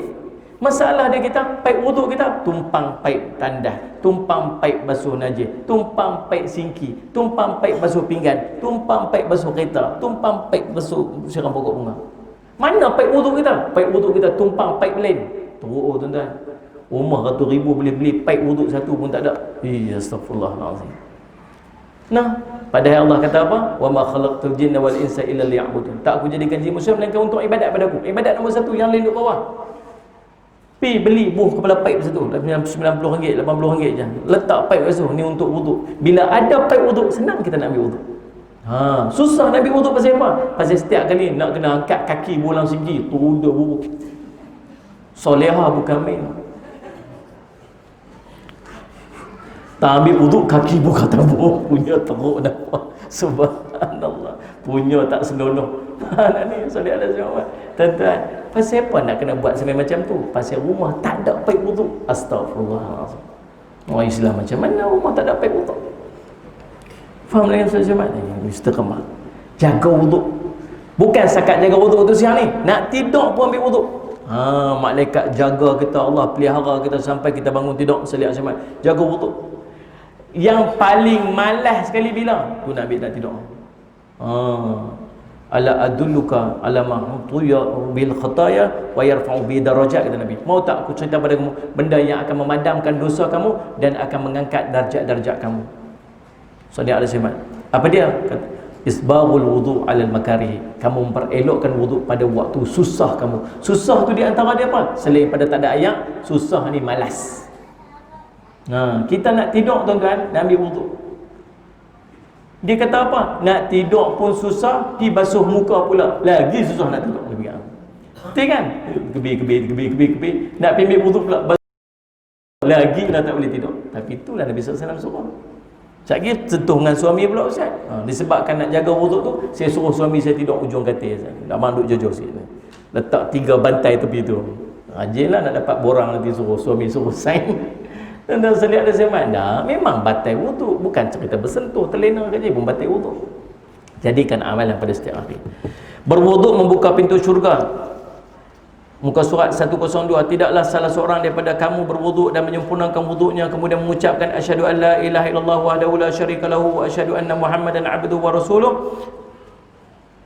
Masalah dia kita, paip wuduk kita tumpang paip tandas, tumpang paip basuh najis, tumpang paip singki, tumpang paip basuh pinggan, tumpang paip basuh kereta, tumpang paip basuh siram pokok bunga. Mana paip wuduk kita? Paip wuduk kita tumpang paip lain. Teruk, tuan-tuan. Rumah ratus ribu beli paip wuduk satu pun tak ada. Astagfirullahalazim. Nah, padahal Allah kata apa? Wa ma khalaqtul jinna wal insa illa liya'budun. Tak aku jadikan jin manusia melainkan untuk ibadat padaku. Ibadat nombor satu, yang lain duduk bawah. Pi beli buh kepala paip satu, RM90, RM80 je. Letak paip satu ni untuk wuduk. Bila ada paip wuduk, senang kita nak ambil wuduk. Susah nak ambil wuduk pasal apa? Pasal setiap kali nak kena angkat kaki bolang singgi, tu wuduk wuduk. Solehah bukan main. Tak ambil wuduk, kaki buka tabur, punya teruk dah. Subhanallah, punya tak senonoh. Mana ni soleh ada semua. Tuan-tuan, pasal apa nak kena buat sampai macam tu? Pasal rumah tak ada paip wuduk. Astagfirullahalazim. Orang Islam macam mana rumah tak ada paip wuduk? Faham lagi solat Jumaat ni? Istiqamah. Jaga wuduk. Bukan sekat jaga wuduk tu siang ni, nak tidur pun ambil wuduk. Malaikat jaga kita, Allah pelihara kita sampai kita bangun tidur seliak semat, jaga wuduk. Yang paling malas sekali bila tu nak ambil nak tidur. Ala adulluka ala ma tuya bil khataya wa yarfa'u bi darajat, kata Nabi. Mau tak aku cerita pada kamu benda yang akan memadamkan dosa kamu dan akan mengangkat darjat-darjat kamu. Sallallahu alaihi wasallam. Apa dia? Isbabul wudu' alal makarih. Kamu memperelokkan wuduk pada waktu susah kamu. Susah tu di antara dia apa? Selain pada tak ada ayat, susah ni malas. Kita nak tidur tuan-tuan, nak ambil wuduk. Dia kata apa? Nak tidur pun susah, pi basuh muka pula. Lagi susah nak tidur. Betul kan? Kebir. Nak ambil wuduk pula. Lagi dah tak boleh tidur. Tapi itulah Nabi SAW suruh. Sekali sentuh dengan suami pula Ustaz. Disebabkan nak jaga wuduk tu, saya suruh suami saya tidur ujung katil Ustaz. Tak mahu duduk jauh sikit. Letak 3 bantai tepi tu. Rajinlah nak dapat borang nanti suruh suami suruh sign. Dan selihat ada semat. Dah, memang batai wuduk, bukan cerita bersentuh, terlena saja pun batai wuduk. Jadikan amalan pada setiap hari. Berwuduk membuka pintu syurga. Muka surat 102. Tidaklah salah seorang daripada kamu berwuduk dan menyempurnakan wuduknya kemudian mengucapkan asyhadu an la ilaha illallah wahdahu la syarika lahu wa asyhadu anna muhammadan abduhu wa rasuluh,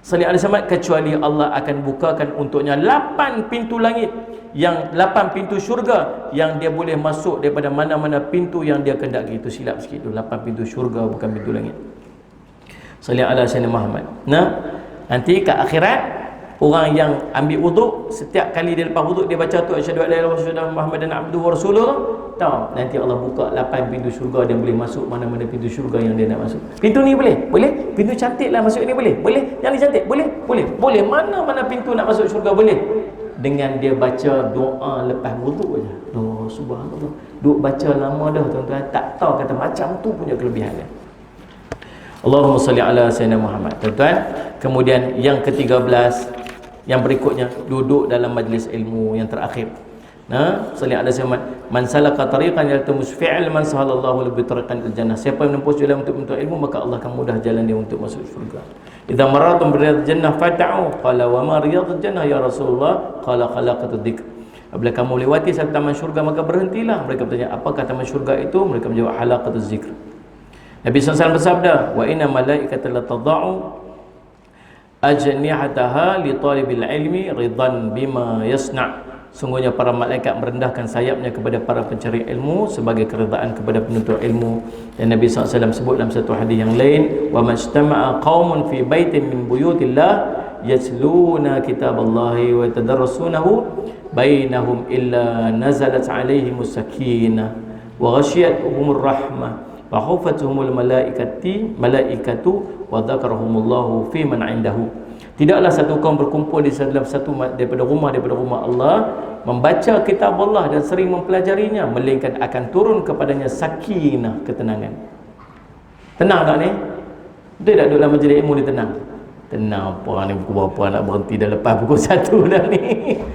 sallallahu alaihi wasallam, kecuali Allah akan bukakan untuknya 8 pintu langit, yang 8 pintu syurga yang dia boleh masuk daripada mana-mana pintu yang dia kehendaki. Itu silap sikit tu, 8 pintu syurga bukan pintu langit. Sallallahu alaihi wasallam Muhammad. Nanti ke akhirat, orang yang ambil wuduk, setiap kali dia lepas wuduk dia baca tu asyhadu an la ilaha illallah muhammadan abduhu wa rasuluh, tahu nanti Allah buka 8 pintu syurga, dia boleh masuk mana-mana pintu syurga yang dia nak masuk. Pintu ni boleh? Boleh. Pintu cantik lah masuk ni boleh? Boleh. Yang ni cantik? Boleh. Boleh. Mana-mana pintu nak masuk syurga boleh. Dengan dia baca doa lepas wuduk aja. Subhanallah. Duk baca lama dah tuan-tuan, tak tahu kata macam tu punya kelebihan dia. Allahumma salli ala sayyidina Muhammad. Tuan-tuan, kemudian yang ke-13, yang berikutnya, duduk dalam majlis ilmu yang terakhir. Sallallahu alaihi wasallam, man salaka tariqan yaltamus fi'l man sahalallahu lahu bi tariqan al-jannah. Siapa yang menempuh jalan untuk menuntut ilmu, maka Allah akan mudah jalan dia untuk masuk syurga. Idza marartum bi riyadil jannah fata'u, qala wa ma riyadul jannah ya Rasulullah, qala khalaqatud dzikr. Apabila kamu lewati satu taman syurga, maka berhentilah. Mereka bertanya, apakah taman syurga itu? Mereka menjawab, halaqatuz zikr. Nabi SAW bersabda, wa inna malaikata la tadau ajnihataha li talibil ilmi ridan bima yasna'. Sungguhnya para malaikat merendahkan sayapnya kepada para pencari ilmu sebagai keredaan kepada penuntut ilmu. Dan Nabi SAW sebut dalam satu hadis yang lain, wa majtama'a qaumun fi baitin min buyutillah yatluna kitaballahi wa yatadarrasunahu bainahum illa nazalat alaihimus sakinah wa ghashiyatuhumur rahmah wa khafatuhumul malaikatu wa dzakarahumullahu fi man indahu. Tidaklah satu kaum berkumpul di dalam satu daripada rumah Allah, membaca kitab Allah dan sering mempelajarinya, melainkan akan turun kepadanya sakinah, ketenangan. Tenang tak ni? Betul tak duduk dalam majlis ilmu ni tenang? Tenang apa ni, pukul berapa nak berhenti dah lepas pukul 1 dah ni.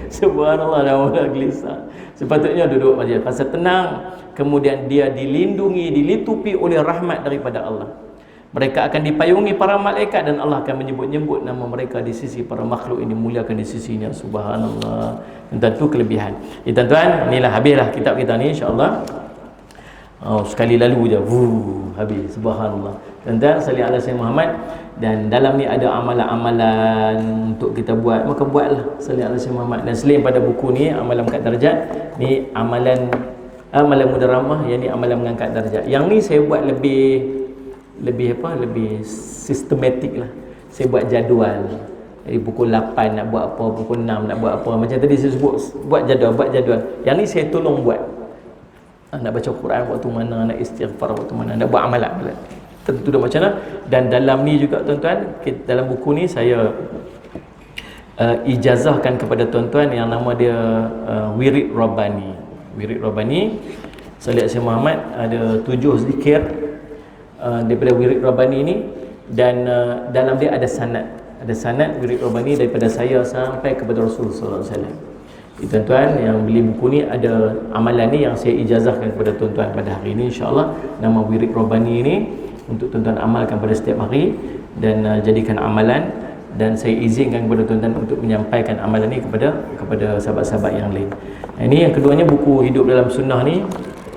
Subhanallah, dah mula gelisah. Sepatutnya duduk majlis rasa tenang, kemudian dia dilindungi, dilitupi oleh rahmat daripada Allah. Mereka akan dipayungi para malaikat dan Allah akan menyebut-nyebut nama mereka di sisi para makhluk ini, muliakan di sisinya. Subhanallah. Dan tentu kelebihan. Tuan-tuan, inilah habislah kitab kita ni insya-Allah. Sekali lalu je habis. Subhanallah. Tuan-tuan, salli ala sayyidina Muhammad. Dan dalam ni ada amalan-amalan untuk kita buat, maka buatlah salli ala sayyidina Muhammad. Dan selain pada buku ni amalan mengangkat darjat, ni amalan mudaramah, yang ni amalan mengangkat darjat. Yang ni saya buat lebih sistematik lah. Saya buat jadual. Jadi pukul 8 nak buat apa, pukul 6 nak buat apa. Macam tadi saya sebut, buat jadual. Yang ni saya tolong buat. Nak baca Quran waktu mana, nak istighfar waktu mana, nak buat amalan. Tentu dah macam mana. Dan dalam ni juga tuan-tuan, dalam buku ni saya ijazahkan kepada tuan-tuan yang nama dia Wirid Rabbani. Wirid Rabbani, Salih Asyik Muhammad, ada 7 zikir daripada Wirid Rabbani ini. Dan dalam dia ada sanad Wirid Rabbani daripada saya sampai kepada Rasulullah SAW. Tuan-tuan yang beli buku ni, ada amalan ni yang saya ijazahkan kepada tuan-tuan pada hari ini insya-Allah. Nama Wirid Rabbani ini untuk tuan-tuan amalkan pada setiap hari dan jadikan amalan. dan saya izinkan kepada tuan-tuan untuk menyampaikan amalan ni kepada sahabat-sahabat yang lain. Ini yang keduanya, buku Hidup Dalam Sunnah ni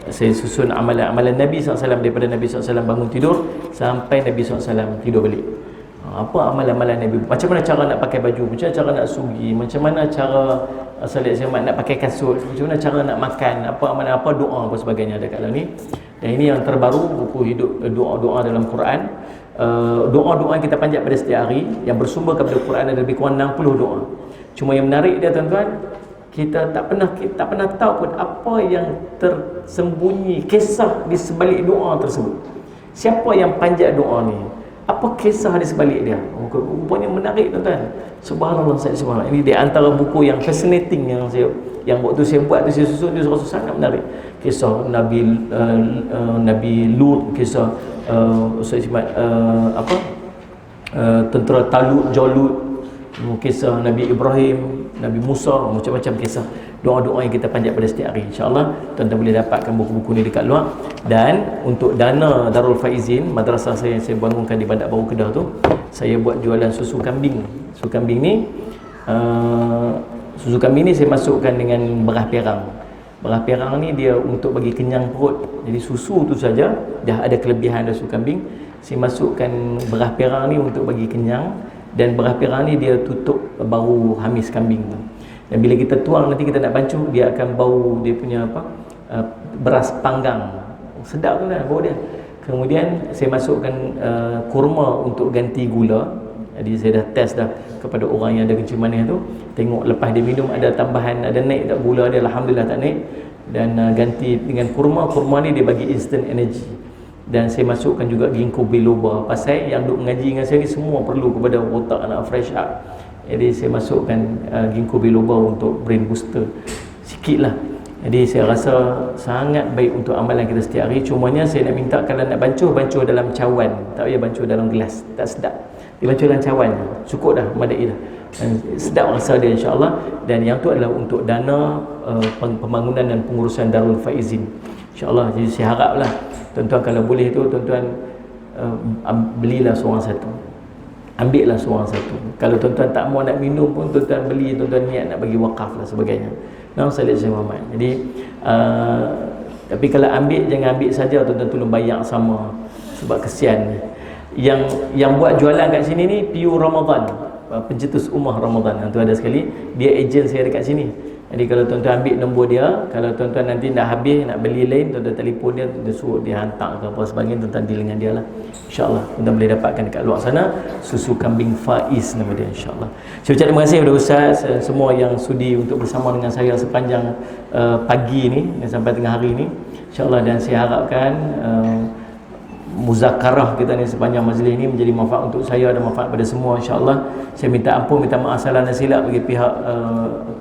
saya susun amalan-amalan Nabi SAW, daripada Nabi SAW bangun tidur sampai Nabi SAW tidur balik. Apa amalan-amalan Nabi, macam mana cara nak pakai baju, macam mana cara nak sugi, macam mana cara salat Jumaat nak pakai kasut, macam mana cara nak makan, apa amalan, apa doa, apa sebagainya ada kat dalam ni. Dan ini yang terbaru, buku Hidup Doa-doa dalam Quran. Doa-doa yang kita panjat pada setiap hari yang bersumber kepada Quran ada lebih kurang 60 doa. Cuma yang menarik dia tuan-tuan, kita tak pernah tahu pun apa yang tersembunyi, kisah di sebalik doa tersebut. Siapa yang panjat doa ni? Apa kisah di sebalik dia? Rupanya menarik tuan-tuan. Subhanallah, subhanallah. Ini di antara buku yang fascinating yang waktu saya buat tu, saya susun dia rasa sangat menarik. Kisah Nabi Lut, kisah tentera Talut, Jalut, kisah Nabi Ibrahim, Nabi Musa, macam-macam kisah, doa-doa yang kita panjat pada setiap hari. InsyaAllah tuan-tuan boleh dapatkan buku-buku ni dekat luar. Dan untuk dana Darul Faizin, madrasah saya yang saya bangunkan di Bandar Baru Kedah tu, saya buat jualan susu kambing. Susu kambing ni saya masukkan dengan beras perang. Beras perang ni dia untuk bagi kenyang perut. Jadi susu tu saja dah ada kelebihan dari susu kambing. Saya masukkan beras perang ni untuk bagi kenyang, dan beras perang ni dia tutup bau hamis kambing tu. Dan bila kita tuang nanti kita nak bancuh, dia akan bau dia punya beras panggang. Sedap tu kan bau dia. Kemudian saya masukkan kurma untuk ganti gula. Jadi saya dah test dah kepada orang yang ada kencing manis tu, tengok lepas dia minum ada tambahan, ada naik tak gula dia, alhamdulillah tak naik. Dan ganti dengan kurma ni dia bagi instant energy. Dan saya masukkan juga ginkgo biloba, pasal yang duk mengaji dengan saya ni semua perlu kepada otak anak fresh up. Jadi saya masukkan ginkgo biloba untuk brain booster sikit lah. Jadi saya rasa sangat baik untuk amalan kita setiap hari. Cumanya saya nak minta kalau nak bancuh dalam cawan, tak payah bancuh dalam gelas, tak sedap. Dibancuh dalam cawan, cukup dah, madai dah. Dan sedap rasa dia insya-Allah. Dan yang tu adalah untuk dana pembangunan dan pengurusan Darul Faizin, insya-Allah. Jadi saya haraplah tuan-tuan kalau boleh tu tuan-tuan belilah seorang satu, ambillah seorang satu. Kalau tuan-tuan tak mau nak minum pun tuan-tuan beli, tuan-tuan niat nak bagi wakaf lah sebagainya. Nama salat saya Muhammad. Jadi tapi kalau ambil, jangan ambil saja tuan-tuan, tolong bayar sama, sebab kesian. Yang buat jualan kat sini ni PU Ramadan, pencetus Ummah Ramadan. Tu ada sekali, dia ejen saya dekat sini. Jadi kalau tuan-tuan ambil nombor dia, kalau tuan-tuan nanti dah habis nak beli lain, tuan-tuan telefon dia, dia suruh dia hantar ke apa sebagainya, tuan-tuan deal dengan dia lah. InsyaAllah tuan-tuan boleh dapatkan dekat luar sana, susu kambing Faiz nama dia, insyaAllah. Saya ucap terima kasih kepada Ustaz semua yang sudi untuk bersama dengan saya sepanjang pagi ni sampai tengah hari ni, insyaAllah. Dan saya harapkan muzakarah kita ni sepanjang majlis ni menjadi manfaat untuk saya dan manfaat pada semua, insya-Allah. Saya minta ampun, minta maaf salah dan silap bagi pihak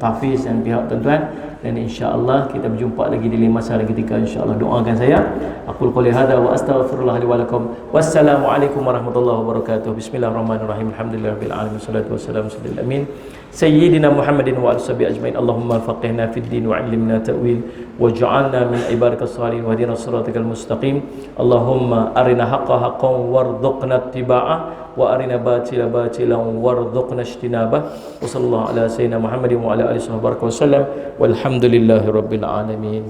Tahfiz dan pihak tuan-tuan, dan insya-Allah kita berjumpa lagi di lain masa dan ketika, insya-Allah. Doakan saya. Aqul qouli hadza wa astaghfirullah li wa lakum. Wassalamualaikum warahmatullahi wabarakatuh. Bismillahirrahmanirrahim. Alhamdulillahirabbil alamin. Wassalatu wassalamu ala amin sayyidina Muhammadin wa alihi washabihi ajmain. Allahumma faqihna fid din wa 'allimna ta'wil waj'alna min ibadikas salihin wahdina siratal mustaqim. Allahumma arina haqqa haqqan warzuqna ittiba'ah wa arina batila batilan warzuqna ijtinabah. Wa sallallahu ala sayyidina Muhammadin wa ala alihi wasallam walhamdulillahi rabbil alamin.